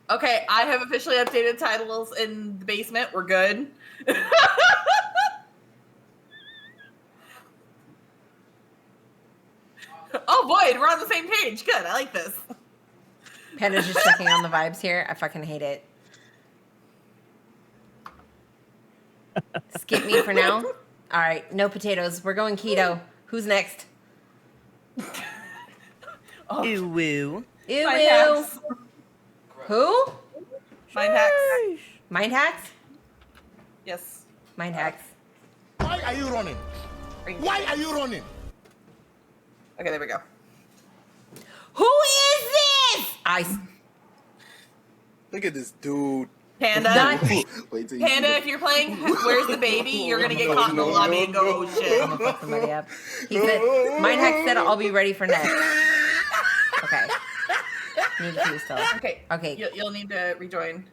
Okay, I have officially updated titles in the basement. We're good. Oh boy, we're on the same page. Good, I like this. Panda's just checking on the vibes here. I fucking hate it. Skip me for now. All right, no potatoes. We're going keto. Who's next? Ooh woo. Ew, Mind ew. hacks. Who? Mind hacks. Mind hacks? Yes. Mind hacks. Why are you running? Why are you running? Okay, there we go. Who is this? Look at this dude. Panda. Not- Wait till you Panda, see if you're playing Where's the Baby, you're gonna get caught in the No, lobby no, and go, oh no. shit. I'm gonna fuck somebody up. He said, Mind hack said I'll be ready for next. Okay. Need to still. Okay. Okay. You'll need to rejoin.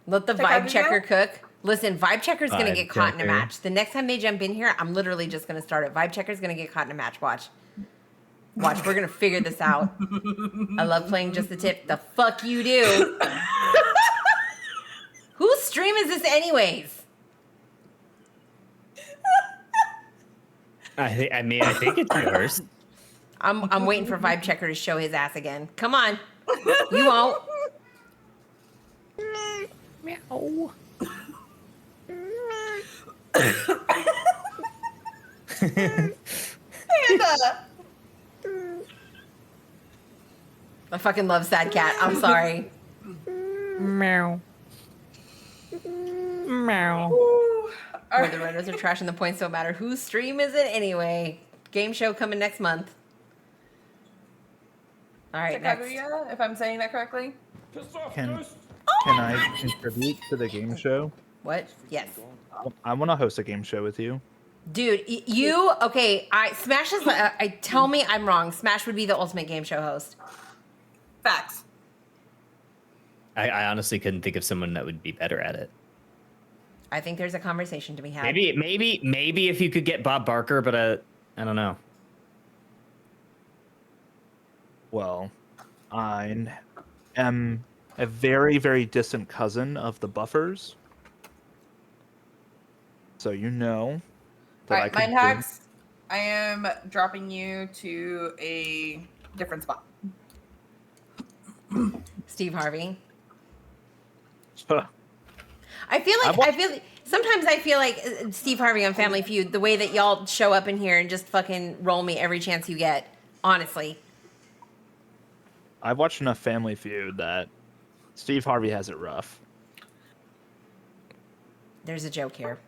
Let the Check out vibe video? checker cook. Listen, vibe checker's gonna Vibe get caught in a checker. match. The next time they jump in here, I'm literally just gonna start it. Vibe checker's gonna get caught in a match. Watch. Watch, we're gonna figure this out. I love playing just the tip. The fuck you do. Whose stream is this anyways? I think it's yours. I'm waiting for vibe checker to show his ass again. Come on. You won't. Panda. I fucking love Sad Cat. I'm sorry. Meow. Meow. Ooh. All Where the right. Redders are trashing the points don't matter. Whose stream is it anyway? Game show coming next month. All right, next. Kaguya, if I'm saying that correctly. Piss off, Can Ghost. can I contribute to the game show? What? Yes. I want to host a game show with you. Dude, you okay? Smash is. I tell me I'm wrong. Smash would be the ultimate game show host. Facts. I honestly couldn't think of someone that would be better at it. I think there's a conversation to be had. Maybe if you could get Bob Barker, but I don't know. Well, I am a very, very distant cousin of the Buffers. So you know that All I right, could Mind Hacks. I am dropping you to a different spot. Steve Harvey. bring- I feel like sometimes I feel like Steve Harvey on Family Feud. The way that y'all show up in here and just fucking roll me every chance you get. Honestly, I've watched enough Family Feud that Steve Harvey has it rough. there's a joke here.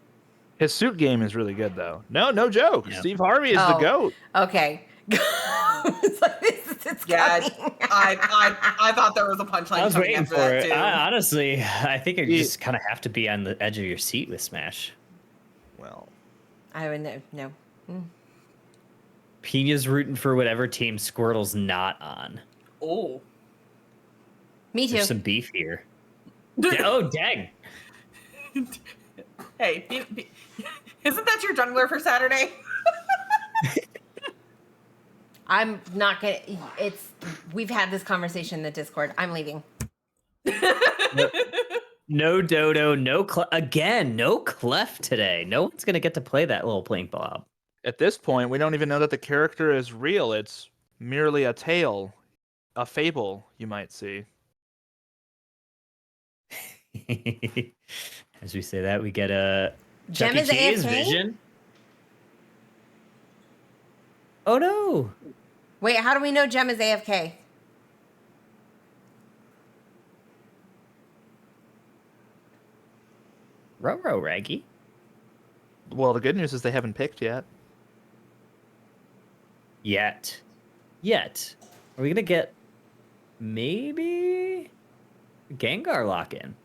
His suit game is really good, though. No joke. Yeah. Steve Harvey is the Oh. GOAT. Okay. It's like it's Yeah, coming. I thought there was a punchline. I was coming waiting after for that it. too. Honestly, I think you Yeah. just kind of have to be on the edge of your seat with Smash. Well, I would no. Pina's rooting for whatever team Squirtle's not on. Oh. Me too. There's some beef here. Oh, dang. Hey, isn't that your jungler for Saturday? I'm not gonna. We've had this conversation in the Discord. I'm leaving. No Dodo, no Clef today. No one's gonna get to play that little Plink Blob. at this point, we don't even know that the character is real. It's merely a tale, a fable, you might see. As we say that, we get a Gem Chuck E. is Cheese AFK? Vision. Oh no! Wait, how do we know Gem is AFK? Roro Raggy. Well, the good news is they haven't picked yet. Yet. Are we gonna get maybe Gengar lock in?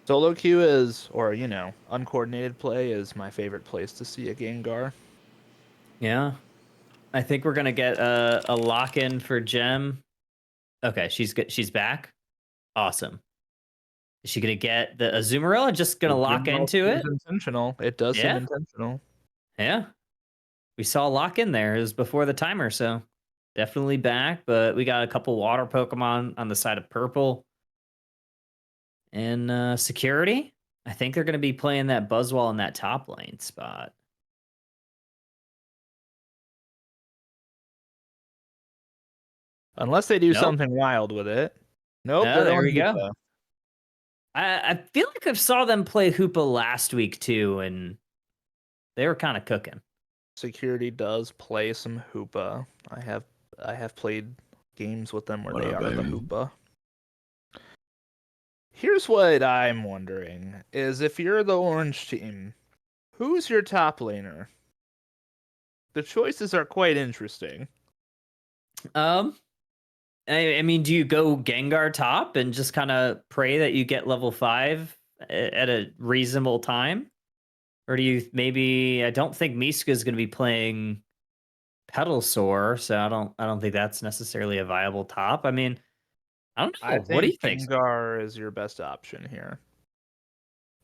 Solo queue is, or uncoordinated play is my favorite place to see a Gengar. Yeah. I think we're gonna get a lock in for Gem. Okay, she's good. She's back. Awesome. Is she gonna get the Azumarill and just gonna lock into it? Intentional. It does Yeah. seem intentional. Yeah. We saw a lock in there. It was before the timer, so definitely back. But we got a couple water Pokemon on the side of purple. And security. I think they're gonna be playing that Buzzwall in that top lane spot. Unless they do Nope. something wild with it. Nope. Oh, they're there going we go. Hoopa. I feel like I saw them play Hoopa last week too, and they were kind of cooking. Security does play some Hoopa. I have played games with them where What they up, are the baby? Hoopa. Here's what I'm wondering: is if you're the orange team, who's your top laner? The choices are quite interesting. I mean, do you go Gengar top and just kind of pray that you get level 5 at a reasonable time? Or do you maybe? I don't think Miska is going to be playing Pedal Sore, so I don't think that's necessarily a viable top. I mean, I don't know. I What do you think? Gengar is your best option here.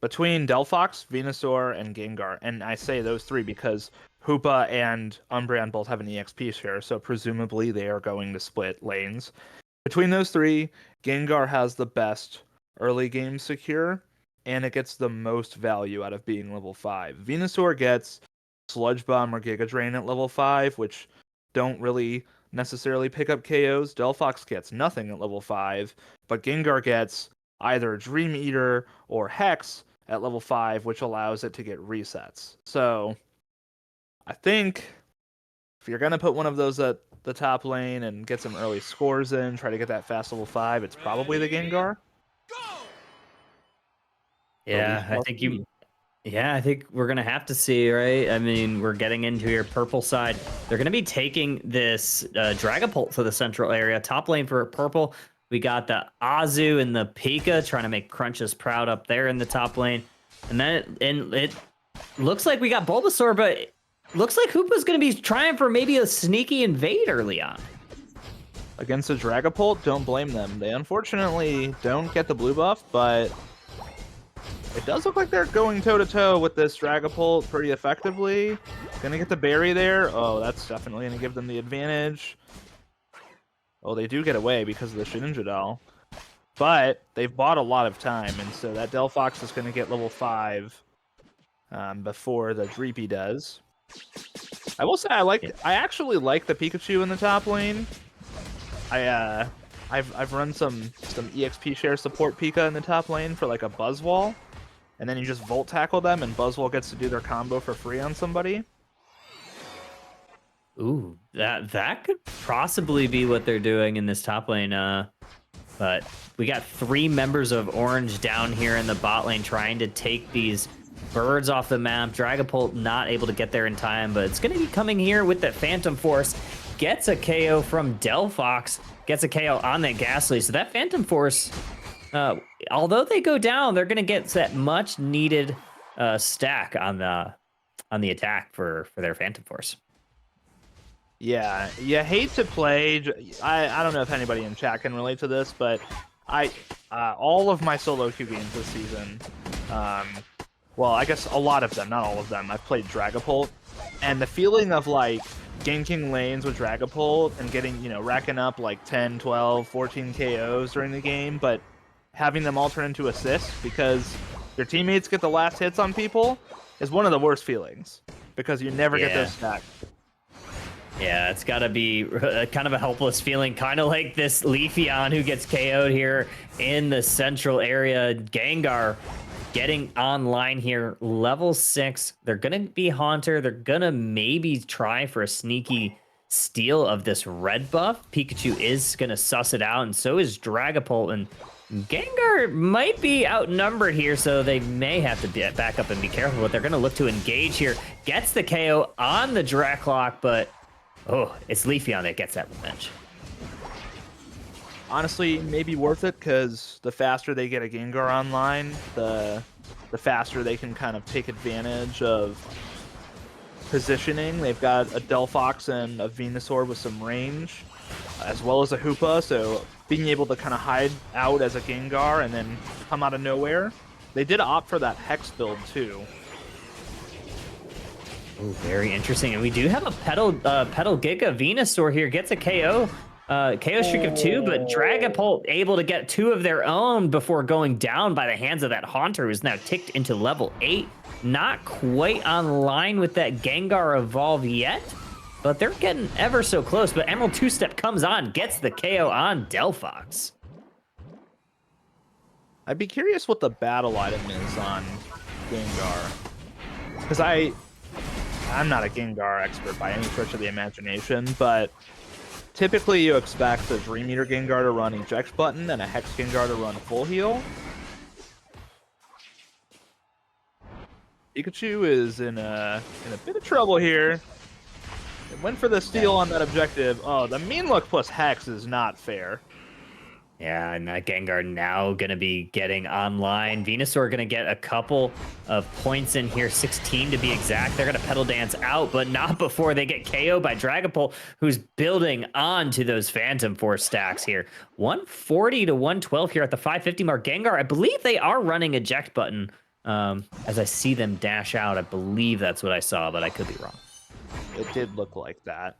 Between Delphox, Venusaur, and Gengar, and I say those three because Hoopa and Umbreon both have an EXP share, so presumably they are going to split lanes. Between those three, Gengar has the best early game secure, and it gets the most value out of being level 5. Venusaur gets Sludge Bomb or Giga Drain at level 5, which don't really necessarily pick up KOs. Delphox gets nothing at level 5, but Gengar gets either Dream Eater or Hex at level 5, which allows it to get resets. So I think if you're going to put one of those at the top lane and get some early scores in, try to get that fast level 5, it's probably the Gengar. Yeah, I think you. Yeah, I think we're gonna have to see, right? I mean, we're getting into your purple side. They're gonna be taking this Dragapult to the central area. Top lane for purple, we got the Azu and the Pika trying to make Crunches proud up there in the top lane. And then it looks like we got Bulbasaur, but it looks like Hoopa's gonna be trying for maybe a sneaky invade early on. Against a Dragapult, don't blame them. They unfortunately don't get the blue buff, but it does look like they're going toe-to-toe with this Dragapult pretty effectively. Gonna get the berry there. Oh, that's definitely gonna give them the advantage. Oh, they do get away because of the Shedinja doll. But they've bought a lot of time, and so that Delphox is gonna get level 5 before the Dreepy does. I will say I actually like the Pikachu in the top lane. I've run some EXP share support Pika in the top lane for like a Buzzwall. And then you just Volt Tackle them, and Buzzwole gets to do their combo for free on somebody. Ooh, that could possibly be what they're doing in this top lane. But we got 3 members of Orange down here in the bot lane trying to take these birds off the map. Dragapult not able to get there in time, but it's going to be coming here with the Phantom Force. Gets a KO from Delphox, gets a KO on that Ghastly. So that Phantom Force, although they go down, they're going to get that much needed stack on the attack for their Phantom Force. Yeah, you hate to play. I don't know if anybody in chat can relate to this, but all of my solo queue games this season, well, I guess a lot of them, not all of them, I've played Dragapult, and the feeling of like ganking lanes with Dragapult and getting, racking up like 10, 12, 14 KOs during the game, but having them all turn into assists because your teammates get the last hits on people is one of the worst feelings because you never get those stacks. Yeah, it's got to be kind of a helpless feeling, kind of like this Leafeon who gets KO'd here in the central area. Gengar getting online here, level 6. They're going to be Haunter. They're going to maybe try for a sneaky steal of this red buff. Pikachu is going to suss it out, and so is Dragapult. And Gengar might be outnumbered here, so they may have to back up and be careful, but they're going to look to engage here. Gets the KO on the Dracloak, but oh, it's Leafeon that gets that revenge. Honestly, maybe worth it because the faster they get a Gengar online, the faster they can kind of take advantage of positioning. They've got a Delphox and a Venusaur with some range, as well as a Hoopa, so being able to kind of hide out as a Gengar and then come out of nowhere. They did opt for that Hex build too. Ooh, very interesting. And we do have a Petal Giga Venusaur here. Gets a KO. KO streak of 2, but Dragapult able to get 2 of their own before going down by the hands of that Haunter, who's now ticked into level 8. Not quite on line with that Gengar evolve yet, but they're getting ever so close. But Emerald 2-Step comes on, gets the KO on Delphox. I'd be curious what the battle item is on Gengar. Because I'm not a Gengar expert by any stretch of the imagination, but typically you expect a Dream Eater Gengar to run Eject Button and a Hex Gengar to run Full Heal. Pikachu is in a bit of trouble here. It went for the steal on that objective. Oh, the Mean Look plus Hex is not fair. Yeah, and that Gengar now going to be getting online. Venusaur going to get a couple of points in here, 16 to be exact. They're going to Petal Dance out, but not before they get KO'd by Dragapult, who's building on to those Phantom Force stacks here. 140 to 112 here at the 550 mark. Gengar, I believe they are running Eject Button. As I see them dash out, I believe that's what I saw, but I could be wrong. It did look like that.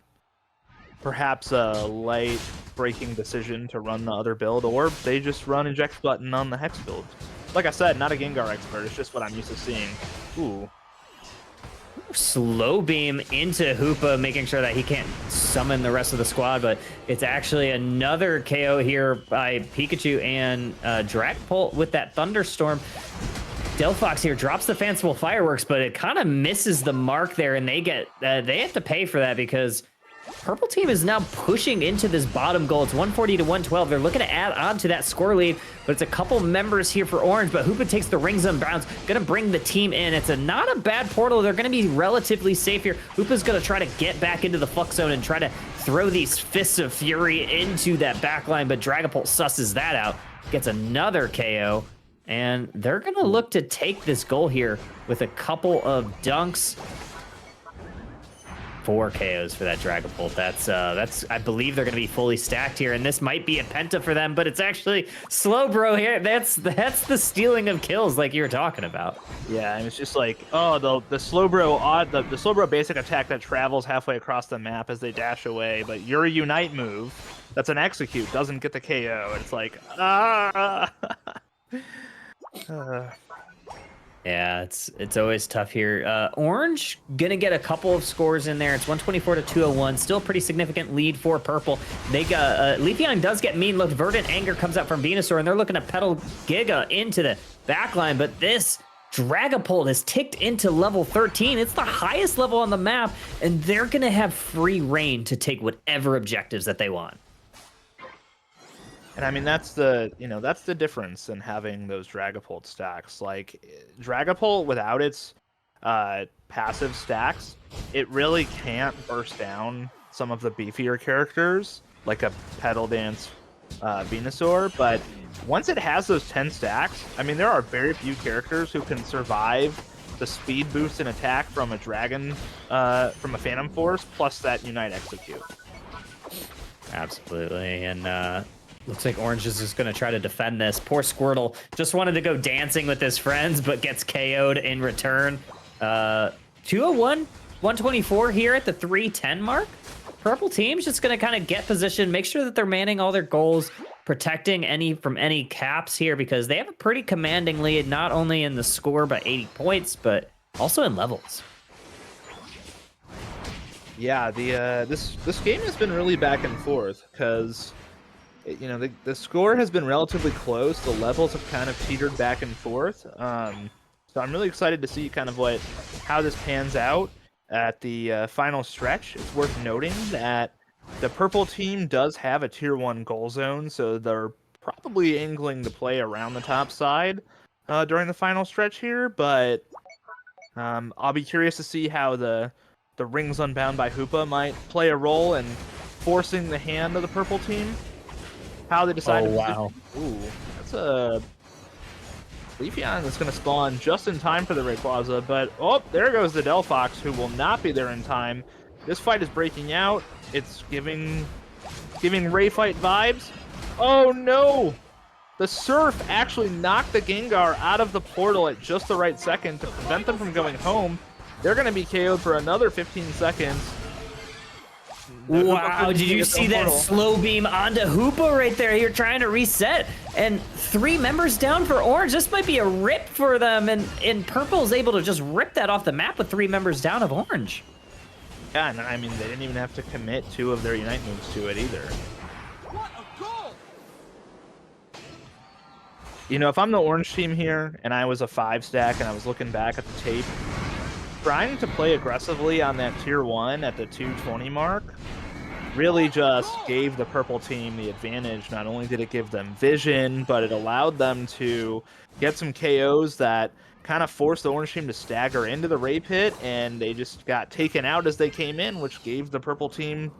Perhaps a late breaking decision to run the other build, or they just run Eject Button on the Hex build. Like I said, not a Gengar expert, it's just what I'm used to seeing. Ooh. Slow beam into Hoopa, making sure that he can't summon the rest of the squad, but it's actually another KO here by Pikachu and Dragapult with that Thunderstorm. Delphox here drops the fanciful fireworks, but it kind of misses the mark there, and they have to pay for that because purple team is now pushing into this bottom goal. It's 140 to 112. They're looking to add on to that score lead, but it's a couple members here for Orange, but Hoopa takes the rings unbounds, gonna bring the team in. It's not a bad portal. They're gonna be relatively safe here. Hoopa's gonna try to get back into the flux zone and try to throw these fists of fury into that backline, but Dragapult susses that out, gets another KO, and they're gonna look to take this goal here with a couple of dunks. 4 KOs for that Dragapult. That's I believe they're gonna be fully stacked here, and this might be a penta for them, but it's actually Slowbro here. That's the stealing of kills like you were talking about. Yeah, and it's just like, oh, the Slowbro the Slowbro basic attack that travels halfway across the map as they dash away, but your Unite move, that's an execute, doesn't get the KO. It's like, ah. Yeah, it's always tough here. Orange gonna get a couple of scores in there. It's 124 to 201. Still a pretty significant lead for purple. They got Leafeon does get mean looked. Verdant Anger comes out from Venusaur, and they're looking to pedal Giga into the backline. But this Dragapult has ticked into level 13. It's the highest level on the map, and they're gonna have free reign to take whatever objectives that they want. And I mean, that's the difference in having those Dragapult stacks. Like, Dragapult without its passive stacks, it really can't burst down some of the beefier characters, like a Petal Dance Venusaur. But once it has those 10 stacks, I mean, there are very few characters who can survive the speed boost and attack from a Dragon, from a Phantom Force, plus that Unite Execute. Absolutely, and looks like Orange is just going to try to defend this. Poor Squirtle just wanted to go dancing with his friends, but gets KO'd in return. 201, 124 here at the 310 mark. Purple team's just going to kind of get position, make sure that they're manning all their goals, protecting from any caps here, because they have a pretty commanding lead, not only in the score by 80 points, but also in levels. Yeah, this game has been really back and forth, because the score has been relatively close. The levels have kind of teetered back and forth. So I'm really excited to see kind of how this pans out at the final stretch. It's worth noting that the purple team does have a tier 1 goal zone, so they're probably angling to play around the top side during the final stretch here. But I'll be curious to see how the rings unbound by Hoopa might play a role in forcing the hand of the purple team. How they decide to wow. Ooh, that's a Leafeon that's going to spawn just in time for the Rayquaza, but oh, there goes the Delphox, who will not be there in time. This fight is breaking out. It's giving Ray fight vibes. Oh no! The Surf actually knocked the Gengar out of the portal at just the right second to prevent them from going home. They're going to be KO'd for another 15 seconds. Wow, did you see that slow beam onto Hoopa right there? You're trying to reset, and 3 members down for Orange. This might be a rip for them, and Purple's able to just rip that off the map with 3 members down of Orange. Yeah, and I mean, they didn't even have to commit 2 of their Unite moves to it either. What a goal! If I'm the Orange team here, and I was a 5 stack, and I was looking back at the tape, trying to play aggressively on that tier 1 at the 220 mark really just gave the purple team the advantage. Not only did it give them vision, but it allowed them to get some KOs that kind of forced the Orange team to stagger into the Ray Pit, and they just got taken out as they came in, which gave the purple team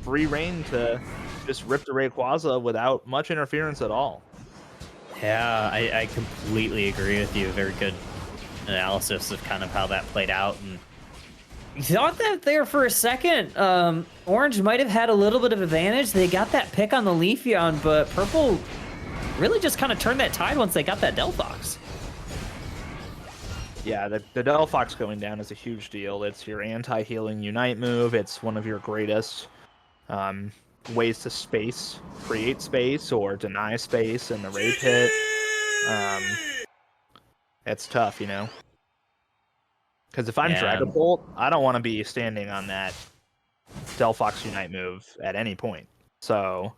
free reign to just rip the Rayquaza without much interference at all. Yeah, I completely agree with you. Very good analysis of kind of how that played out. And you thought that there for a second, Orange might have had a little bit of advantage. They got that pick on the Leafeon, but Purple really just kind of turned that tide once they got that Delphox. Yeah, the Delphox going down is a huge deal. It's your anti-healing Unite move. It's one of your greatest ways to create space or deny space in the Ray Pit. It's tough, Because if I'm Dragapult, I don't want to be standing on that Delphox Unite move at any point. So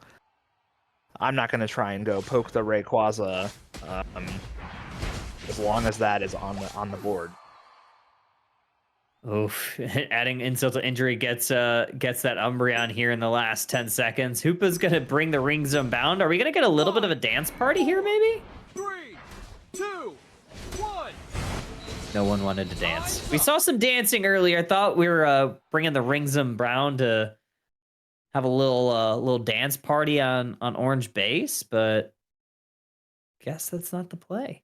I'm not going to try and go poke the Rayquaza as long as that is on the board. Oof. Adding insult to injury gets that Umbreon here in the last 10 seconds. Hoopa's going to bring the Rings Unbound. Are we going to get a little bit of a dance party here, maybe? 3, 2, 1. No one wanted to dance. We saw some dancing earlier. I thought we were bringing the Rings Unbound to have a little dance party on orange base, but guess that's not the play.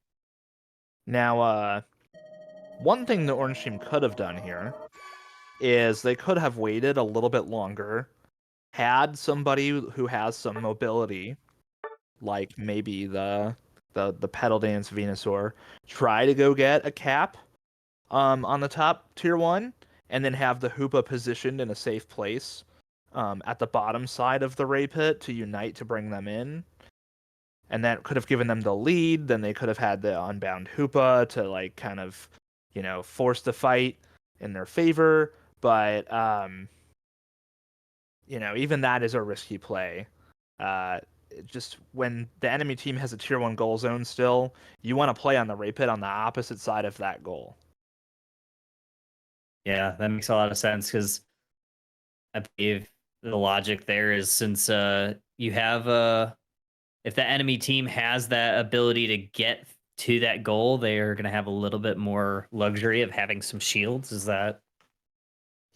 Now, one thing the orange team could have done here is they could have waited a little bit longer, had somebody who has some mobility, like maybe the Pedal Dance Venusaur, try to go get a cap on the top tier 1, and then have the Hoopa positioned in a safe place at the bottom side of the Ray Pit to unite to bring them in. And that could have given them the lead. Then they could have had the Unbound Hoopa to like kind of, force the fight in their favor. But even that is a risky play. Just when the enemy team has a tier 1 goal zone still, you want to play on the Ray Pit on the opposite side of that goal. Yeah, that makes a lot of sense because I believe the logic there is since you have if the enemy team has that ability to get to that goal, they are going to have a little bit more luxury of having some shields. Is that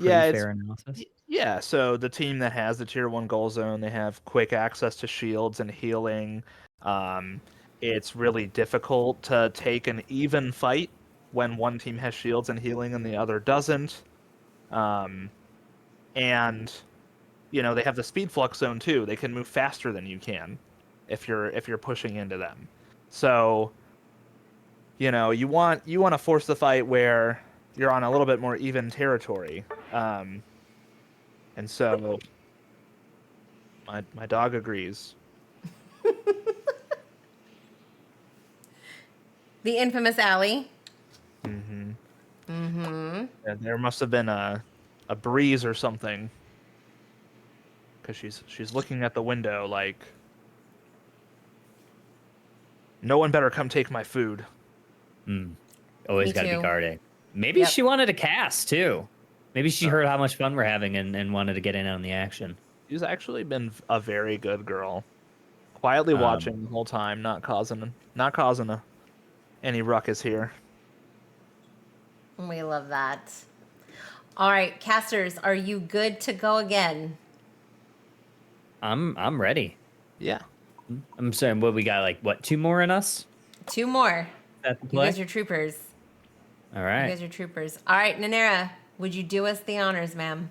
fair analysis? Yeah, so the team that has the tier 1 goal zone, they have quick access to shields and healing. It's really difficult to take an even fight when one team has shields and healing and the other doesn't. And they have the speed flux zone too. They can move faster than you can if you're pushing into them. So, you want to force the fight where you're on a little bit more even territory. And so my dog agrees. The infamous Allie. Yeah, there must have been a breeze or something, because she's looking at the window like, no one better come take my food. Always got to be guarding. Maybe she wanted to cast too. Maybe she heard how much fun we're having and wanted to get in on the action. She's actually been a very good girl, quietly watching the whole time, not causing any ruckus here. We love that. All right, casters, are you good to go again? I'm ready. Yeah. I'm saying, what we got? Like what? 2 more in us? 2 more. That's the You play? guys are troopers. All You right. guys are troopers. All right, Nanera, would you do us the honors, ma'am?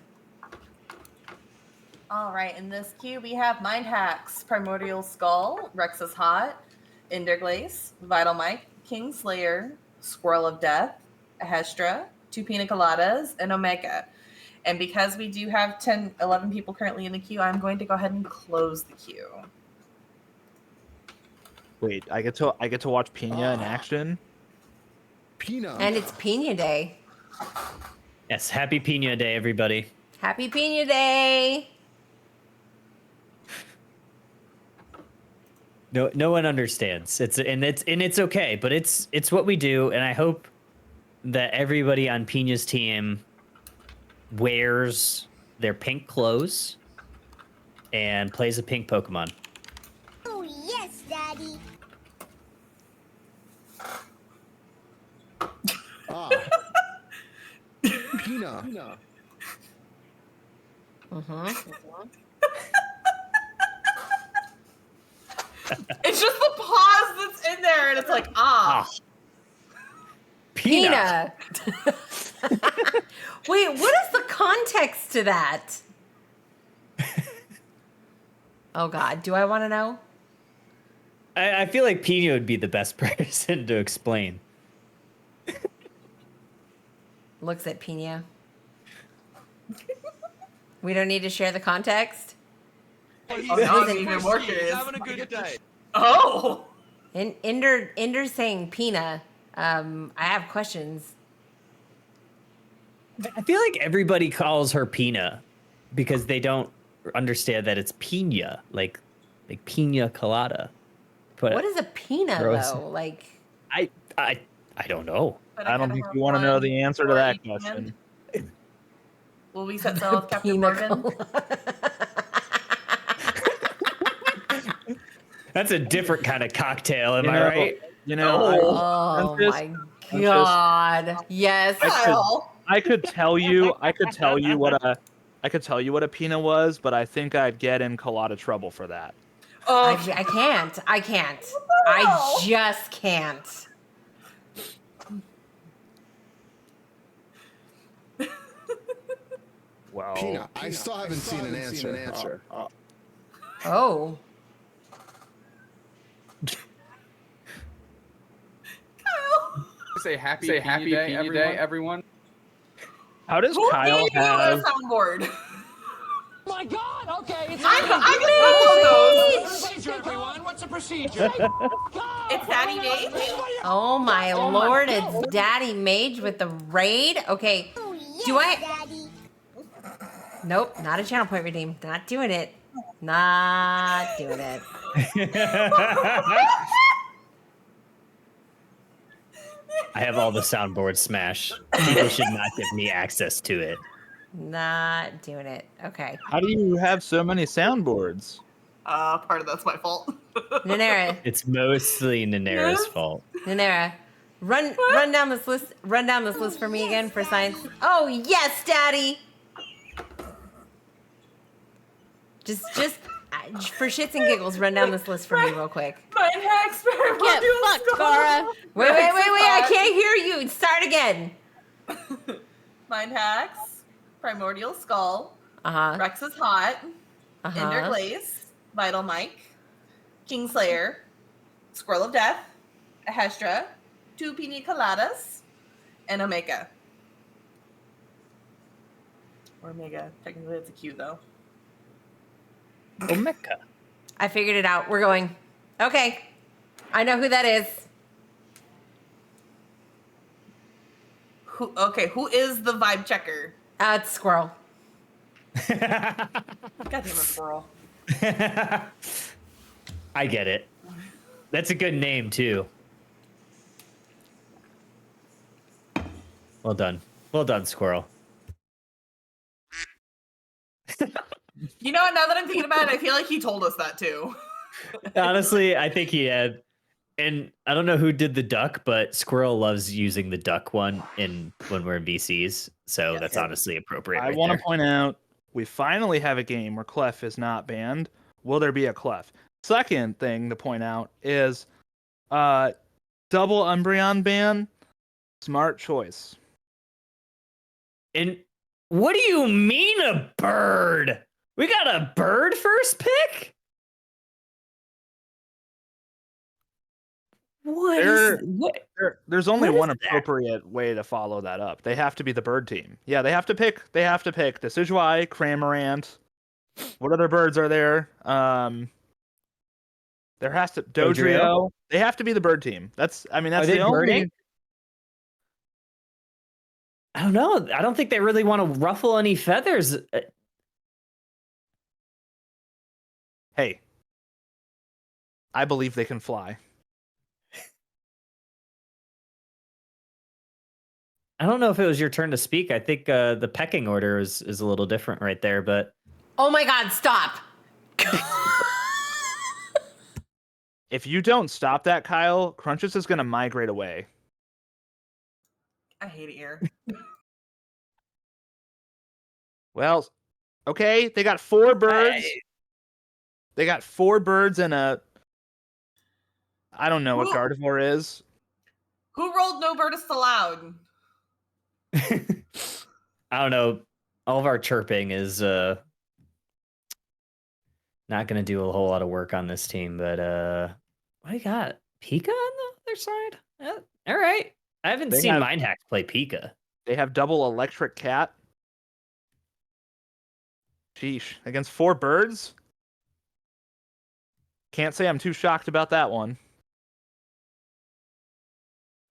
All right, in this queue we have Mind Hacks, Primordial Skull, Rex's Hot, Enderglace, Vital Mike, Kingslayer, Squirrel of Death, Hestra, 2 Pina Coladas, and Omega. And because we do have 11 people currently in the queue, I'm going to go ahead and close the queue. Wait, I get to watch Pina in action. Pina. And it's Pina Day. Yes, happy Pina Day, everybody. Happy Pina Day. No one understands. It's okay, but it's what we do, and I hope that everybody on Pina's team wears their pink clothes and plays a pink Pokemon. Oh, yes, Daddy. Pina. It's just the pause that's in there, and it's like, Pina. Wait, what is the context to that? Oh God, do I want to know? I feel like Pina would be the best person to explain. Looks at Pina. We don't need to share the context. Oh, now I'm even more curious. Having a good day. Oh! And Ender's saying Pina. I have questions. I feel like everybody calls her Pina because they don't understand that it's Pina, like Pina Colada. What is a Pina Gross. though? Like, I don't know. But I don't kinda think have you want to know one the answer to for that each question. hand. Will we set sail with Captain Morgan? That's a different kind of cocktail, am You I know, right? Oh Princess, my Princess, god. Yes. Kyle. I could tell you what a pina was, but I think I'd get in a lot of trouble for that. I Okay. can't. I can't. the I hell? just can't. Well, Pina, I still haven't seen an answer. Oh. Kyle. Say happy Day, everyone. how does Who Kyle gave you a have? soundboard? My God! Okay, it's I'm gonna download those. procedure, everyone. What's the procedure? It's Daddy Mage. Oh my lord, it's Daddy Mage with the raid. Okay. Oh, yes, Do I- Daddy. Nope, not a channel point redeem. Not doing it. Not doing it. I have all the soundboard smash. People should not give me access to it. Not doing it. Okay. How do you have so many soundboards? Part of that's my fault. Nanera, It's mostly Nanera's fault. Nanera, run down this list. Run down this list for me again for science. Oh yes, Daddy. Just for shits and giggles, run down this list for me real quick. Mind hacks. Get fucked, Cara. Wait, I can't hear you. Start again. Mind hacks. Primordial Skull. Uh-huh. Rex is hot. Ender Uh-huh. Glaze. Vital Mike. Kingslayer. Squirrel of Death. A Hestra. 2 Pina Coladas. And Omega. Or Omega. Technically, it's a Q though. Omeka. I figured it out. We're going. Okay. I know who that is. Who is the vibe checker? It's Squirrel. Goddamn it, squirrel. I get it. That's a good name too. Well done. Well done, Squirrel. You know what? Now that I'm thinking about it, I feel like he told us that too. Honestly, I think he had. And I don't know who did the duck, but Squirrel loves using the duck one when we're in VCs. So that's honestly appropriate. I right want to there. point out we finally have a game where Clef is not banned. Will there be a Clef? Second thing to point out is double Umbreon ban. Smart choice. And what do you mean a bird? We got a bird first pick? There's only what is one that? appropriate way to follow that up. They have to be the bird team. Yeah, they have to pick Decidueye, Cramorant. What other birds are there? There has to Dodrio. They have to be the bird team. That's Are the they only. birding? I don't know. I don't think they really want to ruffle any feathers. Hey, I believe they can fly. I don't know if it was your turn to speak. I think the pecking order is a little different right there, but Oh my God! Stop. If you don't stop that, Kyle, Crunches is going to migrate away. I hate it here. Well, okay, they got 4 birds. They got 4 birds and a. I don't know what Who- Gardevoir is. Who rolled no Bertus allowed? I don't know. All of our chirping is not going to do a whole lot of work on this team, but what do you got? Pika on the other side? All right. I haven't They seen have- Mindhack play Pika. They have double Electric Cat. Sheesh. Against 4 birds? Can't say I'm too shocked about that one.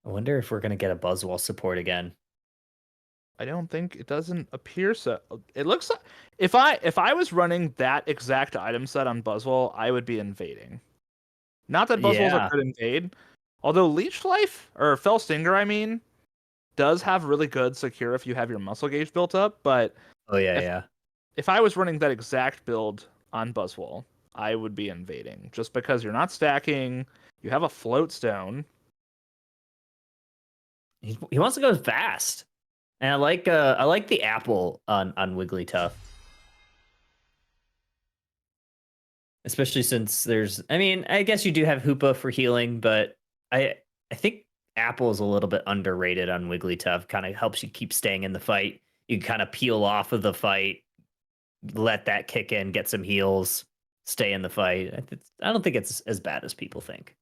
I wonder if we're going to get a Buzzwole support again. I don't think it doesn't appear so. It looks like if I was running that exact item set on Buzzwole, I would be invading. Not that Buzzwoles Yeah. are good invade, Although Leech Life, or Fell Stinger, I mean, does have really good secure if you have your muscle gauge built up, but Oh yeah. if I was running that exact build on Buzzwole, I would be invading, just because you're not stacking, you have a float stone. He wants to go fast. And I like the apple on Wigglytuff. Especially since I mean, I guess you do have Hoopa for healing, but I think apple is a little bit underrated on Wigglytuff. Kind of helps you keep staying in the fight. You can kind of peel off of the fight, let that kick in, get some heals, stay in the fight. I don't think it's as bad as people think.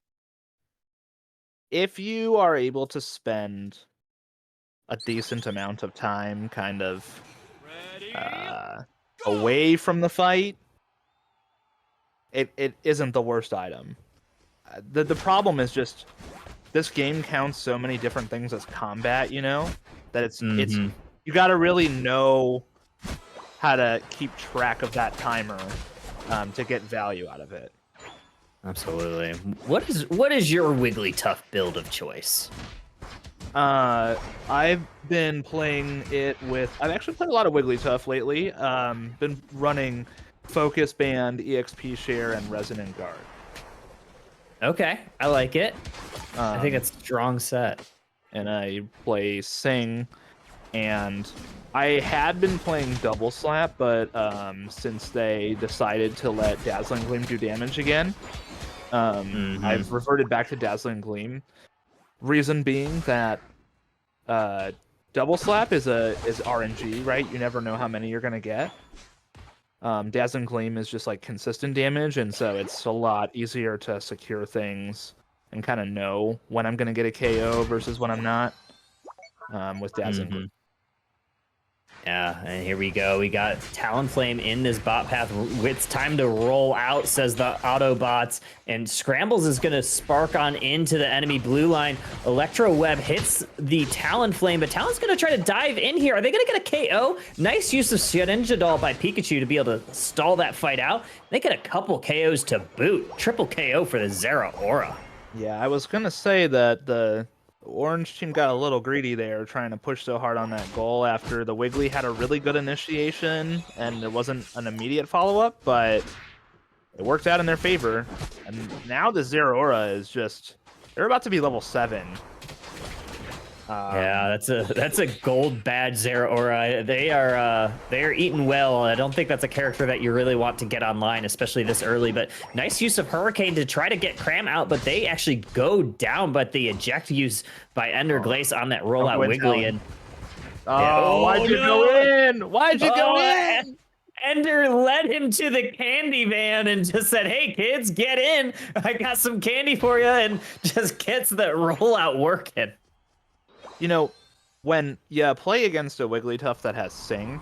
If you are able to spend a decent amount of time kind of away from the fight, it isn't the worst item. The problem is just this game counts so many different things as combat, you know, that it's you got to really know how to keep track of that timer to get value out of it. Absolutely. What is your Wigglytuff build of choice? I've been playing it with. I've actually played a lot of Wigglytuff lately. Been running Focus Band, EXP Share, and Resonant Guard. Okay, I like it. I think it's a strong set. And I play Sing, and I had been playing Double Slap, but since they decided to let Dazzling Gleam do damage again, I've reverted back to Dazzling Gleam. Reason being that Double Slap is RNG, right? You never know how many you're gonna get. Dazzling Gleam is just like consistent damage, and so it's a lot easier to secure things and kind of know when I'm gonna get a KO versus when I'm not. With Dazzling Gleam. Yeah, and here we go. We got Talonflame in this bot path. It's time to roll out, says the Autobots. And Scrambles is going to spark on into the enemy blue line. Electro Web hits the Talonflame, but Talon's going to try to dive in here. Are they going to get a KO? Nice use of Shedinja Doll by Pikachu to be able to stall that fight out. They get a couple KOs to boot. Triple KO for the Zeraora. Yeah, I was going to say that the Orange team got a little greedy there, trying to push so hard on that goal after the Wiggly had a really good initiation and there wasn't an immediate follow-up, but it worked out in their favor. And now the Zeraora is just, they're about to be level 7. Yeah, that's a gold badge Zeraora. They are eating well. I don't think that's a character that you really want to get online, especially this early. But nice use of Hurricane to try to get Cram out, but they actually go down. But the eject use by Ender Glace on that rollout Wiggly and why'd you go in? Why'd you go in? Ender led him to the candy van and just said, "Hey kids, get in! I got some candy for you," and just gets the rollout working. You know, when you play against a Wigglytuff that has Sing,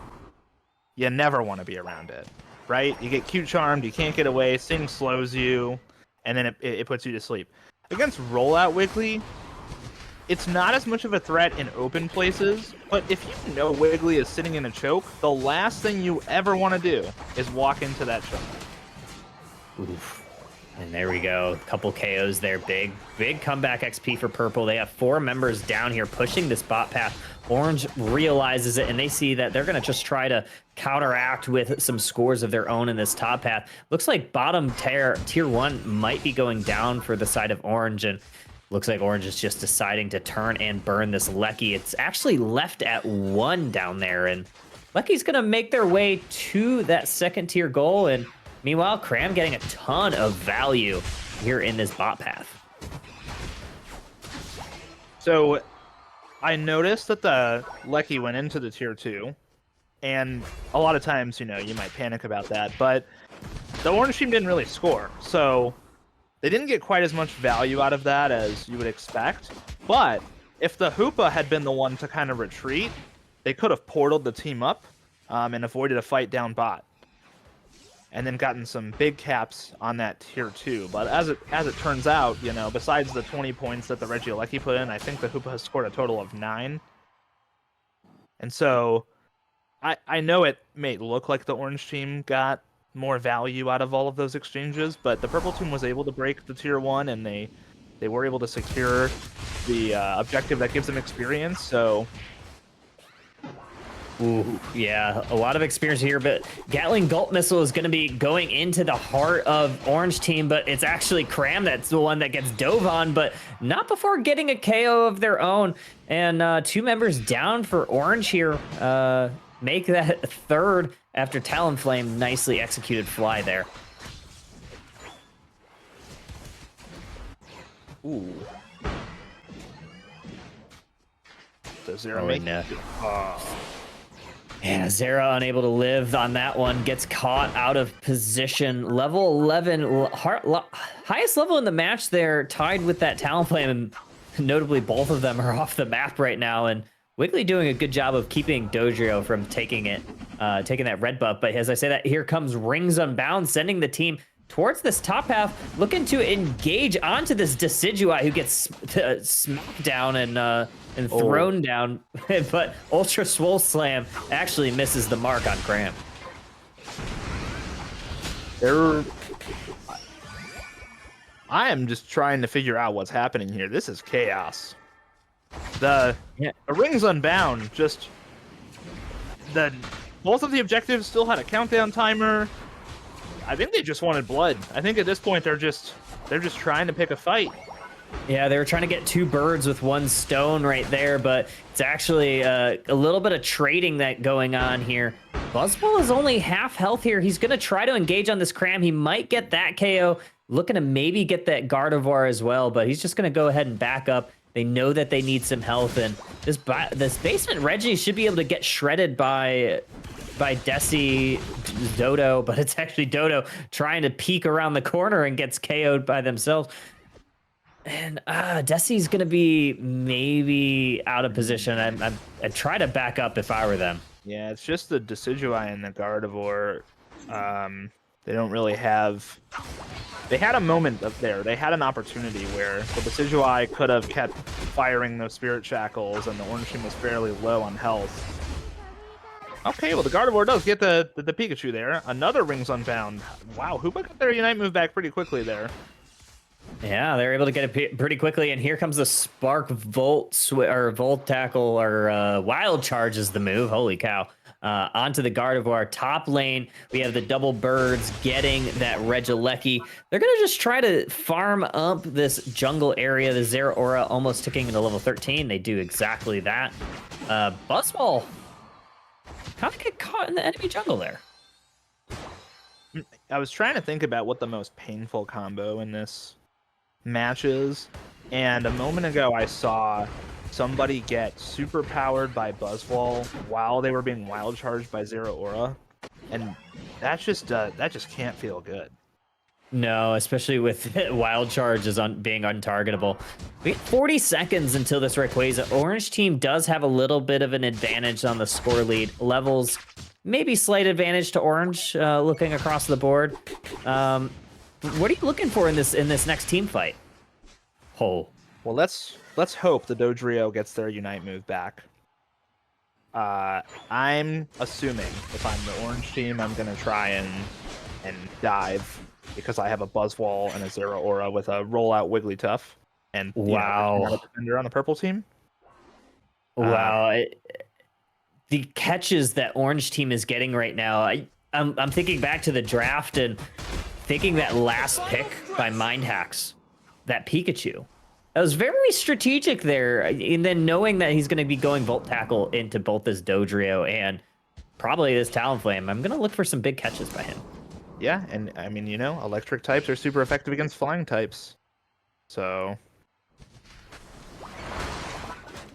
you never want to be around it, right? You get Cute Charmed, you can't get away, Sing slows you, and then it puts you to sleep. Against Rollout Wiggly, it's not as much of a threat in open places, but if you know Wiggly is sitting in a choke, the last thing you ever want to do is walk into that choke. Oof. And there we go. A couple KOs there. Big comeback XP for Purple. They have 4 members down here pushing this bot path. Orange realizes it, and they see that they're going to just try to counteract with some scores of their own in this top path. Looks like bottom tier 1 might be going down for the side of Orange, and looks like Orange is just deciding to turn and burn this Lecky. It's actually left at 1 down there, and Lecky's going to make their way to that second tier goal, and meanwhile, Cram getting a ton of value here in this bot path. So I noticed that the Lecky went into the tier 2, and a lot of times, you know, you might panic about that, but the Orange team didn't really score, so they didn't get quite as much value out of that as you would expect. But if the Hoopa had been the one to kind of retreat, they could have portaled the team up and avoided a fight down bot, and then gotten some big caps on that tier 2. But as it turns out, you know, besides the 20 points that the Regieleki put in, I think the Hoopa has scored a total of 9. And so I know it may look like the Orange team got more value out of all of those exchanges, but the Purple team was able to break the tier 1, and they they were able to secure the objective that gives them experience. So Ooh, yeah, a lot of experience here, but Gatling Gulp Missile is going to be going into the heart of Orange Team, but it's actually Cram that's the one that gets dove on, but not before getting a KO of their own. And 2 members down for Orange here. Make that 3rd after Talonflame nicely executed fly there. ooh. Does Zero Oh, make and, it? yeah, Zera unable to live on that one, gets caught out of position. Level 11, highest level in the match there, tied with that Talonflame, and notably both of them are off the map right now, and Wiggly doing a good job of keeping Dodrio from taking that red buff. But as I say that, here comes Rings Unbound, sending the team towards this top half, looking to engage onto this Decidueye, who gets smacked down and thrown down. But Ultra Swole Slam actually misses the mark on Cram. I am just trying to figure out what's happening here. This is chaos. The Rings Unbound, just both of the objectives still had a countdown timer. I think they just wanted blood. I think at this point they're just trying to pick a fight. Yeah, they were trying to get 2 birds with 1 stone right there, but it's actually a little bit of trading that going on here. Buzzball is only half health here. He's going to try to engage on this Cram. He might get that KO, looking to maybe get that Gardevoir as well, but he's just going to go ahead and back up. They know that they need some health, and this basement Reggie should be able to get shredded by Desi Dodo, but it's actually Dodo trying to peek around the corner and gets KO'd by themselves. And Desi's gonna be maybe out of position. I'd try to back up if I were them. Yeah, it's just the Decidueye and the Gardevoir. They don't really have. They had a moment up there. They had an opportunity where the Decidueye could have kept firing those Spirit Shackles, and the Orange Team was fairly low on health. Okay, well, the Gardevoir does get the Pikachu there. Another Rings Unbound. Wow, Hoopa got their Unite move back pretty quickly there. Yeah, they're able to get it pretty quickly, and here comes the Spark Volt Volt Tackle, or Wild Charge is the move. Holy cow. Onto the Gardevoir. Top lane, we have the double birds getting that Regieleki. They're going to just try to farm up this jungle area. The Zeraora almost ticking into level 13. They do exactly that. Buzzball kind of get caught in the enemy jungle there. I was trying to think about what the most painful combo in this match is, and a moment ago I saw somebody get super powered by Buzzwall while they were being wild charged by Zeraora, and that just can't feel good. No, especially with wild charges on being untargetable. We have 40 seconds until this Rayquaza. Orange team does have a little bit of an advantage on the score lead. Levels, maybe slight advantage to Orange, looking across the board. What are you looking for in this next team fight? Well, let's hope the Dodrio gets their Unite move back. I'm assuming if I'm the Orange team, I'm gonna try and dive, because I have a Buzzwall and a Zeraora with a rollout Wigglytuff, and wow, a defender on the purple team. Wow, the catches that Orange team is getting right now. I'm thinking back to the draft and thinking that last pick by Mind Hacks, that Pikachu. That was very strategic there, and then knowing that he's going to be going Volt Tackle into both this Dodrio and probably this Talonflame, I'm going to look for some big catches by him. Yeah, and I mean, electric types are super effective against flying types. So...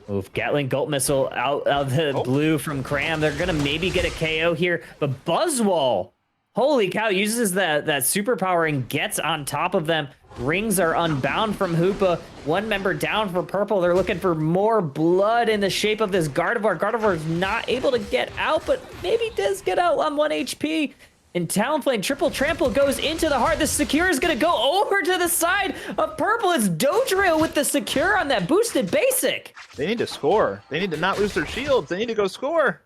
Move Gatling Gulp Missile out of the blue from Cram. They're going to maybe get a KO here, but Buzzwall, holy cow, uses that superpower and gets on top of them. Rings are unbound from Hoopa. One member down for purple. They're looking for more blood in the shape of this Gardevoir. Gardevoir is not able to get out, but maybe does get out on 1 HP. And Talonflame triple trample goes into the heart. The Secure is going to go over to the side of purple. It's Dodrio with the Secure on that boosted basic. They need to score. They need to not lose their shields. They need to go score.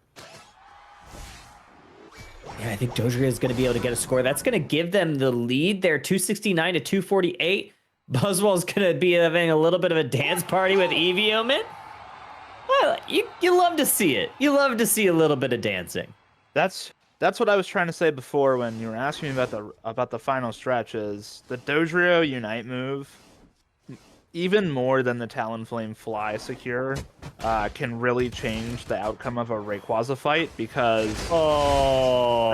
Yeah, I think Dodrio is going to be able to get a score. That's going to give them the lead there, 269 to 248. Buzzwall's gonna be having a little bit of a dance party with Eevee Omen. Well, you love to see it. You love to see a little bit of dancing. That's what I was trying to say before when you were asking me about the final stretch. Is the Dodrio Unite move, even more than the Talonflame Fly secure, can really change the outcome of a Rayquaza fight because. Oh,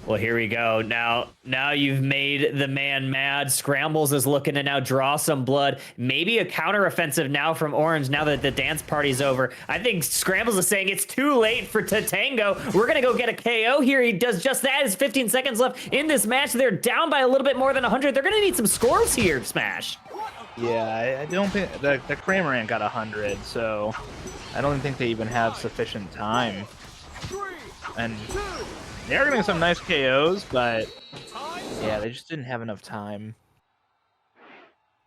well, here we go. Now you've made the man mad. Scrambles is looking to now draw some blood. Maybe a counteroffensive now from Orange now that the dance party's over. I think Scrambles is saying it's too late for Tatango. We're going to go get a KO here. He does just that. There's 15 seconds left in this match. They're down by a little bit more than 100. They're going to need some scores here, Smash. Yeah, I don't think the Cramorant got 100, so I don't think they even have sufficient time. And they're getting some nice KOs, but yeah, they just didn't have enough time.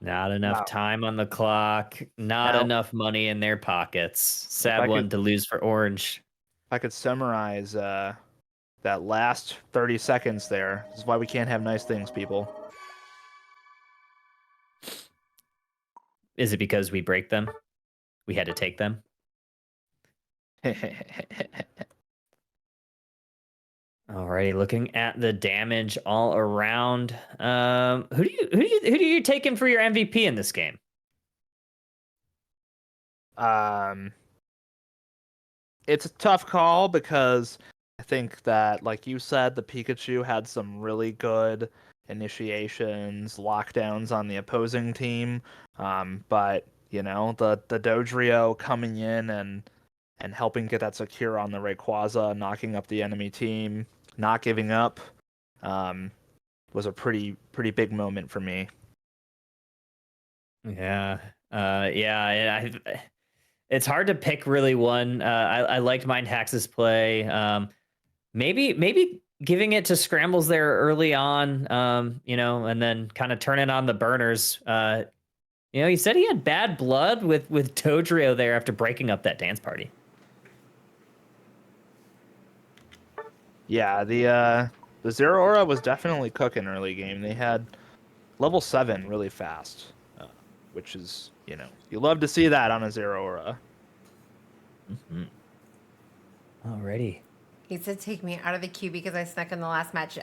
Not enough time on the clock. Not enough money in their pockets. Sad one to lose for Orange. If I could summarize that last 30 seconds there, this is why we can't have nice things, people. Is it because we break them? We had to take them? Alrighty, looking at the damage all around. Who do you taking for your MVP in this game? It's a tough call because I think that, like you said, the Pikachu had some really good initiations, lockdowns on the opposing team. But you know, the Dodrio coming in and helping get that secure on the Rayquaza, knocking up the enemy team, not giving up, was a pretty big moment for me. Yeah, it's hard to pick really one. I liked Mindhax's play. Maybe giving it to Scrambles there early on, and then kind of turning on the burners. He said he had bad blood with Dodrio there after breaking up that dance party. Yeah, the Zeraora was definitely cooking early game. They had level 7 really fast, which is, you love to see that on a Zeraora. Mm-hmm. Alrighty. He said take me out of the queue because I snuck in the last match.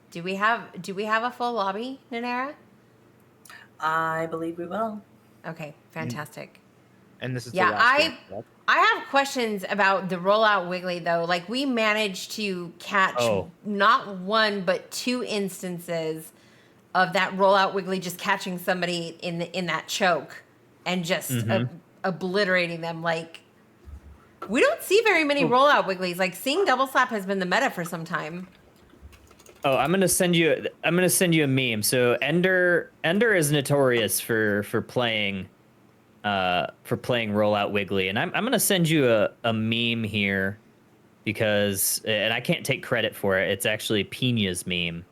Do we have a full lobby, Nanera? I believe we will. Okay, fantastic. And this is yeah, the last game, correct? I have questions about the rollout Wiggly though. Like we managed to catch not one but 2 instances of that rollout Wiggly just catching somebody in that choke and just obliterating them. Like we don't see very many rollout Wigglies. Like seeing double slap has been the meta for some time. Oh, I'm gonna send you a meme. So Ender is notorious for playing rollout Wiggly, and I'm gonna send you a meme here because, and I can't take credit for it. It's actually Pina's meme.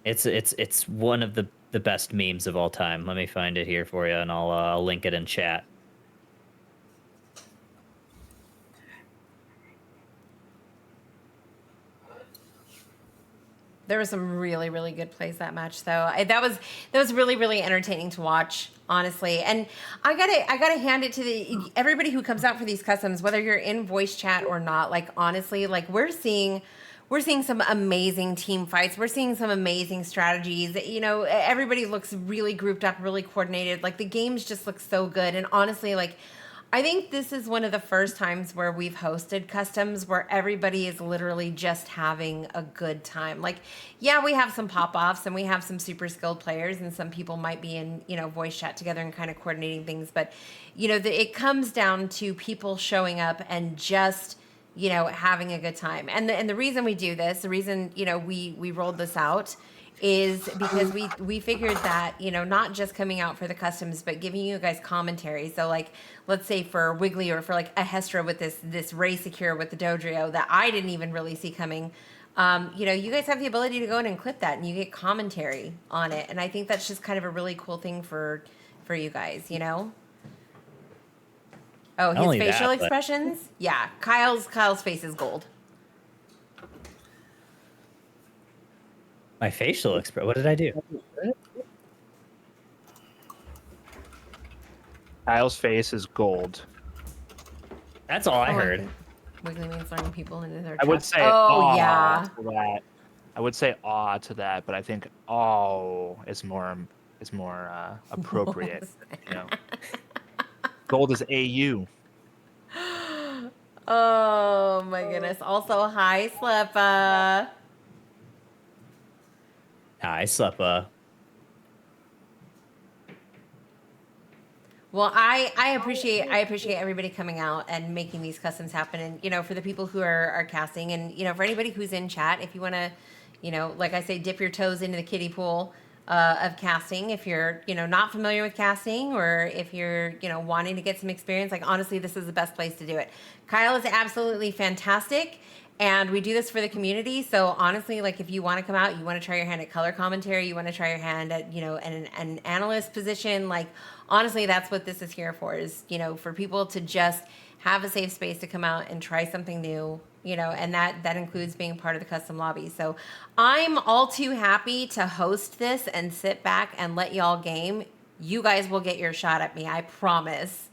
It's one of the best memes of all time. Let me find it here for you, and I'll link it in chat. There were some really, really good plays that match, though. That was really, really entertaining to watch, honestly. And I gotta hand it to everybody who comes out for these customs, whether you're in voice chat or not. Like honestly, like we're seeing some amazing team fights. We're seeing some amazing strategies. Everybody looks really grouped up, really coordinated. Like the games just look so good. And honestly, like I think this is one of the first times where we've hosted customs where everybody is literally just having a good time. Like, yeah, we have some pop-offs and we have some super skilled players and some people might be in, voice chat together and kind of coordinating things. But, it comes down to people showing up and just, having a good time. And the reason we do this, the reason, we rolled this out is because we figured that, not just coming out for the customs, but giving you guys commentary. So like, let's say for Wiggly or for like a Hestra with this Ray Secure with the Dodrio that I didn't even really see coming. You guys have the ability to go in and clip that and you get commentary on it. And I think that's just kind of a really cool thing for you guys, Oh, his facial expressions? Yeah. Kyle's face is gold. My facial expression. What did I do? Kyle's face is gold. That's all I Oh, heard. think Wiggly means throwing people into their I would traps. say Oh, aw yeah. to that. I would say aw to that, but I think oh is more appropriate. You know, gold is AU. Oh, my goodness. Also, hi, Slepa. Hi, Slepa. Well, I appreciate everybody coming out and making these customs happen, and for the people who are casting, and for anybody who's in chat, if you want to, like I say, dip your toes into the kiddie pool of casting. If you're not familiar with casting, or if you're wanting to get some experience, like honestly, this is the best place to do it. Kyle is absolutely fantastic. And we do this for the community. So honestly, like if you want to come out, you want to try your hand at color commentary, you want to try your hand at, an analyst position, like honestly, that's what this is here for, is, for people to just have a safe space to come out and try something new, and that includes being part of the custom lobby. So I'm all too happy to host this and sit back and let y'all game. You guys will get your shot at me, I promise.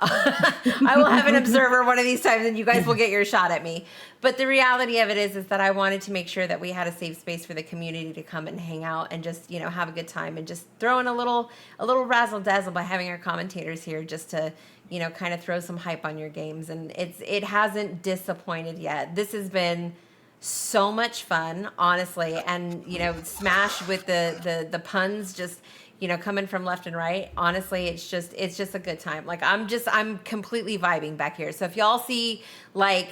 I will have an observer one of these times and you guys will get your shot at me. But the reality of it is that I wanted to make sure that we had a safe space for the community to come and hang out and just, have a good time, and just throw in a little razzle dazzle by having our commentators here, just to, kind of throw some hype on your games. And it hasn't disappointed yet. This has been so much fun, honestly. And, Smash with the puns, just, coming from left and right. Honestly, it's just a good time. Like I'm completely vibing back here. So if y'all see like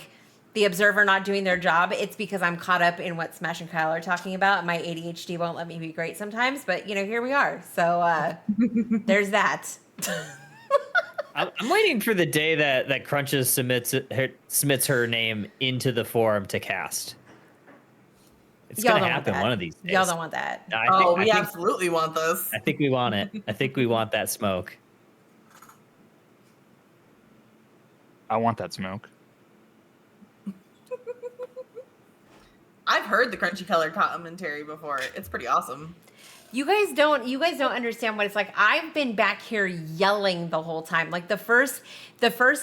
the observer not doing their job, it's because I'm caught up in what Smash and Kyle are talking about. My ADHD won't let me be great sometimes, but here we are. So there's that. I'm waiting for the day that Crunches submits her name into the forum to cast. It's Y'all gonna don't want happen that. one of these days. Y'all don't want that. We absolutely want this. I think we want it. I think we want that smoke. I want that smoke. I've heard the crunchy color commentary before. It's pretty awesome. You guys don't understand what it's like. I've been back here yelling the whole time. Like the first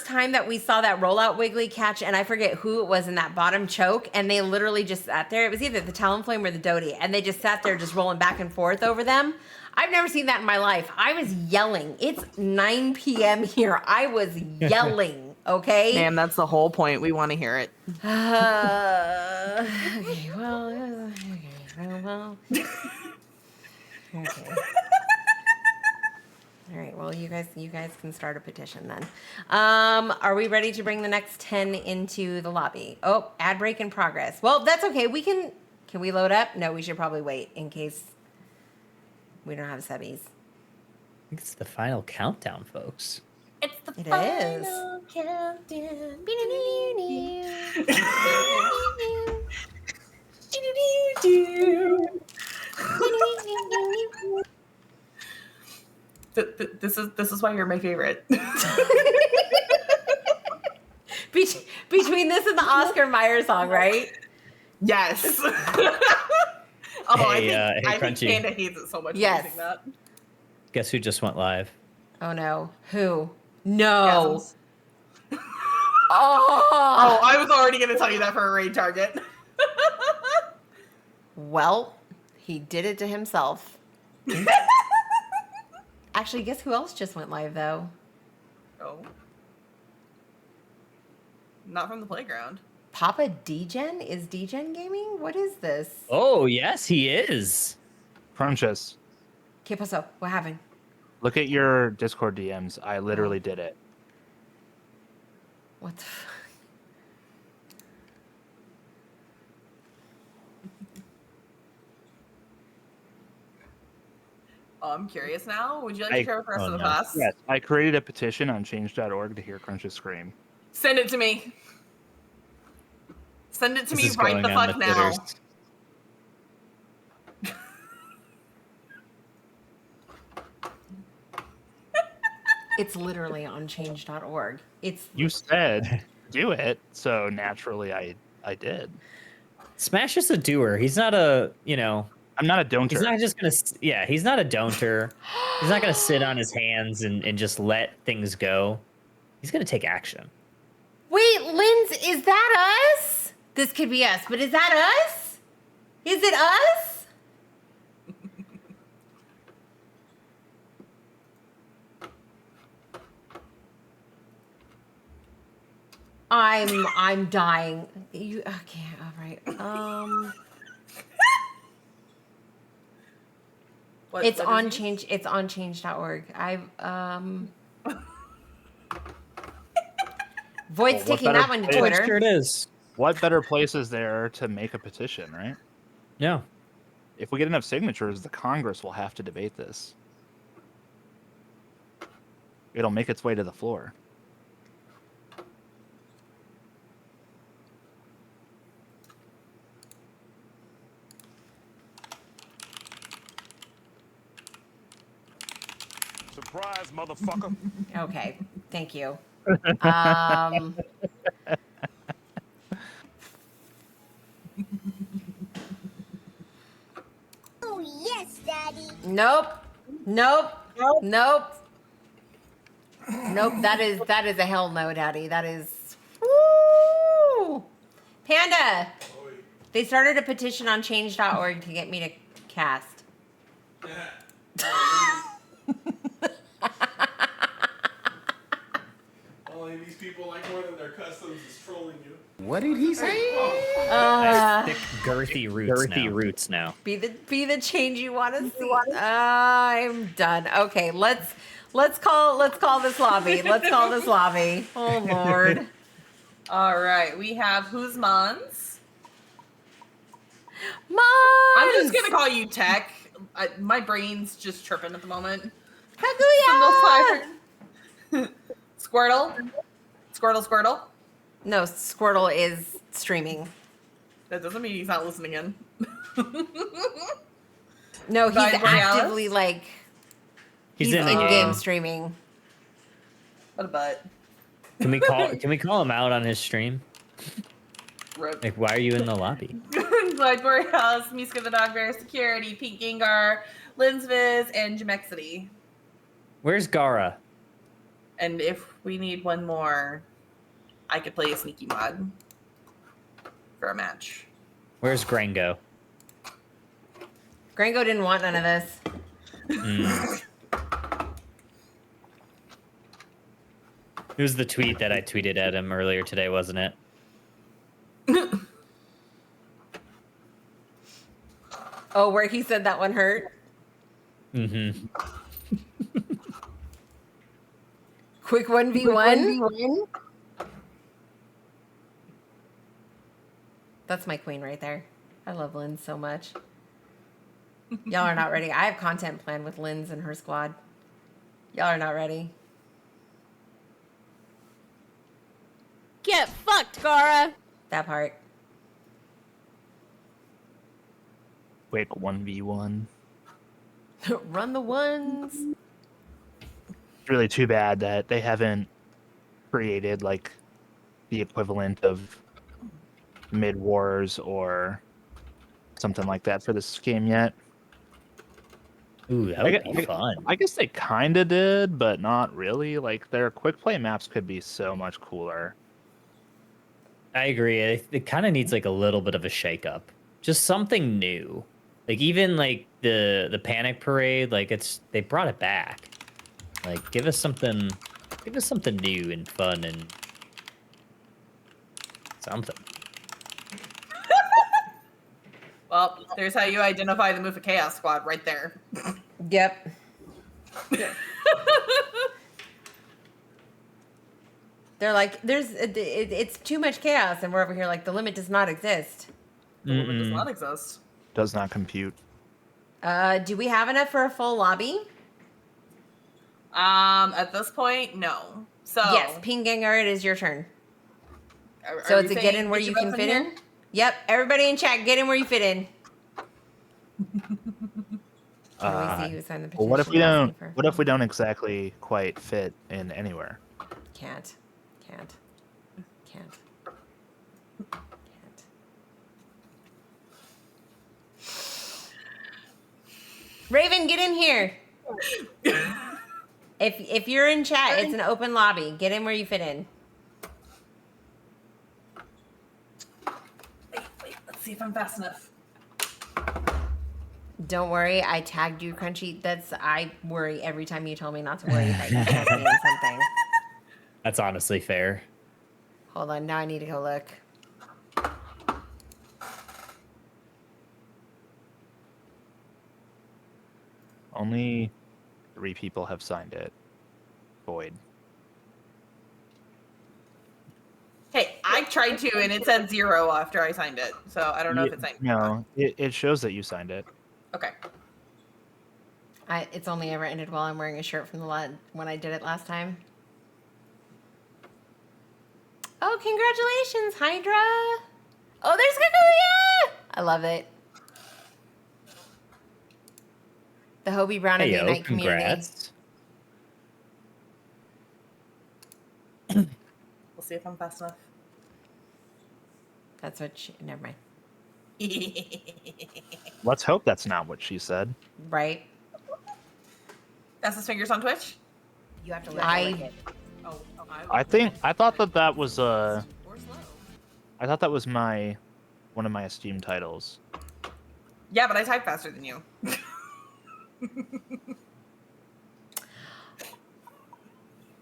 time that we saw that rollout Wiggly catch, and I forget who it was in that bottom choke, and they literally just sat there. It was either the Talonflame or the Doty, and they just sat there just rolling back and forth over them. I've never seen that in my life. I was yelling. It's 9 p.m. here. I was yelling, okay? Man, that's the whole point. We want to hear it. Okay, well, okay. All right. Well, you guys can start a petition then. Are we ready to bring the next 10 into the lobby? Oh, ad break in progress. Well, that's okay. Can we load up? No, we should probably wait in case we don't have subbies. I think it's the final countdown, folks. It's the It final countdown. This is why you're my favorite. Between this and the Oscar Mayer song, right? Yes. Hey, I think Crunchy. Panda hates it so much. Yes. Using that. Guess who just went live? Oh no. Who? No. Gasms. Oh, I was already going to tell you that for a raid target. Well, he did it to himself. Actually, guess who else just went live though? Oh. Not from the playground. Papa Degen? Is Degen gaming? What is this? Oh, yes, he is. Crunches. ¿Qué pasó? What happened? Look at your Discord DMs. I literally did it. What the fuck? I'm curious now. Would you like to share with the rest of the no. class? Yes, I created a petition on change.org to hear Crunches scream. Send it to me. Send it to This me is right going the on fuck the now. Twitters. It's literally on change.org. It's You said do it, so naturally I did. Smash is a doer. He's not a, I'm not a don'ter. He's not just gonna. Yeah, he's not a don'ter. He's not gonna sit on his hands and just let things go. He's gonna take action. Wait, Linz, is that us? This could be us, but is that us? Is it us? I'm dying. You okay? All right. It's on change. It's on change.org. Void's taking that one to Twitter. Sure it is. What better place is there to make a petition, right? Yeah. If we get enough signatures, the Congress will have to debate this. It'll make its way to the floor. Surprise, motherfucker. Okay, thank you. Oh, yes, Daddy. Nope. That is a hell no, Daddy. That is. Woo! Panda. They started a petition on change.org to get me to cast. Only these people like more than their customs is trolling you. What did he say? Thick, girthy roots now. Be the change you want to see. I'm done. Okay, let's call this lobby. Let's call this lobby. Oh Lord. All right, we have who's Mons. Mons. I'm just gonna call you Tech. My brain's just tripping at the moment. Kaguya. Squirtle. No, Squirtle is streaming. That doesn't mean he's not listening in. No, he's Borealis? actively like He's he's in the in-game game. streaming. What a butt. Can we call him out on his stream? Like, why are you in the lobby? Glide Borealis, Miska the Dog Bear, Security, Pink Gengar, Linsviz, and Jamexity. Where's Gara? And if we need one more, I could play a sneaky mod for a match. Where's Grango? Grango didn't want none of this. It was the tweet that I tweeted at him earlier today, wasn't it? Oh, where he said that one hurt? Mm-hmm. Quick 1v1? That's my queen right there. I love Lynn so much. Y'all are not ready. I have content planned with Lynn's and her squad. Y'all are not ready. Get fucked, Gara. That part. Wait, 1v1. Run the ones. It's really too bad that they haven't created like the equivalent of Mid Wars or something like that for this game yet. Ooh, that would be fun. I guess they kind of did, but not really. Like their quick play maps could be so much cooler. I agree. It kind of needs like a little bit of a shakeup, just something new. Like even like the Panic Parade, like they brought it back. Like give us something new and fun and something. Well, there's how you identify the Move of Chaos squad right there. Yep. They're like, it's too much chaos, and we're over here like the limit does not exist. The limit does not exist. Does not compute. Do we have enough for a full lobby? At this point, no. So yes, Pink Gengar, it is your turn. So it's a get in where you can fit in? Yep, everybody in chat, get in where you fit in. Can we see who signed the petition? Well, what if we don't exactly quite fit in anywhere? Can't. Raven, get in here. If you're in chat, it's an open lobby. Get in where you fit in. Wait. Let's see if I'm fast enough. Don't worry, I tagged you, Crunchy. I worry every time you tell me not to worry that you tagged me in something. That's honestly fair. Hold on, now I need to go look. Only 3 people have signed it. Void. Hey, I tried to, and it said 0 after I signed it. So I don't know if it's signed. No, it shows that you signed it. Okay. It's only ever ended while I'm wearing a shirt from when I did it last time. Oh, congratulations, Hydra! Oh, there's Kakuya! I love it. The Hobie Brown and Day Night community. Congrats. We'll see if I'm fast enough. That's what she... Never mind. Let's hope that's not what she said. Right? That's his fingers on Twitch? You have to Oh, I thought that was Or slow. I thought that was one of my esteemed titles. Yeah, but I type faster than you.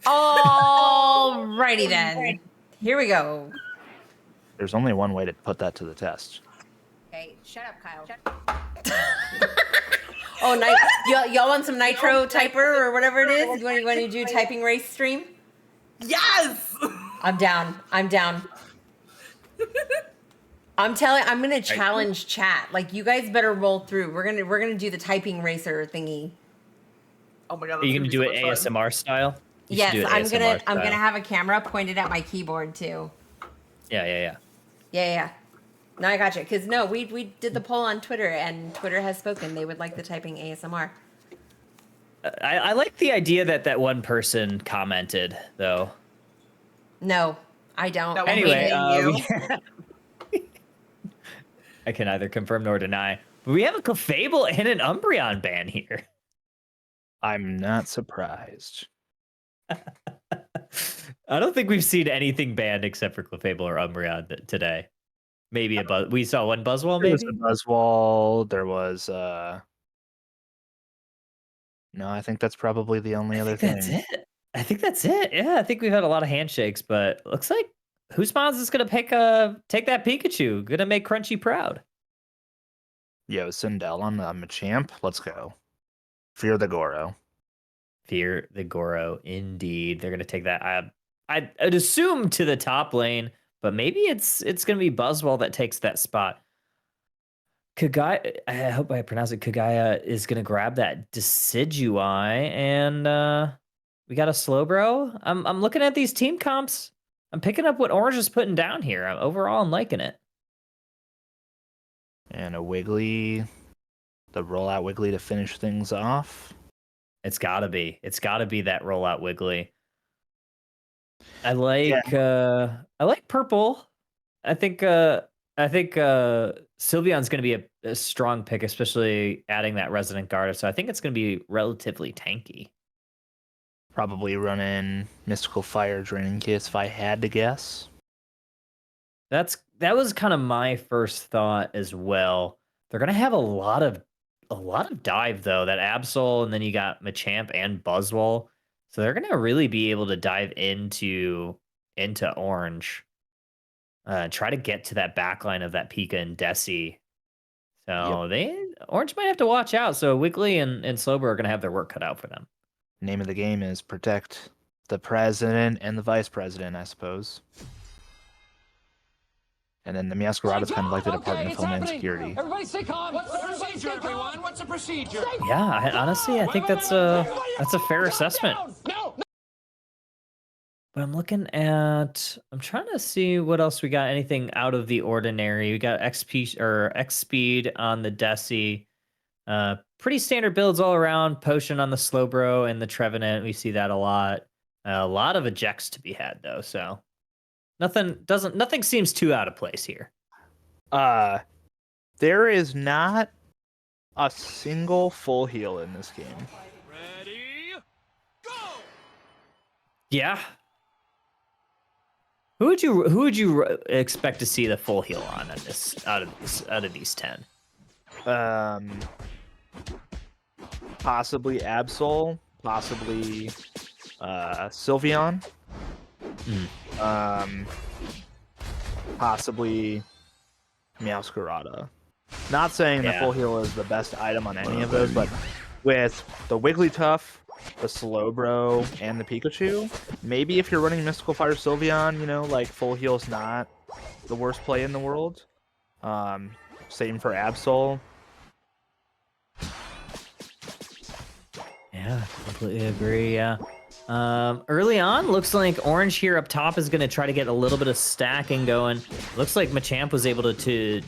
Alrighty then. Here we go. There's only one way to put that to the test. Okay, shut up, Kyle. Oh, y'all want some Nitro Typer or whatever it is? You want to do typing race stream? Yes! I'm down. I'm gonna challenge chat. Like, you guys better roll through. We're gonna do the typing racer thingy. Oh my god! Are you gonna do it ASMR style? Yes, I'm gonna have a camera pointed at my keyboard too. Yeah. Yeah. No, I gotcha. Because no, we did the poll on Twitter, and Twitter has spoken. They would like the typing ASMR. I like the idea that one person commented, though. No, I don't. Anyway, I can neither confirm nor deny. But we have a Clefable and an Umbreon ban here. I'm not surprised. I don't think we've seen anything banned except for Clefable or Umbreon today. Maybe we saw one Buzzwole, maybe? There was a Buzzwole. There was no, I think that's probably the only other thing. That's it. I think that's it. Yeah, I think we've had a lot of handshakes, but looks like Whospawns is gonna take that Pikachu. Gonna make Crunchy proud. Yo, Sindel on Machamp. Let's go. Fear the Goro. Fear the Goro, indeed. They're gonna take that. I'd assume to the top lane, but maybe it's gonna be Buzzwole that takes that spot. Kagaya, I hope I pronounce it. Kagaya is gonna grab that Decidueye, and we got a Slowbro. I'm looking at these team comps. I'm picking up what Orange is putting down here. Overall, I'm liking it. And a Wiggly, the rollout Wiggly to finish things off. It's gotta be that rollout Wiggly. I like purple. I think Sylveon's going to be a strong pick, especially adding that Resident Guard. So I think it's going to be relatively tanky. Probably running Mystical Fire Draining Kiss if I had to guess. That was kind of my first thought as well. They're going to have a lot of dive though. That Absol, and then you got Machamp and Buzzwole. So they're going to really be able to dive into Orange. Try to get to that backline of that Pika and Desi. So Orange might have to watch out. So Wiggly and Slowbro are going to have their work cut out for them. Name of the game is protect the president and the vice president, I suppose. And then the Meowscarada is kind of like the Department of Homeland Security. Everybody stay calm. What's the procedure, everyone? What's the procedure? Yeah, honestly, I think that's a fair assessment. No. But I'm trying to see what else we got. Anything out of the ordinary? We got X speed on the Desi. Pretty standard builds all around. Potion on the Slowbro and the Trevenant. We see that a lot. A lot of ejects to be had though. So nothing seems too out of place here. There is not a single full heal in this game. Yeah. Who would you expect to see the full heal on this out of these 10? Possibly Absol, possibly Sylveon. Possibly Meowscarada. Not saying the full heal is the best item on any of those, but with the Wigglytuff, the Slowbro, and the Pikachu, maybe if you're running Mystical Fire Sylveon, you know, like full heal's not the worst play in the world. Same for Absol. Yeah, completely agree. Yeah. Early on, looks like Orange here up top is going to try to get a little bit of stacking going. Looks like Machamp was able to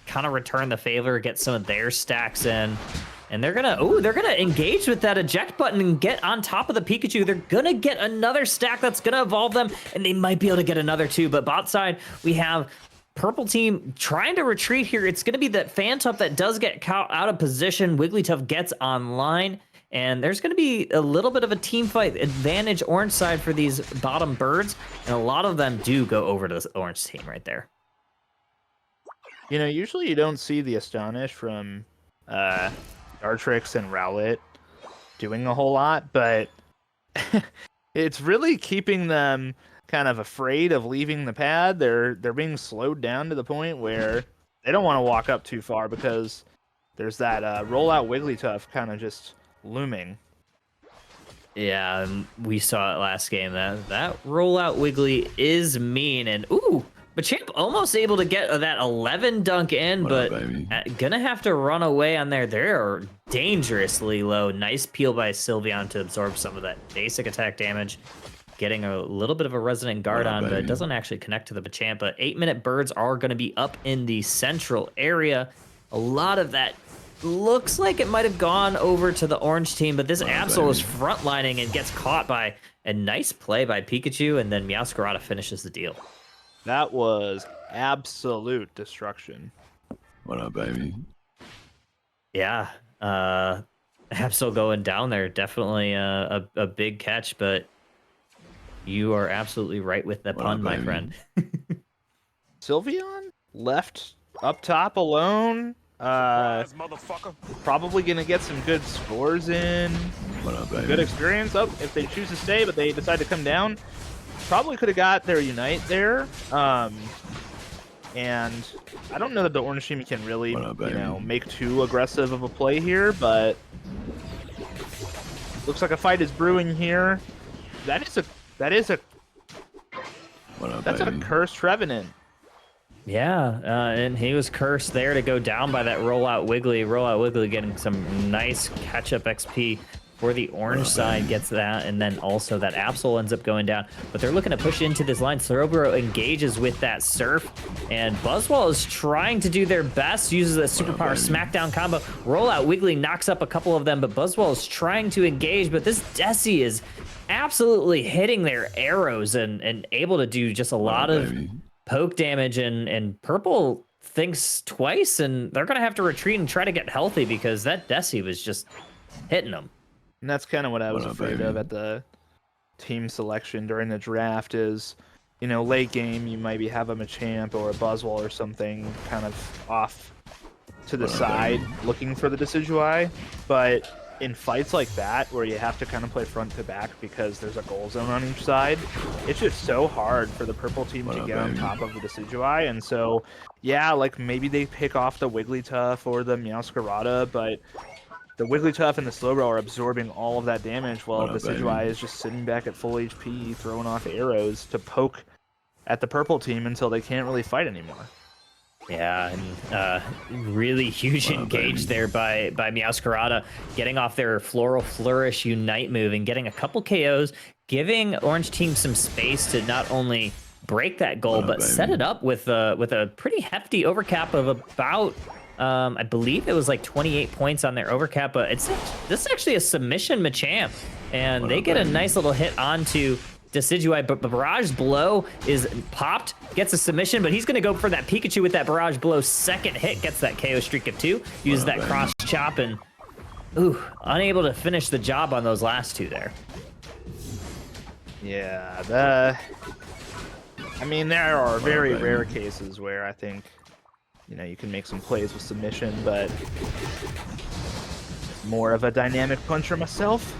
kind of return the favor, get some of their stacks in. And they're gonna engage with that eject button and get on top of the Pikachu. They're gonna get another stack that's gonna evolve them, and they might be able to get another too. But bot side, we have purple team trying to retreat here. It's gonna be that Phantom that does get out of position. Wigglytuff gets online, and there's gonna be a little bit of a team fight advantage orange side for these bottom birds, and a lot of them do go over to the orange team right there. You know, usually you don't see the Astonish from Dartrix and Rowlet doing a whole lot, but it's really keeping them kind of afraid of leaving the pad. They're being slowed down to the point where they don't want to walk up too far because there's that rollout Wigglytuff kind of just looming. Yeah, and we saw it last game. That rollout Wiggly is mean, and ooh, Machamp almost able to get that 11 dunk in, but gonna have to run away on there. They're dangerously low. Nice peel by Sylveon to absorb some of that basic attack damage. Getting a little bit of a resonant guard on, but it doesn't actually connect to the Machamp. But 8-minute birds are gonna be up in the central area. A lot of that looks like it might have gone over to the orange team, but this Absol is frontlining and gets caught by a nice play by Pikachu, and then Meowscarada finishes the deal. That was absolute destruction. What up, baby? Yeah, Absol going down there, definitely a big catch, but you are absolutely right with the pun, my friend. Sylveon left up top alone. Probably gonna get some good scores in. What up, baby? Good experience up if they choose to stay, but they decide to come down. Probably could have got their Unite there. And I don't know that the orange team can really, make too aggressive of a play here, but looks like a fight is brewing here. That's a cursed Trevenant. Yeah, and he was cursed there to go down by that rollout Wiggly. Rollout Wiggly getting some nice catch-up XP for the orange side, gets that, and then also that Absol ends up going down. But they're looking to push into this line. Slowbro engages with that Surf, and Buzzwole is trying to do their best, uses a superpower smackdown combo. Rollout Wiggly knocks up a couple of them, but Buzzwole is trying to engage, but this Desi is absolutely hitting their arrows and able to do just a lot of poke damage, and purple thinks twice, and they're gonna have to retreat and try to get healthy because that Desi was just hitting them. And that's kind of what I was afraid of at the team selection during the draft is, late game, you maybe have a Machamp or a Buzzwole or something kind of off to the side looking for the Decidueye. But in fights like that, where you have to kind of play front to back because there's a goal zone on each side, it's just so hard for the purple team to get on top of the Decidueye. And so, yeah, like maybe they pick off the Wigglytuff or the Meowscarada, but the Wigglytuff and the Slowbro are absorbing all of that damage while the Decidueye is just sitting back at full HP, throwing off arrows to poke at the purple team until they can't really fight anymore. Yeah, and really huge engage there by Meowscarada, getting off their Floral Flourish Unite move and getting a couple KOs, giving Orange Team some space to not only break that goal, but set it up with a pretty hefty overcap of about, I believe it was like 28 points on their overcap, but this is actually a submission Machamp, and they get a nice little hit onto Decidueye, but the Barrage Blow is popped, gets a submission, but he's going to go for that Pikachu with that Barrage Blow. Second hit, gets that KO streak of 2, uses that cross chop, and ooh, unable to finish the job on those last 2 there. Yeah, I mean, there are very rare cases where I think, you know, you can make some plays with submission, but more of a dynamic puncher myself.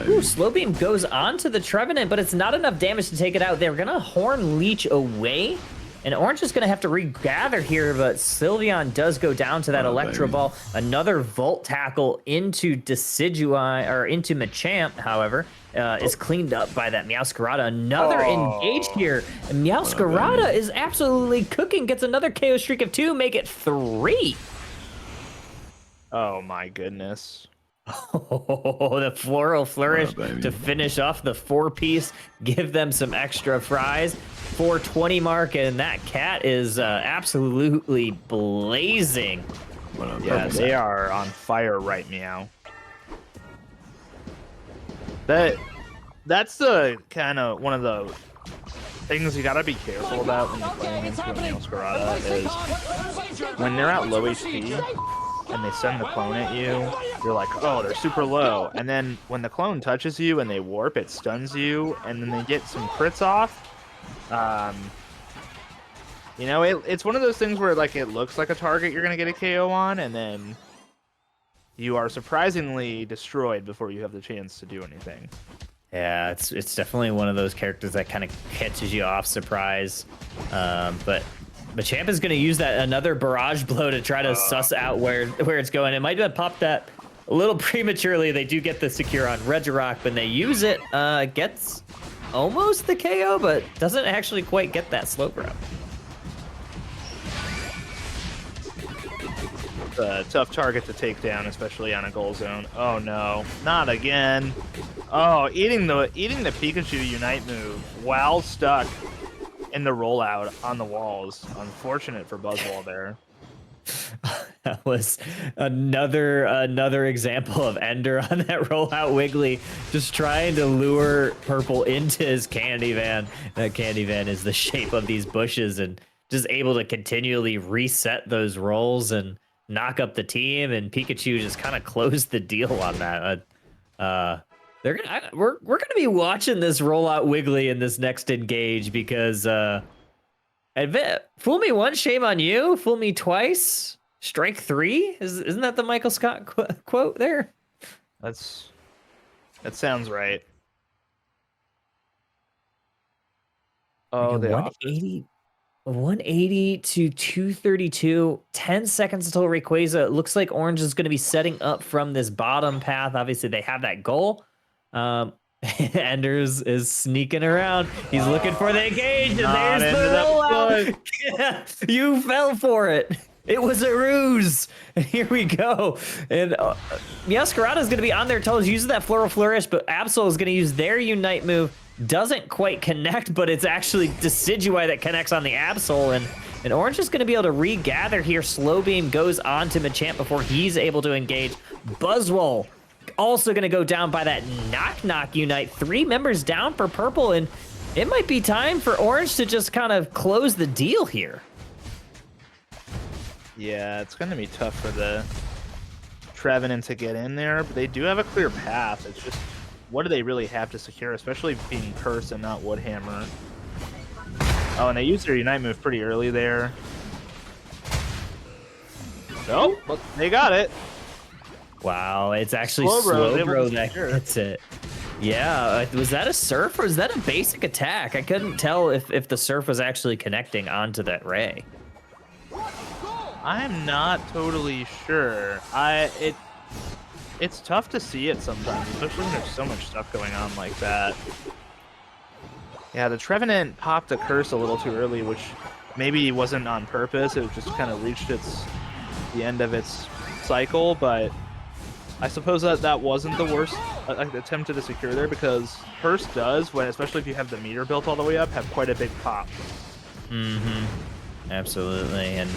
Ooh, Slow Beam goes onto the Trevenant, but it's not enough damage to take it out. They're gonna Horn Leech away, and Orange is gonna have to regather here, but Sylveon does go down to that Electro Ball. Another Volt Tackle into Decidueye, or into Machamp, however, is cleaned up by that Meowscarada. Another engage here. And Meowscarada is absolutely cooking, gets another KO streak of 2, make it 3. Oh my goodness. Oh, the Floral Flourish to finish off the 4-piece, give them some extra fries. 420 mark, and that cat is absolutely blazing. Yeah, they are on fire right meow. That's the kind of one of the things you gotta be careful about when you're playing into a Meowscarada is when they're at low HP and they send the clone at you, you're like, oh, they're super low. And then when the clone touches you and they warp, it stuns you, and then they get some crits off. You know, it's one of those things where like it looks like a target you're gonna get a KO on, and then you are surprisingly destroyed before you have the chance to do anything. Yeah, it's definitely one of those characters that kind of catches you off surprise. But Machamp is going to use that another Barrage Blow to try to suss out where it's going. It might have popped that a little prematurely. They do get the secure on Regirock, when they use it, gets almost the KO, but doesn't actually quite get that slow grab. It's a tough target to take down, especially on a goal zone. Oh no, not again. Oh, eating the Pikachu Unite move while stuck in the rollout on the walls. Unfortunate for Buzzwole there. That was another example of Ender on that rollout Wiggly, just trying to lure Purple into his Candy Van. That Candy Van is the shape of these bushes, and just able to continually reset those rolls and knock up the team. And Pikachu just kind of closed the deal on that. We're gonna be watching this rollout Wiggly in this next engage, because fool me once, shame on you. Fool me twice, strike 3. Isn't that the Michael Scott quote there? That sounds right. Oh, they 180 to 232, 10 seconds until Rayquaza. It looks like Orange is going to be setting up from this bottom path. Obviously, they have that goal. Enders is sneaking around. He's looking for the engage, and there's the rollout. Yeah, you fell for it. It was a ruse. And here we go. And Meowscarada is going to be on their toes, using that Floral Flourish, but Absol is going to use their Unite move. Doesn't quite connect, but it's actually Decidueye that connects on the Absol, and Orange is going to be able to regather here. Slow Beam goes on to Machamp before he's able to engage. Buzzwole also going to go down by that Knock Unite. 3 members down for Purple, and it might be time for Orange to just kind of close the deal here. Yeah, it's going to be tough for the Trevenant to get in there, but they do have a clear path. It's just, what do they really have to secure, especially being Curse and not Woodhammer? Oh, and they used their Unite move pretty early there. Nope, but they got it. Wow, it's actually Slowbro that gets it. Yeah, was that a Surf or was that a basic attack? I couldn't tell if the Surf was actually connecting onto that Ray. I'm not totally sure. It's tough to see it sometimes, especially when there's so much stuff going on like that. Yeah, the Trevenant popped a Curse a little too early, which maybe wasn't on purpose. It just kind of reached the end of its cycle, but I suppose that wasn't the worst attempt to secure there, because Curse does, especially if you have the meter built all the way up, have quite a big pop. Mm-hmm. Absolutely, and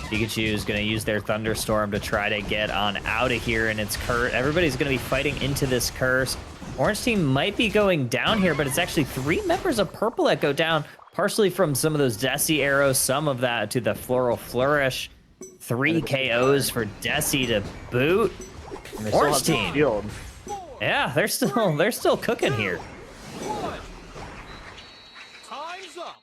Pikachu is going to use their Thunderstorm to try to get on out of here, and it's Curse. Everybody's going to be fighting into this Curse. Orange team might be going down here, but it's actually 3 members of purple that go down, partially from some of those Desi arrows, some of that to the floral flourish. 3 KOs for Desi to boot. Orange team. Yeah, they're still cooking here. Time's up.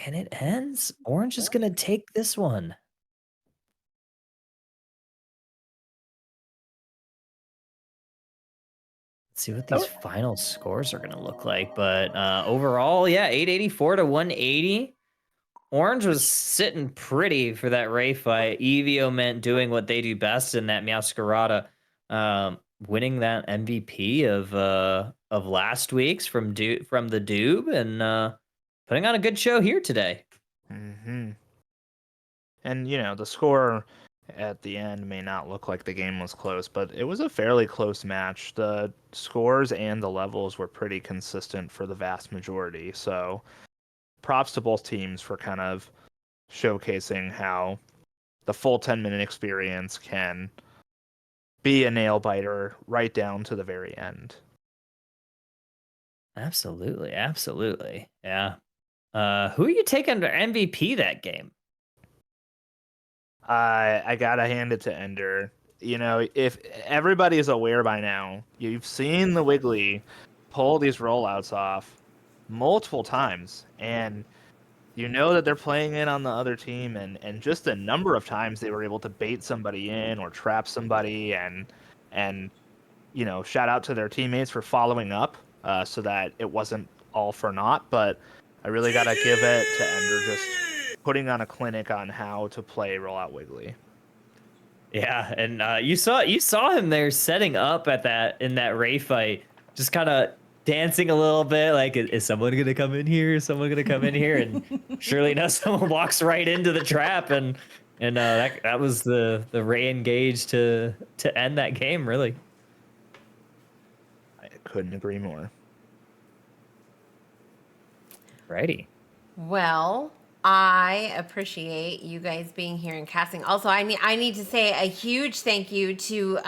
And it ends. Orange is gonna take this one. Let's see what these final scores are gonna look like. But overall, yeah, 884 to 180. Orange was sitting pretty for that Ray fight. Evio meant doing what they do best in that Meowscarada, winning that MVP of last week's from the Doob and putting on a good show here today. Mm-hmm. And the score at the end may not look like the game was close, but it was a fairly close match. The scores and the levels were pretty consistent for the vast majority. So props to both teams for kind of showcasing how the full 10-minute experience can be a nail biter right down to the very end. Absolutely, absolutely. Yeah. Who are you taking to MVP that game? I gotta hand it to Ender. If everybody is aware by now, you've seen the Wiggly pull these rollouts off multiple times, and you know that they're playing in on the other team, and just a number of times they were able to bait somebody in or trap somebody, and shout out to their teammates for following up, so that it wasn't all for naught. But I really gotta give it to Ender just putting on a clinic on how to play Rollout Wiggly. Yeah, and you saw him there setting up in that Ray fight, just kind of dancing a little bit, like, is someone gonna come in here? Is someone gonna come in here? And surely enough, someone walks right into the trap, and that was the Ray engage to end that game. Really, I couldn't agree more. Righty. Well, I appreciate you guys being here and casting. Also, I need to say a huge thank you to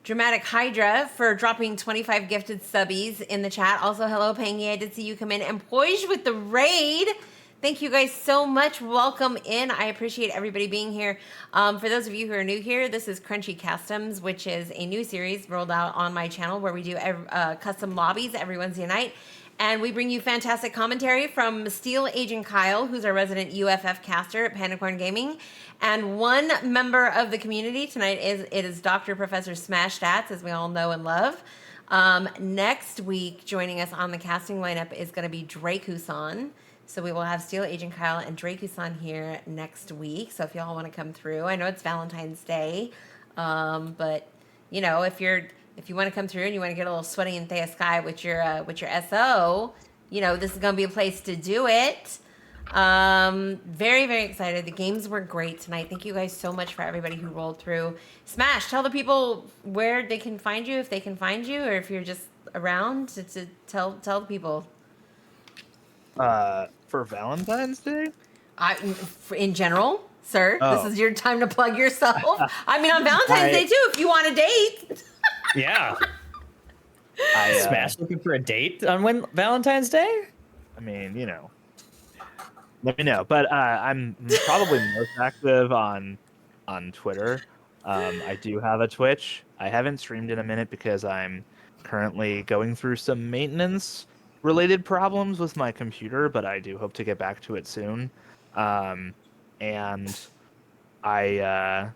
Dramatic Hydra for dropping 25 gifted subbies in the chat. Also, hello, Pangy. I did see you come in. And Poised with the raid. Thank you guys so much. Welcome in. I appreciate everybody being here. For those of you who are new here, this is Crunchy Customs, which is a new series rolled out on my channel where we do custom lobbies every Wednesday night. And we bring you fantastic commentary from Steel Agent Kyle, who's our resident UFF caster at Panicorn Gaming. And one member of the community tonight is Dr. Professor Smash Stats, as we all know and love. Next week, joining us on the casting lineup is going to be Drake Husan. So we will have Steel Agent Kyle and Drake Husan here next week. So if y'all want to come through, I know it's Valentine's Day, but if you want to come through and you want to get a little sweaty in Thea Sky with your SO, this is going to be a place to do it. Very, very excited. The games were great tonight. Thank you guys so much for everybody who rolled through. Smash, tell the people where they can find you, if they can find you, or if you're just around to tell the people. For Valentine's Day? In general, sir, Oh. This is your time to plug yourself. I mean, on Valentine's Day too, if you want a date. Yeah. Smash looking for a date on Valentine's Day? I mean, let me know. But I'm probably most active on Twitter. I do have a Twitch. I haven't streamed in a minute because I'm currently going through some maintenance related problems with my computer, but I do hope to get back to it soon. And I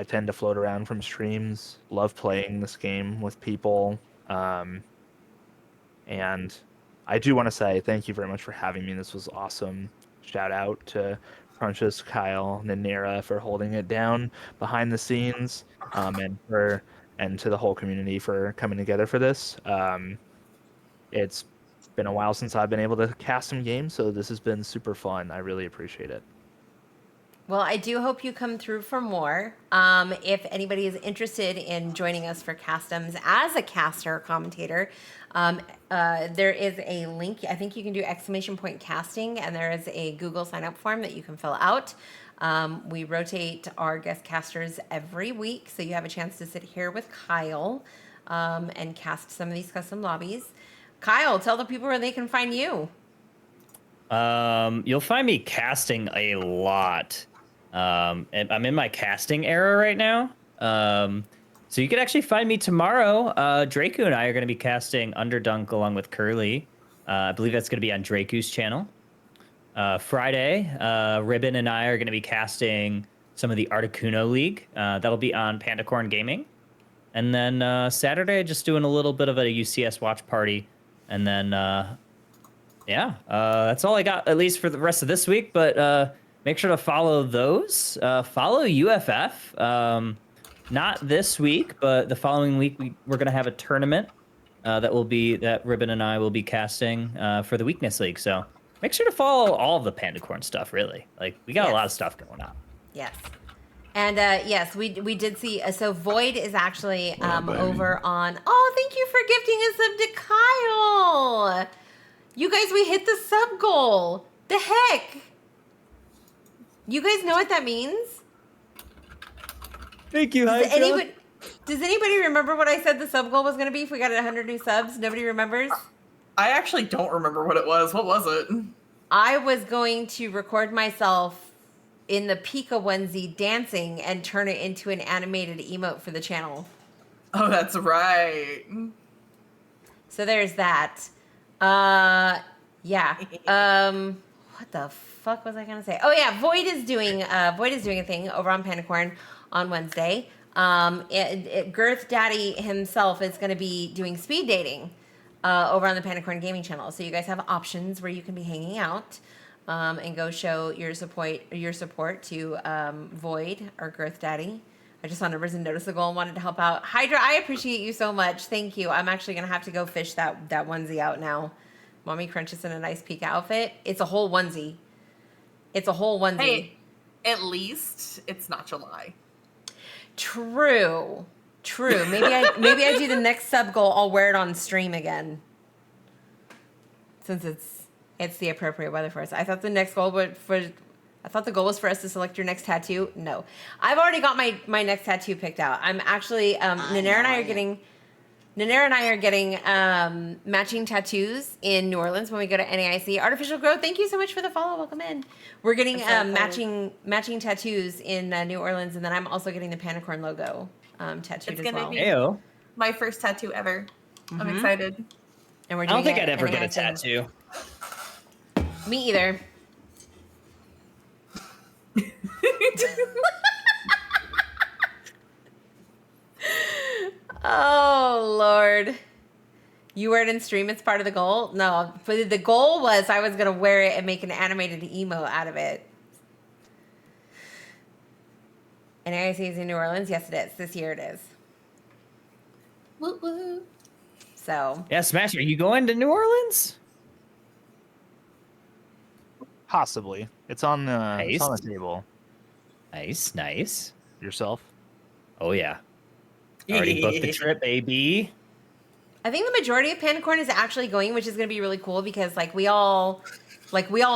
tend to float around from streams. Love playing this game with people. And I do want to say thank you very much for having me. This was awesome. Shout out to Crunches, Kyle, and Nera for holding it down behind the scenes, and to the whole community for coming together for this. It's been a while since I've been able to cast some games, so this has been super fun. I really appreciate it. Well, I do hope you come through for more. If anybody is interested in joining us for Customs as a caster or commentator, there is a link. I think you can do !casting, and there is a Google sign up form that you can fill out. We rotate our guest casters every week, so you have a chance to sit here with Kyle and cast some of these custom lobbies. Kyle, tell the people where they can find you. You'll find me casting a lot. And I'm in my casting era right now. So you can actually find me tomorrow. Draco and I are going to be casting Underdunk along with Curly. I believe that's going to be on Draco's channel. Friday, Ribbon and I are going to be casting some of the Articuno League. That'll be on Pandacorn Gaming. And then Saturday, just doing a little bit of a UCS watch party. And then, that's all I got, at least for the rest of this week. But make sure to follow those. Follow UFF. Not this week, but the following week, we're going to have a tournament that Ribbon and I will be casting for the Weakness League. So make sure to follow all of the Pandacorn stuff, really. Like, we got a lot of stuff going on. Yes. And yes, we did see. So Void is actually over on. Oh, thank you for gifting a sub to Kyle. You guys, we hit the sub goal. The heck? You guys know what that means? Thank you, Does anybody remember what I said the sub goal was going to be if we got 100 new subs? Nobody remembers? I actually don't remember what it was. What was it? I was going to record myself in the Pika onesie dancing and turn it into an animated emote for the channel. Oh, that's right. So there's that. Yeah. What the fuck was I gonna say? Oh yeah, Void is doing a thing over on Pandacorn on Wednesday. Girth Daddy himself is gonna be doing speed dating over on the Pandacorn Gaming channel. So you guys have options where you can be hanging out and go show your support to Void or Girth Daddy. I just saw numbers and noticed the goal and wanted to help out. Hydra, I appreciate you so much. Thank you. I'm actually going to have to go fish that onesie out now. Mommy Crunch is in a nice Pika outfit. It's a whole onesie. Hey, at least it's not July. True. Maybe I do the next sub goal. I'll wear it on stream again. Since it's the appropriate weather for us. I thought the goal was for us to select your next tattoo. No, I've already got my next tattoo picked out. I'm actually Naner and I are getting matching tattoos in New Orleans when we go to NAIC. Artificial Growth, thank you so much for the follow. Welcome in. We're getting matching tattoos in New Orleans, and then I'm also getting the Pandacorn logo tattooed as well. It's gonna be my first tattoo ever. Mm-hmm. I'm excited. And we're I don't think I'd ever get a tattoo. Me either. Oh Lord, you wear it in stream. It's part of the goal. No, but the goal was I was gonna wear it and make an animated emo out of it. And NAIC is in New Orleans. Yes, it is. This year it is. Woo woo. So yeah, Smash. Are you going to New Orleans? Possibly. It's on the table. Nice. Yourself? Oh yeah. Already booked the trip, AB. I think the majority of Pandacorn is actually going, which is going to be really cool because we all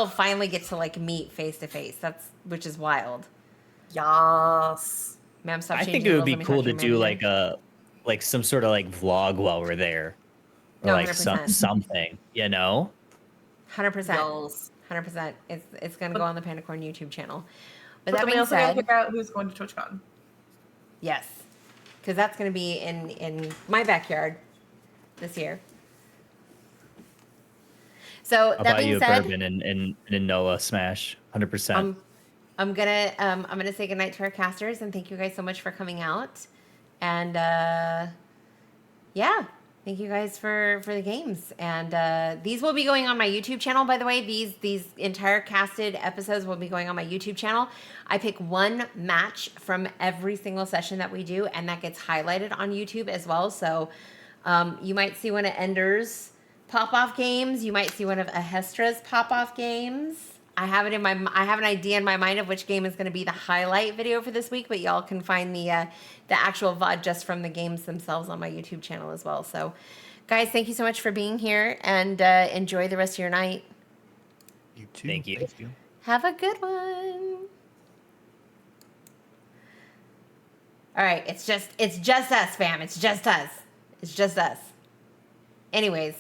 finally get to meet face to face. Which is wild. Yes. Ma'am, stop I changing think it would rules. be Let me cool talk to your do manager. some sort of vlog while we're there, or 100%. something, 100%. 100%. 100%. It's going to go on the Pandacorn YouTube channel. But that that being also gotta said, figure out who's going to TwitchCon. yes, because that's going to be in my backyard this year. So I'll that buy being you a said, bourbon and Noah Smash, 100%. I'm gonna say goodnight to our casters and thank you guys so much for coming out. And yeah, thank you guys for the games. And these will be going on my YouTube channel, by the way. These entire casted episodes will be going on my YouTube channel. I pick one match from every single session that we do, and that gets highlighted on YouTube as well. So you might see one of Ender's pop-off games. You might see one of Ahestra's pop-off games. I have an idea in my mind of which game is going to be the highlight video for this week, but y'all can find the actual VOD just from the games themselves on my YouTube channel as well. So, guys, thank you so much for being here, and enjoy the rest of your night. You too. Thank you. Have a good one. All right, it's just us, fam. It's just us. It's just us. Anyways,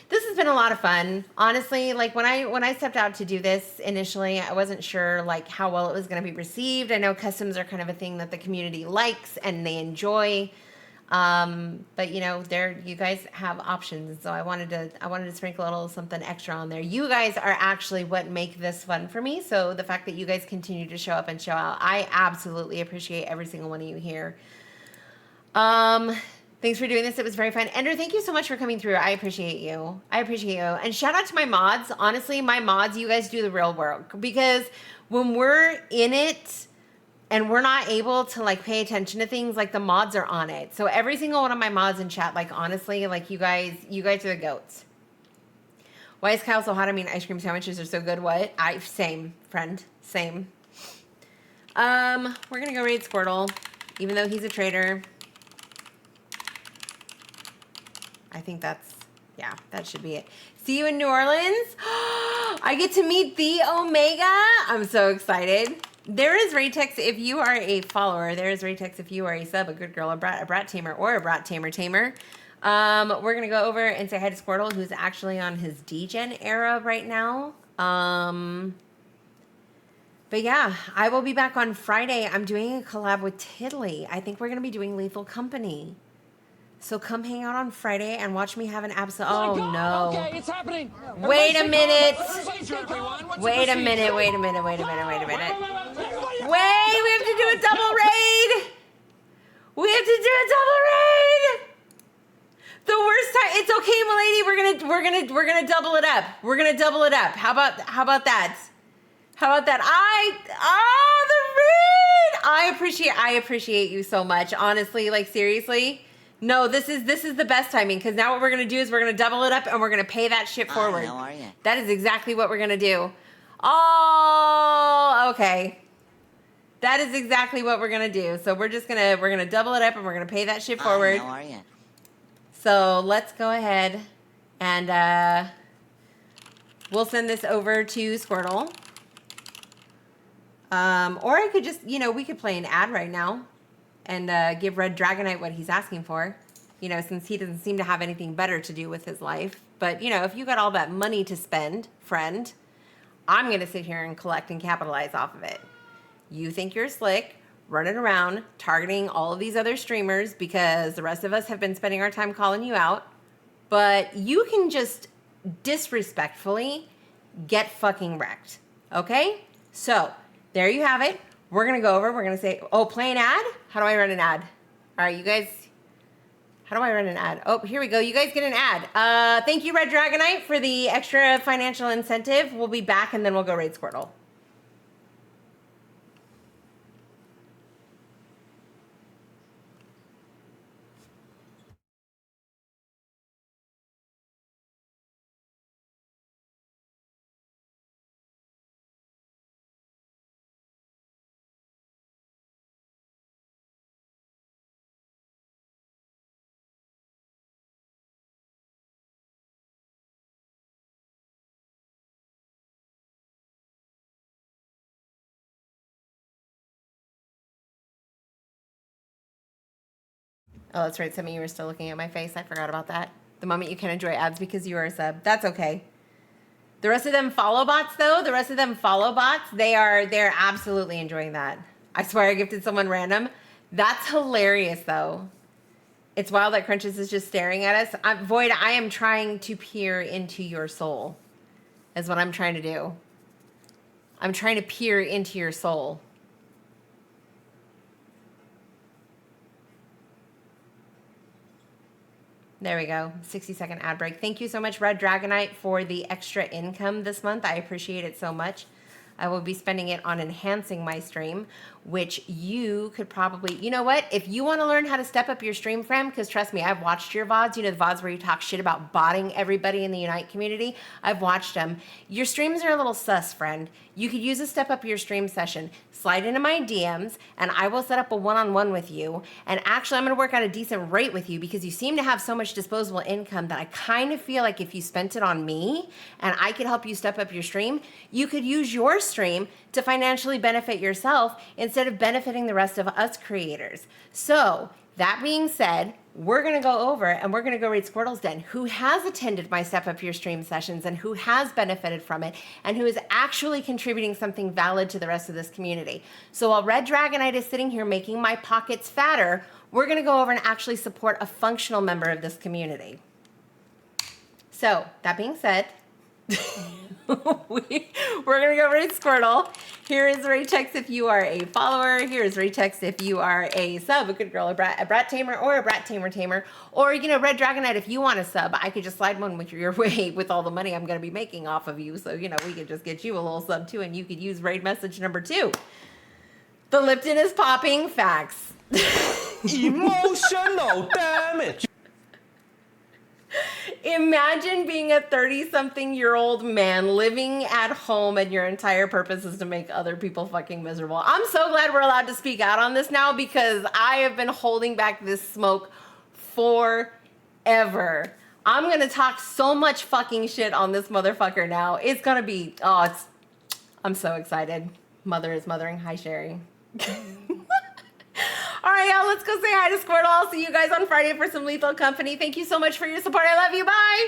this has been a lot of fun. Honestly, like when I stepped out to do this initially, I wasn't sure like how well it was going to be received. I know customs are kind of a thing that the community likes and they enjoy. But you know, you guys have options. So I wanted to sprinkle a little something extra on there. You guys are actually what make this fun for me. So the fact that you guys continue to show up and show out, I absolutely appreciate every single one of you here. Thanks for doing this. It was very fun. Ender, thank you so much for coming through. I appreciate you. And shout out to my mods. Honestly, my mods, you guys do the real work, because when we're in it and we're not able to like pay attention to things, like the mods are on it. So every single one of my mods in chat, like honestly, like you guys are the goats. Why is Kyle so hot? I mean, ice cream sandwiches are so good. What? Same, friend. Same. We're gonna go raid Squirtle, even though he's a traitor. I think that should be it. See you in New Orleans. I get to meet the Omega. I'm so excited. There is Raytex if you are a follower. There is Raytex if you are a sub, a good girl, a brat tamer, or a brat tamer. We're going to go over and say hi to Squirtle, who's actually on his D-Gen era right now. But yeah, I will be back on Friday. I'm doing a collab with Tiddly. I think we're going to be doing Lethal Company. So come hang out on Friday and watch me have an absolute... Oh, no. Okay, it's happening. Wait a minute. Wait a minute. Wait, we have to do a double raid. The worst time. It's okay, milady. We're gonna double it up. How about that? The raid. I appreciate you so much. Honestly, like seriously. No, this is the best timing, because now what we're gonna do is we're gonna double it up and we're gonna pay that shit forward. How are you? That is exactly what we're gonna do. Oh, okay. That is exactly what we're gonna do. So we're gonna double it up and we're gonna pay that shit forward. How are you? So let's go ahead and we'll send this over to Squirtle. Or I could just, we could play an ad right now and give Red Dragonite what he's asking for, since he doesn't seem to have anything better to do with his life. But, if you got all that money to spend, friend, I'm going to sit here and collect and capitalize off of it. You think you're slick, running around, targeting all of these other streamers because the rest of us have been spending our time calling you out. But you can just disrespectfully get fucking wrecked. Okay? So, there you have it. We're going to go over. We're going to say, play an ad? How do I run an ad? All right, you guys. How do I run an ad? Oh, here we go. You guys get an ad. Thank you, Red Dragonite, for the extra financial incentive. We'll be back, and then we'll go raid Squirtle. Oh, that's right. Some of you are still looking at my face. I forgot about that. The moment you can enjoy ads because you are a sub. That's okay. The rest of them follow bots, though. They're absolutely enjoying that. I swear I gifted someone random. That's hilarious, though. It's wild that Crunches is just staring at us. Void, I am trying to peer into your soul. Is what I'm trying to do. I'm trying to peer into your soul. There we go. 60-second ad break. Thank you so much, Red Dragonite, for the extra income this month. I appreciate it so much. I will be spending it on enhancing my stream, which you could probably, you know what? If you want to learn how to step up your stream, friend, because trust me, I've watched your VODs, you know, the VODs where you talk shit about botting everybody in the Unite community. I've watched them. Your streams are a little sus, friend. You could use a step up your stream session, slide into my DMs, and I will set up a one-on-one with you. And actually, I'm going to work out a decent rate with you because you seem to have so much disposable income that I kind of feel like if you spent it on me and I could help you step up your stream, you could use your stream to financially benefit yourself instead of benefiting the rest of us creators. So that being said, we're going to go over and we're going to go read Squirtle's Den, who has attended my Step Up Your Stream sessions and who has benefited from it and who is actually contributing something valid to the rest of this community. So while Red Dragonite is sitting here making my pockets fatter, we're going to go over and actually support a functional member of this community. So that being said, we're going to go read Squirtle. Here is Raytex if you are a follower. Here is Raytex if you are a sub, a good girl, a brat tamer, or a brat tamer. Or, you know, Red Dragonite, if you want a sub, I could just slide one with your way with all the money I'm going to be making off of you. So, you know, we could just get you a little sub too, and you could use raid message number 2. The Lipton is popping. Facts. Emotional damage. Imagine being a 30-something-year-old man living at home and your entire purpose is to make other people fucking miserable. I'm so glad we're allowed to speak out on this now because I have been holding back this smoke forever. I'm going to talk so much fucking shit on this motherfucker now. It's going to be, I'm so excited. Mother is mothering. Hi, Sherry. All right, y'all, let's go say hi to Squirtle. I'll see you guys on Friday for some lethal company. Thank you so much for your support. I love you. Bye.